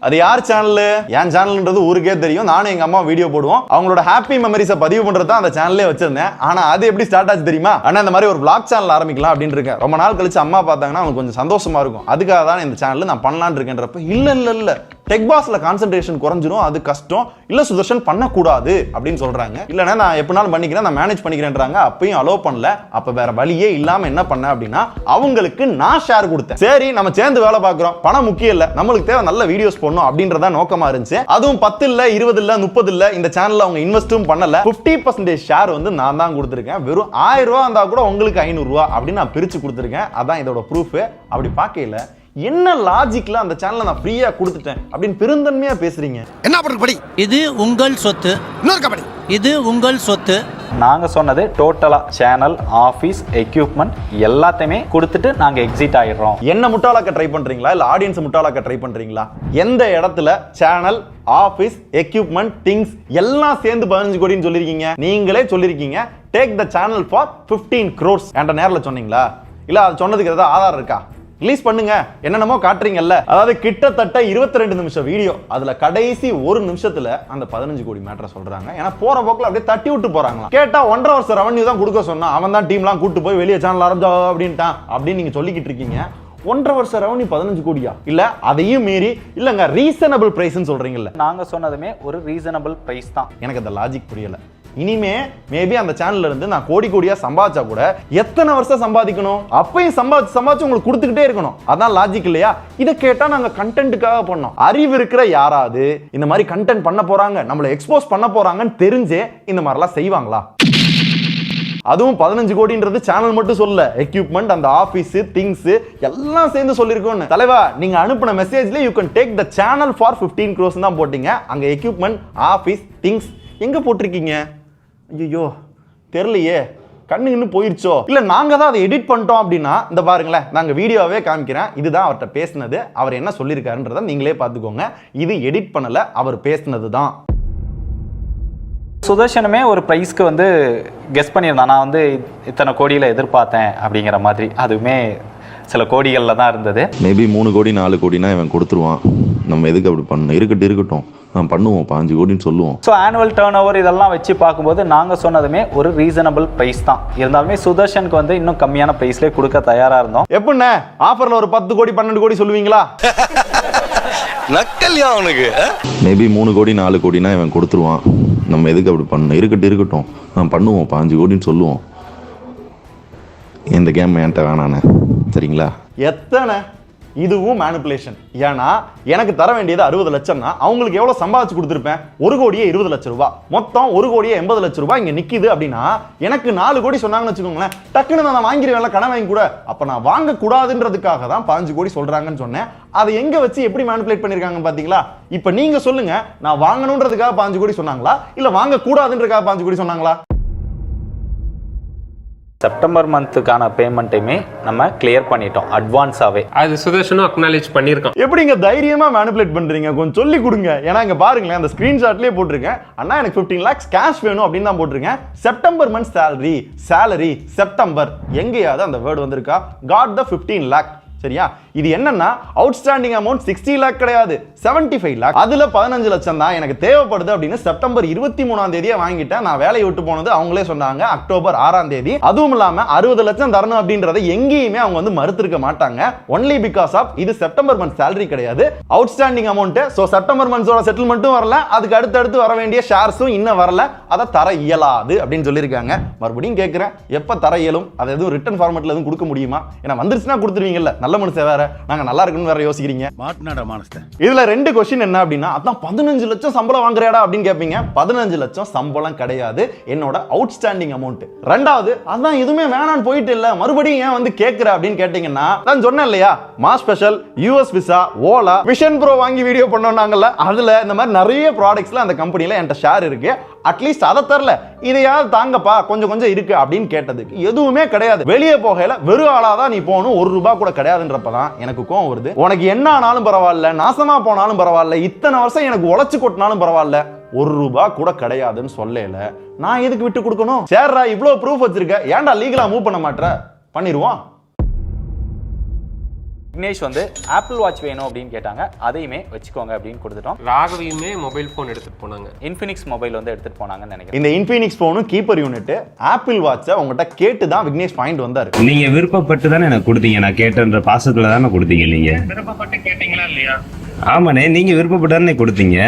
அது யார் சேனல்? என் சேனல்ன்றது ஊருக்கே தெரியும். நானும் எங்க அம்மா வீடியோ போடுவோம். அவங்களோட ஹாப்பி மெமரிஸை பதிவு பண்றது தான் அந்த சேனல்லே வச்சிருந்தேன். ஆனா அது எப்படி ஸ்டார்ட் ஆச்சு தெரியுமா? ஆனா இந்த மாதிரி ஒரு vlog சேனல் ஆரம்பிக்கலாம் அப்படின்னு இருக்கேன். ரொம்ப நாள் கழிச்சு அம்மா பார்த்தாங்கன்னா அவங்களுக்கு கொஞ்சம் சந்தோஷமா இருக்கும். அதுக்காக தான் இந்த சேனல் நான் பண்ணலான்னு இருக்கேன்றப்ப இல்ல டெக் பாஸ்ல கான்சென்ட்ரேஷன் குறைஞ்சிரும், அது கஷ்டம், இல்ல சுதர்ஷன் பண்ணக்கூடாது அப்படின்னு சொல்றாங்க. இல்லைன்னா நான் எப்படினாலும் பண்ணிக்கிறேன், நான் மேனேஜ் பண்ணிக்கிறேன்றாங்க. அப்பயும் அலோவ் பண்ணல. அப்ப வேற வழியே இல்லாம என்ன பண்ண அப்படின்னா அவங்களுக்கு நான் ஷேர் கொடுத்தேன். சரி நம்ம சேர்ந்து வேலை பார்க்கிறோம், பணம் முக்கியம் இல்ல, நம்மளுக்கு தேவை நல்ல வீடியோஸ் போடணும் அப்படின்றத நோக்கமா இருந்துச்சு. அதுவும் 10 இல்ல 20 இல்ல 30 இல்ல இந்த சேனல்ல அவங்க இன்வெஸ்டும் பண்ணல. 50% ஷேர் வந்து நான் தான் கொடுத்திருக்கேன். வெறும் 1000 ரூபாய் இருந்தா கூட உங்களுக்கு 500 ரூபாய் அப்படின்னு நான் பிரிச்சு கொடுத்திருக்கேன். அதான் இதோட ப்ரூஃப். அப்படி பார்க்கல என்ன லாஜிக்ல அந்த சேனலை நான் ஃப்ரீயா கொடுத்துட்டேன் அப்படின்னு பெருந்தன்மையா பேசுறீங்க. என்ன பண்றது படி? இது உங்கள் சொத்து. இன்னொரு கபடி. இது உங்கள் சொத்து. நாங்க சொன்னது டோட்டலா சேனல், ஆபீஸ், எக்யூப்மெண்ட் எல்லாத்தையுமே கொடுத்துட்டு நாங்க எக்ஸிட் ஆயிடுறோம். என்ன முட்டாளாக்க ட்ரை பண்றீங்களா இல்ல ஆடியன்ஸ் முட்டாளாக்க ட்ரை பண்றீங்களா? எந்த இடத்துல சேனல், ஆபீஸ், எக்யூப்மெண்ட், திங்ஸ் எல்லாம் சேர்ந்து 15 கோடின்னு சொல்லிருக்கீங்க? நீங்களே சொல்லிருக்கீங்க take the channel for 15 crores. என்கிட்ட நேரில் சொன்னீங்களா? இல்ல அது சொன்னதுக்கு ஏதாவது ஆதாரம் இருக்கா? ரிலீஸ் பண்ணுங்க, என்னென்னமோ காட்டுறீங்கல்ல. அதாவது கிட்டத்தட்ட 22 நிமிஷம் வீடியோ, அதுல கடைசி 1 நிமிஷத்துல அந்த 15 கோடி மேட்டரை சொல்றாங்க. ஏன்னா போற போக்குல அப்படியே தட்டி விட்டு போறாங்களா. கேட்டா 1.5 வருஷம் ரெவன்யூ தான் கொடுக்க சொன்னா, அவன் தான் டீம்லாம் கூட்டு போய் வெளியே சேனல் ஆரம்பிச்சா அப்படின்ட்டான் அப்படின்னு நீங்க சொல்லிக்கிட்டு இருக்கீங்க. 1.5 வருஷம் ரெவன்யூ 15 கோடியா? இல்ல அதையும் மீறி இல்லங்க ரீசனபிள் பிரைஸ்னு சொல்றீங்கல்ல. நாங்க சொன்னதுமே ஒரு ரீசனபிள் பிரைஸ் தான். எனக்கு அந்த லாஜிக் புரியல. இனிமே மேபி அந்த சேனல்ல இருந்து நான் கோடி கோடியா சம்பாதிச்சா கூட எத்தனை வருஷம் சம்பாதிக்கணும்? அப்பயும் சம்பாதிச்சு உங்களுக்கு கொடுத்துக்கிட்டே இருக்கணும். அதான் லாஜிக் இல்லையா? இதை கேட்டா நாங்க கண்டென்ட்டுக்காக பண்ணோம். அறிவு இருக்கிற யாராவது இந்த மாதிரி கண்டென்ட் பண்ண போறாங்க, நம்மளை எக்ஸ்போஸ் பண்ண போறாங்கன்னு தெரிஞ்சே இந்த மாதிரிலாம் செய்வாங்களா? அதுவும் 15 கோடின்றது சேனல் மட்டும் சொல்ல, எக்யூப்மெண்ட், அந்த ஆபீஸ், திங்ஸ் எல்லாம் சேர்ந்து சொல்லிருக்கோம். தலைவா, நீங்க அனுப்பின மெசேஜ்ல you can take the channel for 15 crores தான் போட்டீங்க. அங்க எக்யூப்மெண்ட், ஆபீஸ், திங்ஸ் எங்க போட்டிருக்கீங்க? ஐயோ தெரியலையே, கண்ணு இன்னும் போயிருச்சோ? இல்ல நாங்க தான் அதை எடிட் பண்ணிட்டோம் அப்படின்னா இந்த பாருங்களேன், நாங்க வீடியோவே காமிக்கிறேன். இதுதான் அவர்கிட்ட பேசினது, அவர் என்ன சொல்லியிருக்காருன்றத நீங்களே பார்த்துக்கோங்க. இது எடிட் பண்ணல, அவர் பேசினது தான். சுதர்ஷனுமே ஒரு ப்ரைஸ்க்கு வந்து கெஸ் பண்ணியிருந்தான். நான் வந்து இத்தனை கோடியில் எதிர்பார்த்தேன் அப்படிங்கிற மாதிரி. அதுவுமே சில கோடிகளில் தான் இருந்தது. மேபி 3 கோடி 4 கோடினா இவன் கொடுத்துருவான். நம்ம எதுக்கு அப்படி பண்ணணும்? இருக்கட்டும் நான் பண்ணுவோம், 5 கோடின்னு சொல்லுவோம். ஸோ ஆனுவல் டர்ன் ஓவர் இதெல்லாம் வச்சு பார்க்கும்போது நாங்கள் சொன்னதுமே ஒரு ரீசனபிள் ப்ரைஸ் தான். இருந்தாலுமே சுதர்ஷனுக்கு வந்து இன்னும் கம்மியான ப்ரைஸ்லேயே கொடுக்க தயாராக இருந்தோம். எப்படின்னா ஆஃபரில் ஒரு 10 கோடி 12 கோடி சொல்லுவீங்களா? நக்கல்யா அவனுக்கு. மேபி 3 கோடி 4 கோடினா இவன் கொடுத்துருவான். நம்ம எதுக்கு அப்படி பண்ணணும்? இருக்கட்டும் நான் பண்ணுவோம், 5 கோடின்னு சொல்லுவோம். இந்த கேம் என்கிட்ட வேணானே, சரிங்களா? எத்தனை இதுவும் மேனிபுலேஷன். ஏன்னா எனக்கு தர வேண்டியது 60 லட்சம்னா அவங்களுக்கு எவ்வளவு சம்பாதிச்சு கொடுத்துருப்பேன்? 1 கோடியே 20 லட்சம் ரூபாய், மொத்தம் 1 கோடியே 80 லட்சம் ரூபாய் இங்க நிக்குது அப்படின்னா எனக்கு 4 கோடி சொன்னாங்கன்னு வச்சுக்கோங்களேன், டக்குன்னு நான் வாங்கிடுவேன்ல, கடன் வாங்கி கூட. அப்ப நான் வாங்க கூடாதுன்றதுக்காக தான் 5 கோடி சொல்றாங்கன்னு சொன்னேன். அதை எங்க வச்சு எப்படி மேனிபுலேட் பண்ணிருக்காங்க பாத்தீங்களா? இப்ப நீங்க சொல்லுங்க, நான் வாங்கணும்ன்றதுக்காக 5 கோடி சொன்னாங்களா, இல்ல வாங்க கூடாதுன்றதுக்காக 5 கோடி சொன்னாங்களா? செப்டம்பர் மந்த்துக்கான பேமெண்ட்டையுமே நம்ம கிளியர் பண்ணிட்டோம் அட்வான்ஸாவே. அது சுதர்ஷனும் அக்னாலேஜ் பண்ணியிருக்கான். எப்படிங்க தைரியமா மேனிபுலேட் பண்றீங்க? கொஞ்சம் சொல்லி கொடுங்க. ஏன்னா இங்க பாருங்களேன், அந்த ஸ்கிரீன்ஷாட்லயே போட்டிருக்கேன், அண்ணா எனக்கு 15 lakhs கேஷ் வேணும் அப்படின்னு தான் போட்டிருக்கேன். செப்டம்பர் மந்த் சேலரி செப்டம்பர் எங்கேயாவது அந்த வேர்டு வந்திருக்கா? காட் த 15 lakh. சரியா? இது என்னன்னா அவுட்ஸ்டாண்டிங் அமௌண்ட் 60 lakh கிடையாது, 75 lakh. அதுல 15 லட்சம் தான் எனக்கு தேவைப்படுது அப்படின்னு செப்டம்பர் 23ஆம் தேதியே வாங்கிட்டேன். நான் வேலையை விட்டு போனது அவங்களே சொன்னாங்க அக்டோபர் 6ஆம் தேதி. அதுவும் இல்லாம 60 லட்சம் தரணும் அப்படின்றத எங்கேயுமே அவங்க வந்து மறுத்திருக்க மாட்டாங்க. ஒன்லி பிகாஸ் ஆஃப் இது செப்டம்பர் மந்த் சேலரி கிடையாது, அவுட்ஸ்டாண்டிங் அமௌண்ட். சோ செப்டம்பர் மந்த்ஸோட செட்டில்மெண்ட்டும் வரல, அதுக்கு அடுத்தடுத்து வர வேண்டிய ஷேர்ஸும் இன்னும் வரல, அதை தர இயலாது அப்படின்னு சொல்லியிருக்காங்க. மறுபடியும் கேட்கிறேன், எப்ப தர இயலும்? அதை எதுவும் ரிட்டன் ஃபார்மேட்ல எதுவும் கொடுக்க முடியுமா? ஏன்னா வந்துருச்சுன்னா கொடுத்துருவீங்கல்ல, நல்ல மனுஷன் வேற, நாங்க நல்லா இருக்குன்னு வேற யோசிக்கிறீங்க. இதுல 2 கொஸ்டின் என்ன அப்படின்னா, அதான் 15 லட்சம் சம்பளம் வாங்குறேடா அப்படின்னு கேட்பீங்க. 15 லட்சம் சம்பளம் கிடையாது, என்னோட அவுட்ஸ்டாண்டிங் அமௌண்ட். ரெண்டாவது, அதான் எதுவுமே வேணான்னு போயிட்டு இல்ல, மறுபடியும் ஏன் வந்து கேட்கிற அப்படின்னு கேட்டீங்கன்னா, நான் சொன்னேன் இல்லையா, mass special, US visa, Ola, Vision Pro வாங்கி வீடியோ பண்ணோம்னாங்கல்ல, அதுல இந்த மாதிரி நிறைய ப்ராடக்ட்ஸ்ல அந்த கம்பெனில என்கிட்ட ஷேர் இருக்கு. அட்லீஸ்ட் அதை தரல, இதையாவது தாங்கப்பா, கொஞ்சம் கொஞ்சம் இருக்கு அப்படின்னு கேட்டதுக்கு எதுவுமே கிடையாது. வெளியே போகல வெறும் ஆளாதான் நீ போகணும், 1 ரூபாய் கூட கிடையாதுன்றப்பதான் எனக்கு கோவம் வருது. உனக்கு என்ன ஆனாலும் பரவாயில்ல, நாசமா போனாலும் பரவாயில்ல, இத்தனை வருஷம் எனக்கு உழைச்சு கொட்டினாலும் பரவாயில்ல, 1 ரூபாய் கூட கிடையாதுன்னு சொல்லல, நான் எதுக்கு விட்டு கொடுக்கணும்? சேர்ரா, இவ்வளவு ப்ரூஃப் வச்சிருக்க, ஏன்டா லீகலா மூவ் பண்ண மாட்டற? பண்ணிடுவோம். விக்னேஷ் வந்து ஆப்பிள் வாட்ச் வேணும் அப்படின்னு கேட்டாங்க, அதையுமே வச்சுக்கோங்க அப்படின்னு கொடுத்துட்டோம். ராகவியுமே மொபைல் போன் எடுத்துட்டு போனாங்க, இன்ஃபினிக்ஸ் மொபைல் வந்து எடுத்துட்டு போனாங்கன்னு நினைக்கிறேன். இந்த இன்ஃபினிக்ஸ் போனும் கீப்பர் யூனிட் ஆப்பிள் வாட்சை உங்ககிட்ட கேட்டு தான் விக்னேஷ் பாயிண்ட் வந்தாரு. நீங்க விருப்பப்பட்டு தானே எனக்கு கொடுத்தீங்க, நான் கேட்டன்ற பாசத்துல தானே கொடுத்தீங்க. நீங்க விருப்பப்பட்டு கேட்டீங்களா இல்லையா? ஆமாண்ணே, நீங்க விருப்பப்பட்டு தானே கொடுத்தீங்க.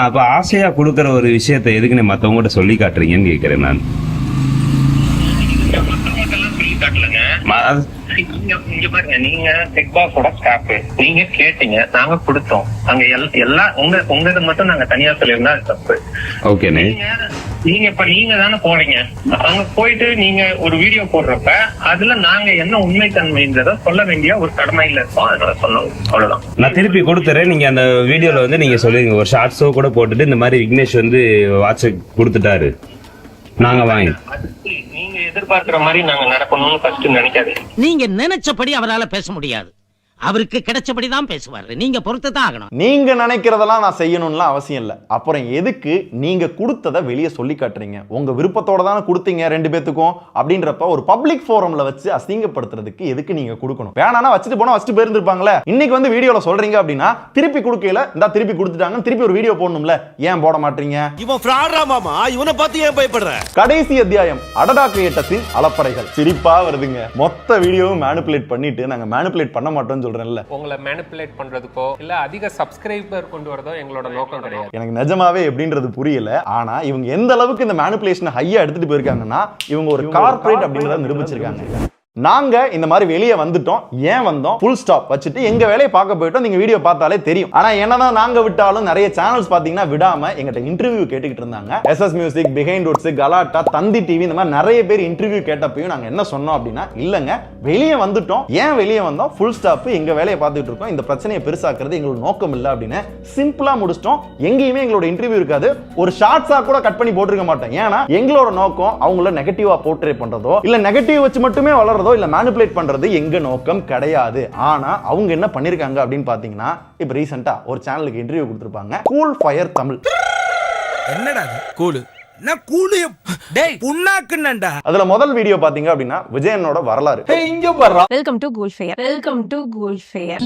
அப்ப ஆசையா கொடுக்கற ஒரு விஷயத்த எதுக்குன்னு மத்தவங்ககிட்ட சொல்லி காட்டுறீங்கன்னு கேட்கிறேன் நான். இங்க பாருங்க, நீங்க டெக் பாஸோட ஸ்டாஃப், நீங்க கேட்டீங்க, நாங்க கொடுத்தோம். அங்க எல்லாம் உங்க மட்டும் நாங்க தனியா சொல்லியிருந்தா தப்பு. ஓகேண்ணே, நீங்க தானே போறீங்க, அங்க போயிட்டு நீங்க ஒரு வீடியோ போடுறப்ப அதுல நாங்க என்ன உண்மைத்தன்மைன்றத சொல்ல வேண்டிய ஒரு கடமையில இருக்கோம். அதனால சொன்னோம், அவ்வளவுதான். நான் திருப்பி கொடுத்துறேன். நீங்க அந்த வீடியோல வந்து நீங்க சொல்லுங்க, ஒரு ஷார்ட்ஸோ கூட போட்டுட்டு இந்த மாதிரி விக்னேஷ் வந்து வாட்சை கொடுத்துட்டாரு, நாங்க வாங்கி. நீங்க எதிர்பார்க்கிற மாதிரி நாங்க நடக்கணும்னு ஃபர்ஸ்ட் நினைக்காது. நீங்க நினைச்சபடி அவரால பேச முடியாது. அவருக்கு கிடைச்சபடிதான் பேசுவாரு. நீங்க பொறுத்து தான் ஆகணும். நீங்க நினைக்கிறதெல்லாம் நான் செய்யணும்லாம் அவசியம் இல்லை. அப்புறம் எதுக்கு நீங்க கொடுத்ததை வெளியே சொல்லி காட்டுறீங்க? உங்க விருப்பத்தோட தானே கொடுத்தீங்க 2 பேத்துக்கும். அப்படின்றப்ப ஒரு பப்ளிக் ஃபோரம்ல வச்சு அசிங்கப்படுத்துறதுக்கு எதுக்கு நீங்க கொடுக்கணும்? வேணானா வச்சுட்டு போனா வச்சுட்டு போயிருந்திருப்பாங்களே. இன்னைக்கு வந்து வீடியோல சொல்றீங்க அப்படின்னா திருப்பி கொடுக்கல, இந்த திருப்பி கொடுத்துட்டாங்க, திருப்பி ஒரு வீடியோ போடணும்ல, ஏன் போட மாட்டீங்க? இவன் ஃப்ராடா மாமா, இவனை பார்த்து ஏன் பயப்படுற? கடைசி அத்தியாயம் அடடா கிரியேட்டர்ஸின் அலப்பறைகள். சிரிப்பா வருதுங்க. மொத்த வீடியோவும் மேனிபுலேட் பண்ணிட்டு நாங்க மேனிபுலேட் பண்ண மாட்டோம்னு சொல்றேன்ல. உங்களை மேனிபுலேட் பண்றதுக்கோ இல்ல அதிக சப்ஸ்கிரைபர் கொண்டு வரதோ எங்களோட நோக்கம் கிடையாது. எனக்கு நிஜமாவே எப்படின்றது புரியல. ஆனா இவங்க எந்த அளவுக்கு இந்த மேனிபுலேஷன் ஹையா எடுத்துட்டு போயிருக்காங்கன்னா இவங்க ஒரு கார்ப்பரேட் அப்படின்றத நிரூபிச்சிருக்காங்க. நாங்க இந்த மாதிரி வெளியே வந்துட்டோம், ஏன் வந்தோம், ஃபுல் ஸ்டாப் வச்சுட்டு எங்க வேலையை பார்க்க போயிட்டோம். நீங்க வீடியோ பார்த்தாலே தெரியும். ஆனா என்னதான் நாங்க விட்டாலும் நிறைய சேனல்ஸ் பாத்தீங்கன்னா விடாம எங்கிட்ட இன்டர்வியூ கேட்டுக்கிட்டு இருந்தாங்க. எஸ்எஸ் மியூசிக், பிஹைண்ட் வுட்ஸ், கலாட்டா, தந்தி டிவி, இந்த மாதிரி நிறைய பேர் இன்டர்வியூ கேட்டப்பையும் நாங்க என்ன சொன்னோம் அப்படின்னா, இல்லங்க வெளியே வந்துட்டோம், ஏன் வெளியே வந்தோம், ஃபுல் ஸ்டாப், எங்க வேலையை பார்த்துட்டு இருக்கோம், இந்த பிரச்சனையை பெருசாக்குறது எங்களோட நோக்கம் இல்லை அப்படின்னு சிம்பிளா முடிச்சிட்டோம். எங்கேயுமே எங்களோட இன்டர்வியூ இருக்காது, ஒரு ஷார்ட்ஸா கூட கட் பண்ணி போட்டிருக்க மாட்டோம். ஏன்னா எங்களோட நோக்கம் அவங்கள நெகட்டிவா போர்ட்ரேட் பண்றதோ இல்ல நெகட்டிவ் வச்சு மட்டுமே வளர்றதோ இல்ல மேனிபுலேட் பண்றது எங்க நோக்கம் கிடையாது. ஆனா அவங்க என்ன பண்ணிருக்காங்க அப்படின்னு பாத்தீங்கன்னா, இப்ப ரீசெண்டா ஒரு சேனலுக்கு இன்டர்வியூ கொடுத்திருப்பாங்க, கூல் ஃபயர் தமிழ். என்னடா கூல்? நான் கூலு டேய் புண்ணாக்குன்னடா. அதுல முதல் வீடியோ பாத்தீங்க அப்படின்னா விஜயனோட வரலாறு. இங்க பாரு. Welcome to cool fire. Welcome to cool fire.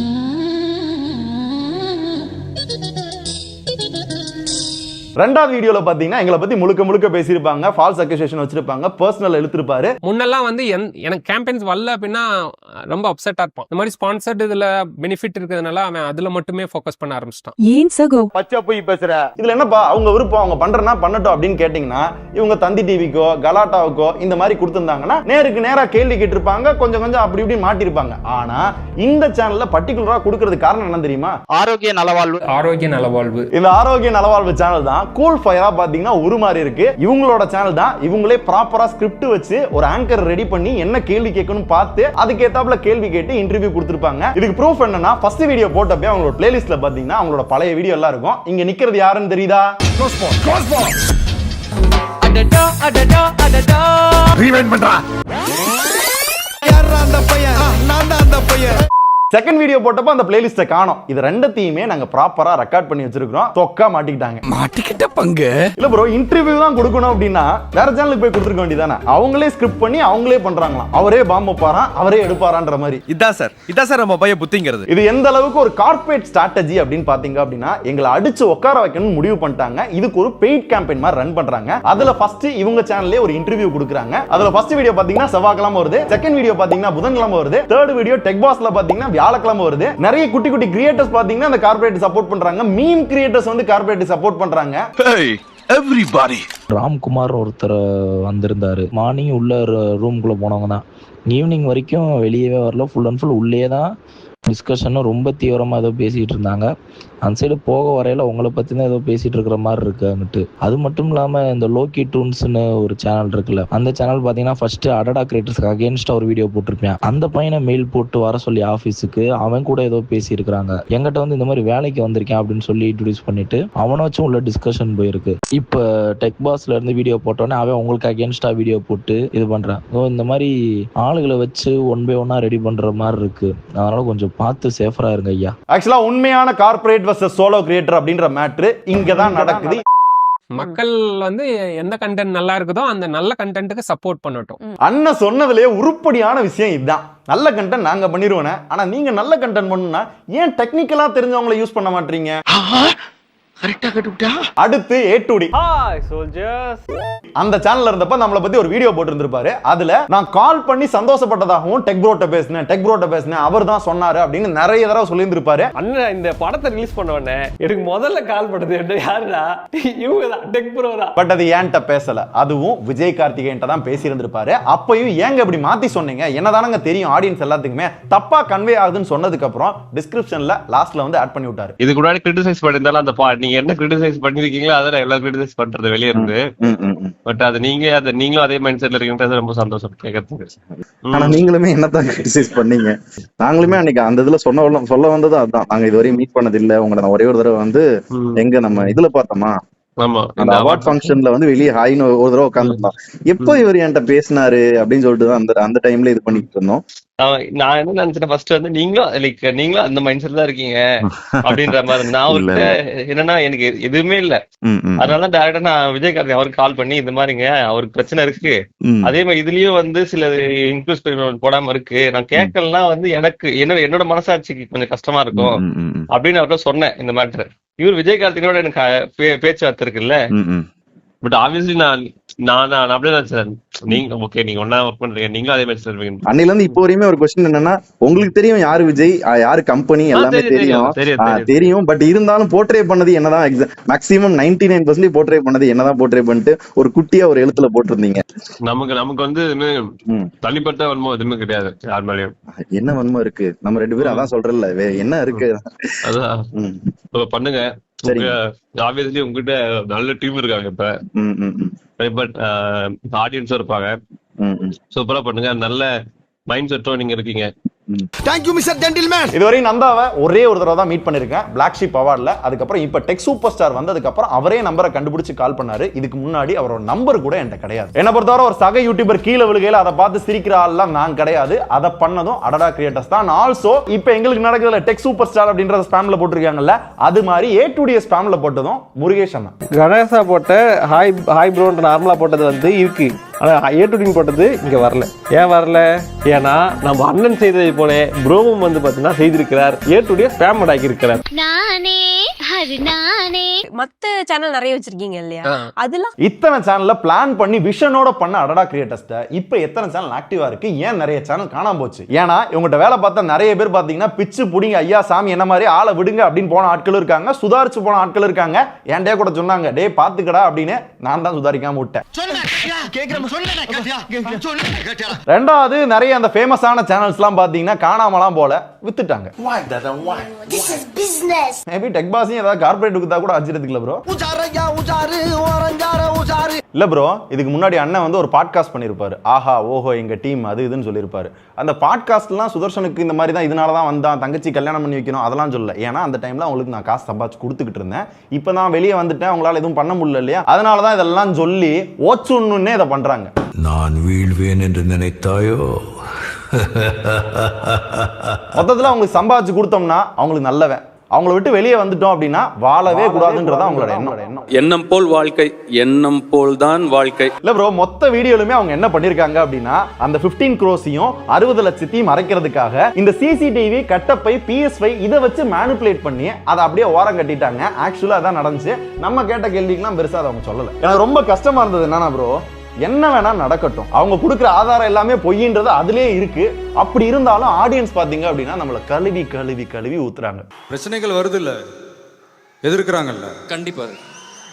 ரெண்டாவது வீடியோல பாத்தீங்கன்னா எங்களை பத்தி முழுக்க முழுக்க பேசியிருப்பாங்க, ஃபால்ஸ் அக்யூசேஷன் வச்சிருப்பாங்க, பர்சனல் எழுத்திருப்பாரு. முன்னெல்லாம் வந்து எனக்கு கேம்பெயின்ஸ் வரல அப்படின்னா ரொம்ப அப்செட்டா இருப்பான். இந்த மாதிரி ஸ்பான்சர்ட் இதுல பெனிஃபிட் இருக்கிறதுனால அவன் அதுல மட்டுமே ஃபோக்கஸ் பண்ண ஆரம்பிச்சிட்டான். ஏன் சகோ பச்சை போய் பேசுற? இதுல என்னப்பா அவங்க விருப்பம், அவங்க பண்றனா பண்ணட்டும் அப்படின்னு கேட்டீங்கன்னா, இவங்க தந்தி டிவிக்கோ கலாட்டாவுக்கோ இந்த மாதிரி கொடுத்திருந்தாங்கன்னா நேருக்கு நேரா கேள்வி கேட்டிருப்பாங்க, கொஞ்சம் கொஞ்சம் அப்படி இப்படி மாட்டிருப்பாங்க. ஆனா இந்த சேனல்ல பர்டிகுலரா கொடுக்கறது காரணம் என்ன தெரியுமா? ஆரோக்கிய நலவாழ்வு. ஆரோக்கிய நலவாழ்வு. இந்த ஆரோக்கிய நலவாழ்வு சேனல் தான் கூல் ஃபயரா பாத்தீங்கன்னா ஒரு மாதிரி இருக்கு. இவங்களோட சேனல் தான். இவங்களே ப்ராப்பரா ஸ்கிரிப்ட் வச்சு ஒரு ஆங்கர் ரெடி பண்ணி என்ன கேள்வி கேட்கணும் பார்த்து அதுக்கு ஏத்தாப்புல கேள்வி கேட்டு இன்டர்வியூ கொடுத்திருப்பாங்க. இதுக்கு ப்ரூஃப் என்னன்னா, ஃபர்ஸ்ட் வீடியோ போட்டப்பே அவங்களோட பிளேலிஸ்ட்ல பாத்தீங்கன்னா அவங்களோட பழைய வீடியோ எல்லாம் இருக்கும். இங்க நிக்கிறது யாருன்னு தெரியுதா? அடடா அடடா அடடா ரீவைண்ட் பண்றா. யாரா அந்த பையன்? நான் தான் அந்த பையன். செகண்ட் வீடியோ போட்டப்ப அந்த பிளேலிஸ்ட காணோம். இது ரெண்டத்தையுமே நாங்க ப்ராப்பரா ரெக்கார்ட் பண்ணி வச்சிருக்கோம். தொக்கா மாட்டிக்கிட்டாங்க. மாட்டிக்கிட்ட பங்கு இல்ல ப்ரோ. இன்டர்வியூ தான் கொடுக்கணும் அப்படின்னா வேற சேனலுக்கு போய் கொடுத்துருக்க வேண்டியதானே. அவங்களே ஸ்கிரிப்ட் பண்ணி அவங்களே பண்றாங்களாம். அவரே பாம்பு வைப்பாராம், அவரே எடுப்பாரான்ற மாதிரி. இதான் சார் நம்ம பைய புத்திங்கிறது. இது எந்த அளவுக்கு ஒரு கார்ப்பரேட் ஸ்ட்ராட்டஜி அப்படின்னு பாத்தீங்க அப்படின்னா, எங்களை அடிச்சு உட்கார வைக்கணும்னு முடிவு பண்ணிட்டாங்க. இதுக்கு ஒரு பெய்ட் கேம்பெயின் மாதிரி ரன் பண்றாங்க. அதுல ஃபர்ஸ்ட் இவங்க சேனல்லே ஒரு இன்டர்வியூ கொடுக்குறாங்க. அதுல ஃபர்ஸ்ட் வீடியோ பாத்தீங்கன்னா செவ்வாய்க்கிழமை வருது, செகண்ட் வீடியோ பாத்தீங்கன்னா புதன்கிழமை வருது, தேர்ட் வீடியோ டெக் பாஸ்ல பாத்தீங்கன்னா வியாழக்கிழமை வருது. நிறைய குட்டி குட்டி கிரியேட்டர்ஸ் பாத்தீங்கன்னா அந்த கார்ப்பரேட் சப்போர்ட் பண்றாங்க. மீம் கிரியேட்டர்ஸ் வந்து கார்ப்பரேட் சப்போர்ட் பண்றாங்க. எவ்ரிபாடி. ராம்குமார் ஒருத்தர் வந்திருந்தாரு. மார்னிங் உள்ள ரூம்குள்ள போனவங்க தான். ஈவினிங் வரைக்கும் வெளியவே வரல. ஃபுல் அண்ட் ஃபுல் உள்ளே தான் டிஸ்கஷனும் ரொம்ப தீவிரமாக ஏதோ பேசிகிட்டு இருந்தாங்க. அந்த சைடு போக வரையில உங்களை பற்றி தான் ஏதோ பேசிகிட்டு இருக்கிற மாதிரி இருக்கு அங்கிட்டு. அது மட்டும் இல்லாமல் இந்த லோக்கி டூன்ஸ்னு ஒரு சேனல் இருக்குல்ல, அந்த சேனல் பார்த்தீங்கன்னா ஃபர்ஸ்ட்டு அடடா கிரியேட்டர்ஸ்க்கு அகேன்ஸ்டாக ஒரு வீடியோ போட்டிருப்பேன். அந்த பையனை மெயில் போட்டு வர சொல்லி ஆஃபீஸுக்கு அவன் கூட ஏதோ பேசியிருக்கிறாங்க. எங்கிட்ட வந்து இந்த மாதிரி வேலைக்கு வந்திருக்கேன் அப்படின்னு சொல்லி இன்ட்ரடியூஸ் பண்ணிட்டு அவனை வச்சும் உள்ள டிஸ்கஷன் போயிருக்கு. இப்போ டெக் பாஸ்ல இருந்து வீடியோ போட்டோன்னே அவன் உங்களுக்கு அகேன்ஸ்டா வீடியோ போட்டு இது பண்றான். இந்த மாதிரி ஆளுகளை வச்சு ஒன் பை ஒன்னா ரெடி பண்ற மாதிரி இருக்கு. அதனால கொஞ்சம் பார்த்து சேஃபரா இருங்க ஐயா. ஆக்சுவலா உண்மையான கார்ப்பரேட் வர்சஸ் சோலோ கிரியேட்டர் அப்படின்ற மேட்டர் இங்க தான் நடக்குது. மக்கள் வந்து எந்த கண்டென்ட் நல்லா இருக்குதோ அந்த நல்ல கண்டென்ட்டுக்கு சப்போர்ட் பண்ணட்டும். அண்ணன் சொன்னதுலயே உருப்படியான விஷயம் இதுதான். நல்ல கண்டென்ட் நாங்க பண்ணிடுவோம். ஆனா நீங்க நல்ல கண்டென்ட் பண்ணணும்னா ஏன் டெக்னிக்கலா தெரிஞ்சவங்களை யூஸ் பண்ண மாட்டீங்க? அடுத்து A2D. Hi soldiers. அந்த சேனல்ல இருந்தப்ப நம்மளை பத்தி ஒரு வீடியோ போட்டுருந்திருப்பாரு. அதுல நான் கால் பண்ணி சந்தோஷப்பட்டதாகவும் டெக் ப்ரோட்ட பேசினேன் அவர் தான் சொன்னாரு அப்படின்னு நிறைய தடவை சொல்லியிருந்திருப்பாரு. அண்ணன் இந்த படத்தை ரிலீஸ் பண்ண உடனே எனக்கு முதல்ல கால் பண்ணது யாருடா? இவங்க தான், டெக் ப்ரோ தான். பட் அது ஏன்ட்ட பேசல, அதுவும் விஜய் கார்த்திகேயன்ட்ட தான் பேசியிருந்திருப்பாரு. அப்பயும் ஏங்க இப்படி மாத்தி சொன்னீங்க? என்னதானங்க தெரியும் ஆடியன்ஸ் எல்லாத்துக்குமே தப்பா கன்வே ஆகுதுன்னு சொன்னதுக்கு அப்புறம் டிஸ்கிரிப்ஷன்ல லாஸ்ட்ல வந்து ஆட் பண்ணி விட்டாரு. இதுக்கு முன்னாடி கிரிட்டிசைஸ் பண்ணிருந்தாலும் அந்த நீங்க என்ன கிரிட்டிசைஸ் பண்ணிருக்கீங்களோ அதை எல்லாம் கிரிட்டிசைஸ் பண்றது வெளியே இருந்து. பட் அது நீங்களும் அதே மைண்ட் செட்ல இருக்கீங்கன்றது ரொம்ப சந்தோஷம் கேட்கறதுக்கு. ஆனா நீங்களுமே என்னதான் கிரிட்டிசைஸ் பண்ணீங்க? நாங்களுமே அன்னைக்கு அந்த இதுல சொல்ல வந்தது அதுதான். நாங்க இதுவரையும் மீட் பண்ணது இல்ல உங்களை. நான் ஒரே ஒரு தடவை வந்து எங்க நம்ம இதுல பார்த்தோமா ஆமா அந்த அவார்ட் ஃபங்க்ஷன்ல வந்து வெளியே ஹாய்னு ஒரு தடவை உட்காந்துருந்தான். எப்போ இவர் என்கிட்ட பேசினாரு அப்படின்னு சொல்லிட்டு தான் அந்த டைம்ல இது பண்ணிட்டு இருந்தோம். நான் என்ன நினைச்சேன் ஃபர்ஸ்ட் வந்து நீங்களும் அந்த மைண்ட் செட் தான் இருக்கீங்க அப்படின்ற மாதிரி இருந்தேன். நான் அவர்கிட்ட என்னன்னா எனக்கு எதுவுமே இல்ல, அதனால டைரக்டா நான் விஜயகாந்த் அவருக்கு கால் பண்ணி இந்த மாதிரிங்க அவருக்கு பிரச்சனை இருக்கு, அதே மாதிரி இதுலயும் வந்து சில இன்க்ளூஸ் போடாம இருக்கு, நான் கேட்கலன்னா வந்து எனக்கு என்னோட மனசாட்சிக்கு கொஞ்சம் கஷ்டமா இருக்கும் அப்படின்னு அவர்கிட்ட சொன்னேன் இந்த மேட்டர். இவர் விஜயகாந்தினோட எனக்கு பேச்சுவார்த்தை இருக்குல்ல, பட் ஆப்வியஸ்லி நான் அப்படியே தான் சார். நீங்க ஓகே, நீங்க ஒன்னா ஒர்க் பண்றீங்க, நீங்களும் அதே மாதிரி சார். அன்னையில இருந்து இப்போ வரையுமே ஒரு கொஸ்டின் என்னன்னா, உங்களுக்கு தெரியும் யாரு விஜய், யாரு கம்பெனி, எல்லாமே தெரியும். பட் இருந்தாலும் போர்ட்ரே பண்ணது என்னதான் மேக்ஸிமம் 99% போர்ட்ரே பண்ணது என்னதான் போர்ட்ரே பண்ணிட்டு ஒரு குட்டியா ஒரு எழுத்துல போட்டிருந்தீங்க. நமக்கு வந்து தனிப்பட்ட வன்மம் எதுவுமே கிடையாது யார் மேலயும். என்ன வன்மம் இருக்கு? நம்ம 2 பேரும் அதான் சொல்றல, என்ன இருக்கு அதான் பண்ணுங்க. ஆப்வியஸ்லி உங்ககிட்ட நல்ல டீம் இருக்காங்க இப்ப, பட் ஆடியன்ஸும் இருப்பாங்க. சூப்பரா பண்ணுங்க, நல்ல மைண்ட் செட்டும் நீங்க இருக்கீங்க. Thank you Mr. Gentleman. இதுவரை நந்தாவை ஒரே ஒரு தடவை தான் மீட் பண்ணிருக்கேன் Black Sheep அவார்ட்ல. அதுக்கப்புறம் இப்ப டெக் சூப்பர் ஸ்டார் வந்ததுக்கு அப்புறம் அவரே நம்பரை கண்டுபிடிச்சு கால் பண்ணாரு. இதுக்கு முன்னாடி அவரோட நம்பர் கூட என்கிட்ட கிடையாது. என்ன பொறுத்தவரை ஒரு சக யூடியூபர் கீழே விழுகையில அதை பார்த்து சிரிக்கிற ஆள்லாம் நான் கிடையாது. அதை பண்ணதும் அடடா கிரியேட்டர்ஸ் தான். ஆல்சோ இப்ப எங்களுக்கு நடக்குதுல டெக் சூப்பர் ஸ்டார் அப்படின்ற ஸ்பாம்ல போட்டிருக்காங்கல்ல, அது மாதிரி A2D ஸ்பாம்ல போட்டதும் முருகேஷ் அண்ணா. கணேசா போட்ட ஹாய் ப்ரோன்ற நார்மலா போட்டது வந்து இருக்கு, ஆனா A2D போட்டது இங்க வரல. ஏன் வரல? ஏன்னா நம்ம அண்ணன் செய்ததை போல ப்ரோவும் வந்து பாத்தீங்கன்னா செய்திருக்கிறார், A2D ஸ்பாம் ஆக்கி இருக்கிறார். மத்த சேனல் நிறைய வச்சிருக்கீங்க இல்லையா, அதெல்லாம் இத்தனை சேனல்ல பிளான் பண்ணி விஷனோட பண்ண அடடா கிரியேட்டர்ஸ்ட இப்ப எத்தனை சேனல் ஆக்டிவா இருக்கு? ஏன் நிறைய சேனல் காணாம போச்சு? ஏன்னா இவங்ககிட்ட வேலை பார்த்தா நிறைய பேர் பாத்தீங்கன்னா பிச்சு புடிங்க ஐயா சாமி என்ன மாதிரி ஆளை விடுங்க அப்படின்னு போன ஆட்கள் இருக்காங்க, சுதாரிச்சு போன ஆட்கள் இருக்காங்க. என்கிட்ட கூட சொன்னாங்க, டே பாத்துக்கடா அப்படின்னு. நான் தான் சுதாரிக்காம விட்டேன். ரெண்டாவது நிறைய அந்த ஃபேமஸான சேனல்ஸ் எல்லாம் பாத்தீங்கன்னா காணாமலாம் போல வித்துட்டாங்க. மேபி டெக் பாஸையும் ஏதாவது கார்பரேட் வித்தா கூட அஜிரதுக்குல ப்ரோ. இல்ல ப்ரோ, இதுக்கு முன்னாடி அண்ணன் வந்து ஒரு பாட்காஸ்ட் பண்ணிருப்பாரு, ஆஹா ஓஹோ எங்க டீம் அது இதுன்னு சொல்லியிருப்பாரு. அந்த பாட்காஸ்ட்லாம் சுதர்ஷனுக்கு இந்த மாதிரி தான், இதனால தான் வந்தான், தங்கச்சி கல்யாணம் பண்ணி வைக்கணும் அதெல்லாம் சொல்ல. ஏன்னா அந்த டைம்ல அவங்களுக்கு நான் காசு சம்பாதிச்சு கொடுத்துக்கிட்டு இருந்தேன். இப்போ நான் வெளியே வந்துட்டேன், அவங்களால எதுவும் பண்ண முடியல இல்லையா, அதனால தான் இதெல்லாம் சொல்லி ஓச்சுன்னே இதை பண்றாங்க. நான் வீழ்வேன் என்று நினைத்தாயோ? மொத்தத்தில் அவங்களுக்கு சம்பாதிச்சு கொடுத்தோம்னா அவங்களுக்கு நல்லவன், அவங்கள விட்டு வெளியே வந்துட்டோம் அப்படின்னா வாழவே கூடாதுன்றதா அவங்களோட எண்ணம். எண்ணம் போல் வாழ்க்கை, எண்ணம் போல் தான் வாழ்க்கை. இல்ல ப்ரோ, மொத்த வீடியோலுமே அவங்க என்ன பண்ணிருக்காங்க அப்படின்னா, அந்த 15 crores-ஐயும் 60 லட்சத்தையும் மறைக்கிறதுக்காக இந்த CCTV கட்டப்பை PS5 இதை வச்சு மேனிபுலேட் பண்ணி அதை அப்படியே ஓரம் கட்டிட்டாங்க. ஆக்சுவலா அதான் நடந்துச்சு. நம்ம கேட்ட கேள்விக்கெல்லாம் பெருசா அதை அவங்க சொல்லல. எனக்கு ரொம்ப கஷ்டமா இருந்தது என்னன்னா ப்ரோ, என்ன வேணா நடக்கட்டும், அவங்க கொடுக்குற ஆதாரம் எல்லாமே பொய்ன்றது அதுலயே இருக்கு. அப்படி இருந்தாலும் ஆடியன்ஸ் பாத்தீங்க அப்படின்னா நம்மள கழுவி கழுவி கழுவி ஊத்துறாங்க. பிரச்சனைகள் வருது இல்ல, எதிர்க்கிறாங்கல்ல, கண்டிப்பா.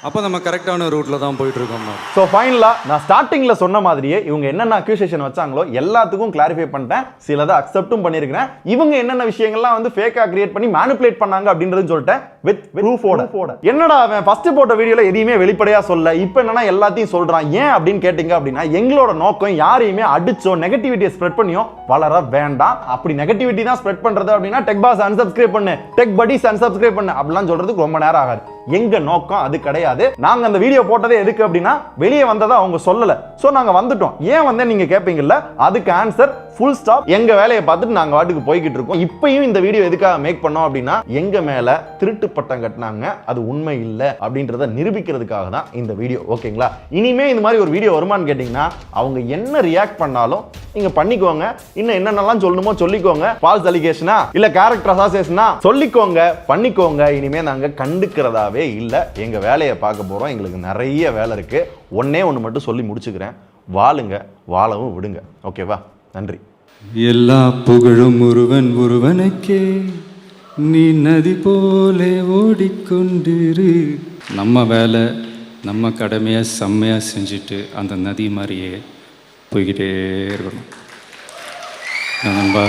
அப்போ நம்ம கரெக்டான ரூட்ல தான் போயிட்டு இருக்கோம். ஸோ ஃபைனலாக நான் ஸ்டார்டிங்ல சொன்ன மாதிரியே இவங்க என்னென்ன அக்யூசேஷன் வச்சாங்களோ எல்லாத்துக்கும் கிளாரிஃபை பண்ணிட்டேன், சிலதை அக்செப்டும் பண்ணியிருக்கிறேன். இவங்க என்னென்ன விஷயங்கள்லாம் வந்து ஃபேக்காக கிரியேட் பண்ணி மேனிபுலேட் பண்ணாங்க அப்படின்றது சொல்லிட்டேன் வித் ப்ரூஃபோட. என்னடா அவன் ஃபர்ஸ்ட் போட்ட வீடியோல எதையுமே வெளிப்படையா சொல்ல, இப்போ என்னன்னா எல்லாத்தையும் சொல்றான். ஏன் அப்படின்னு கேட்டீங்க அப்படின்னா, எங்களோட நோக்கம் யாரையுமே அடிச்சோ நெகட்டிவிட்டியை ஸ்ப்ரெட் பண்ணியோ வளர வேண்டாம். அப்படி நெகட்டிவிட்டி தான் ஸ்ப்ரெட் பண்றது அப்படின்னா டெக் பாஸ் அன்சப்ஸ்கிரைப் பண்ணு, டெக் படீஸ் அன்சப்ஸ்கிரைப் பண்ணு அப்படிலாம் சொல்றதுக்கு ரொம்ப நேரம் ஆகாது. எங்க நோக்கம் அது கிடையாது. நாங்க அந்த வீடியோ போட்டதே எதுக்கு அப்படின்னா வெளியே வந்ததை அவங்க சொல்லல, சோ நாங்க வந்துட்டோம். ஏன் வந்து நீங்க கேட்பீங்கல்ல, அதுக்கு ஆன்சர் ஃபுல் ஸ்டாப். எங்க வேலையை பார்த்துட்டு நாங்க வாட்டுக்கு போய்கிட்டு இருக்கோம். இப்பயும் இந்த வீடியோ எதுக்காக மேக் பண்ணோம் அப்படின்னா, எங்க மேல திருட்டு பட்டம் கட்டினாங்க, அது உண்மை இல்லை அப்படின்றத நிரூபிக்கிறதுக்காக தான் இந்த வீடியோ. ஓகேங்களா? இனிமே இந்த மாதிரி ஒரு வீடியோ வருமானு கேட்டீங்கன்னா அவங்க என்ன ரியாக்ட் பண்ணாலும் நீங்க பண்ணிக்கோங்க. இன்னும் என்னென்னலாம் சொல்லணுமோ சொல்லிக்கோங்க. ஃபால்ஸ் அலிகேஷனா இல்ல கேரக்டர் அசாசினேஷனா சொல்லிக்கோங்க, பண்ணிக்கோங்க. இனிமே நாங்க கண்டுக்கிறதாவே இல்லை. எங்க வேலையை பார்க்க போறோம். எங்களுக்கு நிறைய வேலை இருக்கு. ஒன்னே ஒன்று மட்டும் சொல்லி முடிச்சுக்கிறேன், வாழுங்க, வாழவும் விடுங்க. ஓகேவா? நன்றி. எல்லா புகழும் ஒருவனுக்கே, நீ நதி போலே ஓடிக்கொண்டிரு. நம்ம வேலை நம்ம கடமையை செம்மையாக செஞ்சுட்டு அந்த நதி மாதிரியே போய்கிட்டே இருக்கணும் நண்பா.